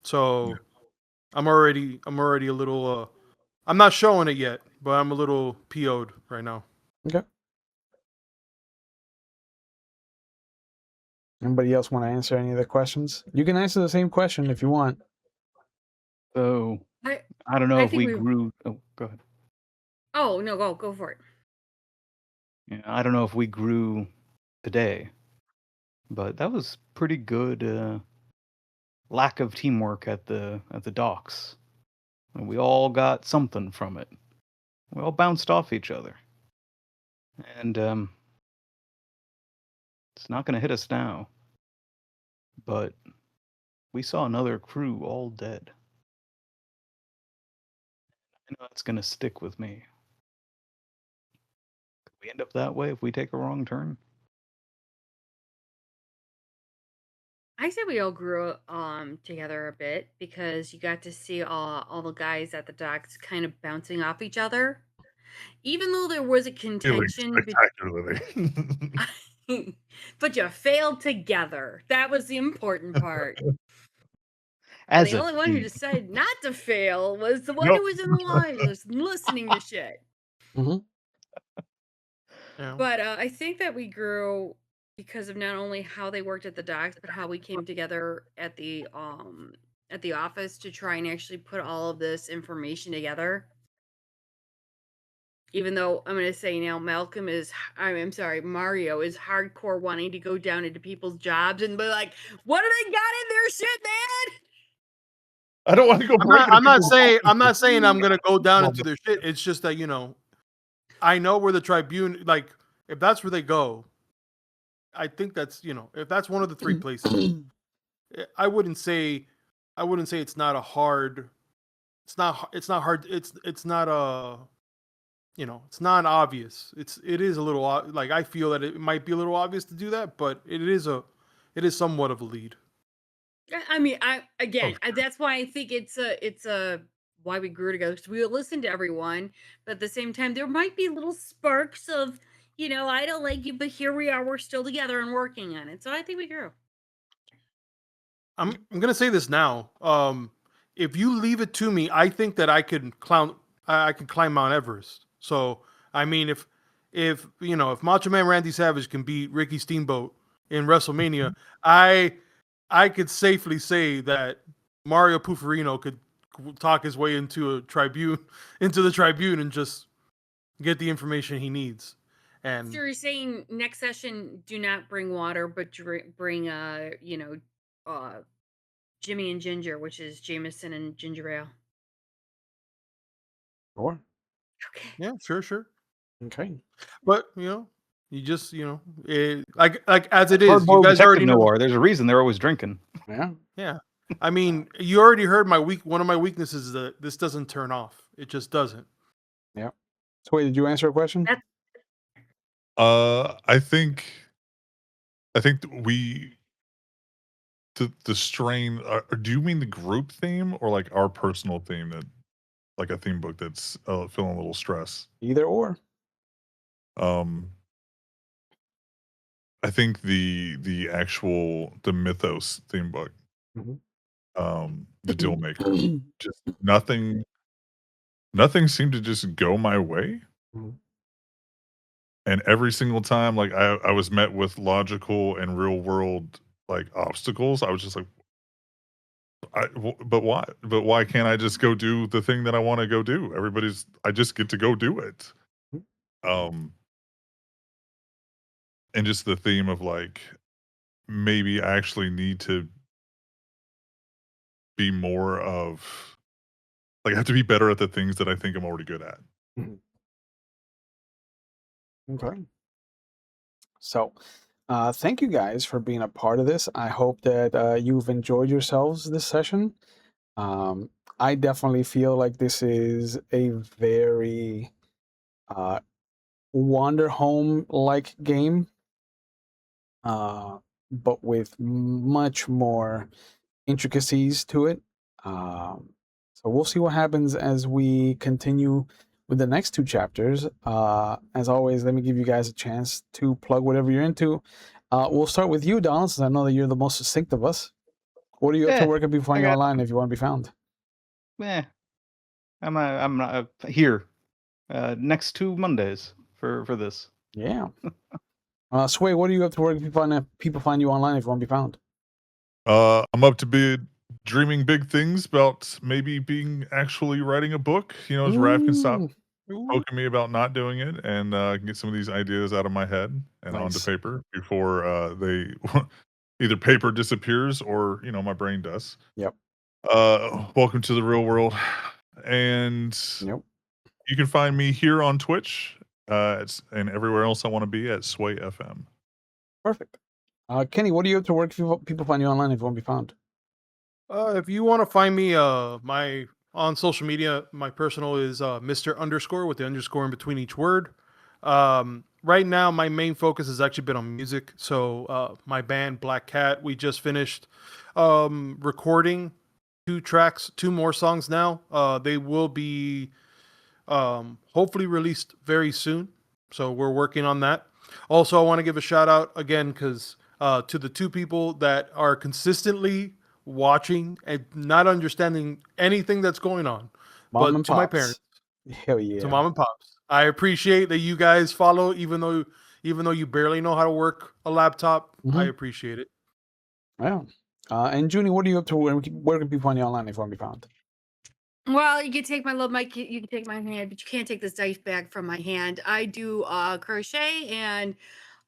So I'm already a little. I'm not showing it yet, but I'm a little PO'd right now. Okay. Anybody else want to answer any of the questions? You can answer the same question if you want. So I I don't know I if think we we grew. Oh, go ahead. Oh, no, go for it. Yeah, I don't know if we grew today, but that was pretty good. Lack of teamwork at the docks, and we all got something from it. We all bounced off each other, and it's not going to hit us now. But we saw another crew all dead. I know that's going to stick with me. Could we end up that way if we take a wrong turn? I say we all grew together a bit because you got to see all the guys at the docks kind of bouncing off each other. Even though there was a Failing contention spectacularly. but you failed together. That was the important part. And As the a only one who team. decided not to fail was the one Nope. who was in the line, was listening to shit. Mhm. Yeah. But I think that we grew because of not only how they worked at the docks, but how we came together at the office to try and actually put all of this information together. Even though I'm gonna say now, I'm sorry, Mario is hardcore wanting to go down into people's jobs and be like, "What do they got in their shit, man?" I don't want to go break into I'm not people's saying offices. I'm gonna go down Well, into their shit. It's just that I know where the Tribune, like, if that's where they go, I think that's if that's one of the three places, I wouldn't say it's not a hard. It's not hard. It's not it's not obvious. It is a little like I feel that it might be a little obvious to do that, but it is somewhat of a lead. I mean, Oh, that's why I think it's a why we grew together. So we listen to everyone, but at the same time, there might be little sparks of, I don't like you, but here we are. We're still together and working on it. So I think we grew. I'm gonna say this now. If you leave it to me, I think that I could I could climb Mount Everest. So I mean, if Macho Man Randy Savage can beat Ricky Steamboat in WrestleMania, I could safely say that Mario Puforino could talk his way into a tribune, into the Tribune, and just get the information he needs. So And you're saying next session, do not bring water, but bring Jimmy and Ginger, which is Jameson and ginger ale. Sure. Okay. yeah, sure. Okay. But you just like as it is, you Hardboiled guys detective already know. noir. There's a reason they're always drinking. Yeah. Yeah, I mean, you already heard one of my weaknesses is that this doesn't turn off. It just doesn't. Yeah. So wait, did you answer a question? That's I think the strain. Do you mean the group theme or like our personal theme that like a theme book that's feeling a little stress? Either or. Um, I think the actual the mythos theme book, Mhm. the deal maker, just nothing seemed to just go my way. Mhm. And every single time, like I was met with logical and real world like obstacles. I was just like, but why? But why can't I just go do the thing that I want to go do? I just get to go do it. Mhm. Um, and just the theme of like, maybe I actually need to be more of like, I have to be better at the things that I think I'm already good at. Mhm. Okay. So, thank you guys for being a part of this. I hope that you've enjoyed yourselves this session. Um, I definitely feel like this is a very Wander Home like game, but with much more intricacies to it. So we'll see what happens as we continue with the next two chapters. As always, let me give you guys a chance to plug whatever you're into. We'll start with you, Donald, since I know that you're the most succinct of us. What are you up to? Yeah, Where can people find I you got. online if you want to be found? I'm not here next 2 Mondays for this. Yeah. Sway, what are you up to? Where can people find you online if you want to be found? I'm up to be dreaming big things about maybe being actually writing a book. As Rav can stop Ooh, poking me about not doing it and get some of these ideas out of my head and onto nice. paper before they either paper disappears or my brain does. Yep. Welcome to the real world, and Yep. you can find me here on Twitch and everywhere else I want to be at Sway FM. Perfect. Kenny, what are you up to? Where can people find you online if you want to be found? If you want to find me, my on social media, my personal is Mr. Underscore with the underscore in between each word. Right now, my main focus has actually been on music. So my band Black Cat, we just finished recording 2 more songs now. They will be hopefully released very soon. So we're working on that. Also, I want to give a shout out again because to the 2 people that are consistently watching and not understanding anything that's going on, Mom but and to my Pops. parents, Hell to yeah. mom and pops, I appreciate that you guys follow, even though you barely know how to work a laptop. I Mhm. appreciate it. Yeah. And Junie, what are you up to? Where can people find you online if you want to be found? Well, you can take you can take my hand, but you can't take this dice bag from my hand. I do crochet and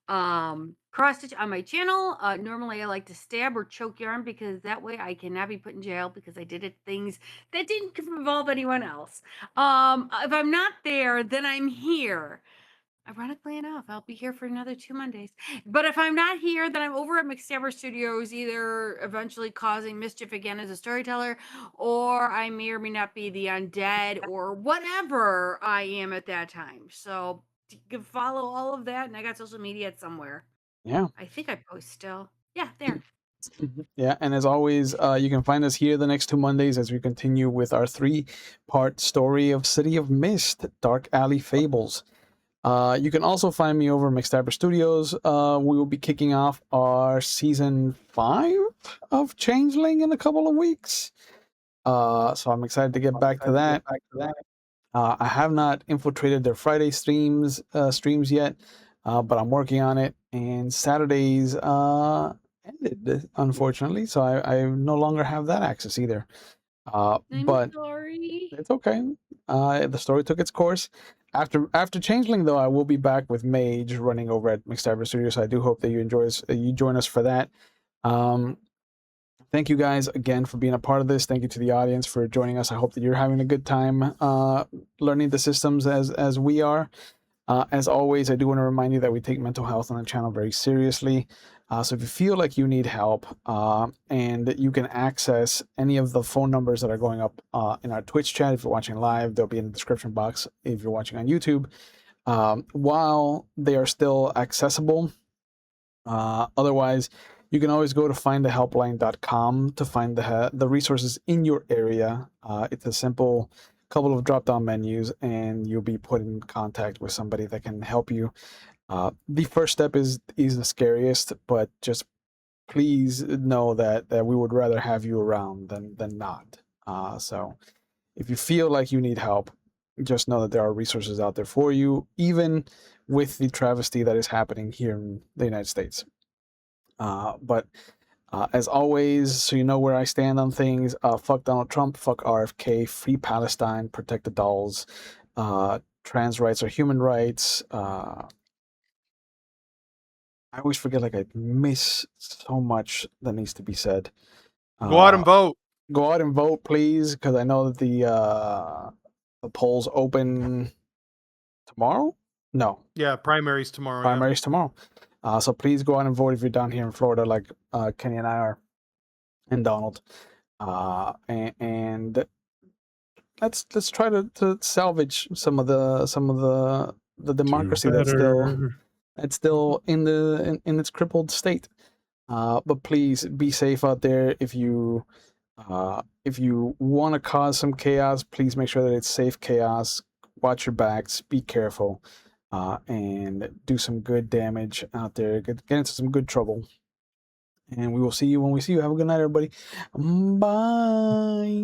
cross stitch on my channel. Normally I like to stab or choke yarn because that way I cannot be put in jail because I did things that didn't involve anyone else. If I'm not there, then I'm here. Ironically enough, I'll be here for another 2 Mondays. But if I'm not here, then I'm over at McStabber Studios, either eventually causing mischief again as a storyteller, or I may or may not be the undead, or whatever I am at that time. So you can follow all of that, and I got social media somewhere. Yeah. I think I post still. Yeah, there. Yeah, and as always, you can find us here the next 2 Mondays as we continue with our 3-part story of City of Mist, Dark Alley Fables. You can also find me over at McStabber Studios. We will be kicking off our season 5 of Changeling in a couple of weeks. So I'm excited to get back to that. I have not infiltrated their Friday streams yet, but I'm working on it. And Saturdays ended, unfortunately, so I no longer have that access either. I'm But sorry. it's okay. The story took its course. After Changeling, though, I will be back with Mage running over at McStabber Studios. So I do hope that you join us for that. Thank you guys again for being a part of this. Thank you to the audience for joining us. I hope that you're having a good time learning the systems as we are. As always, I do want to remind you that we take mental health on the channel very seriously. So if you feel like you need help and you can access any of the phone numbers that are going up in our Twitch chat, if you're watching live, they'll be in the description box if you're watching on YouTube. While they are still accessible, otherwise, you can always go to findthehelpline.com to find the resources in your area. It's a simple couple of drop-down menus, and you'll be put in contact with somebody that can help you. The first step is the scariest, but just please know that we would rather have you around than not. So if you feel like you need help, just know that there are resources out there for you, even with the travesty that is happening here in the United States. But as always, so you know where I stand on things, fuck Donald Trump, fuck RFK, free Palestine, protect the dolls, trans rights are human rights. I always forget, like I miss so much that needs to be said. Go out and vote. Go out and vote, please, because I know that the polls open tomorrow. No, Yeah, primaries tomorrow. primaries tomorrow. So please go out and vote if you're down here in Florida, like Kenny and I are, and Donald. And let's try to salvage some of the democracy that's still in its crippled state. But please be safe out there. If you want to cause some chaos, please make sure that it's safe chaos. Watch your backs. Be careful, and do some good damage out there. Get into some good trouble. And we will see you when we see you. Have a good night, everybody. Bye.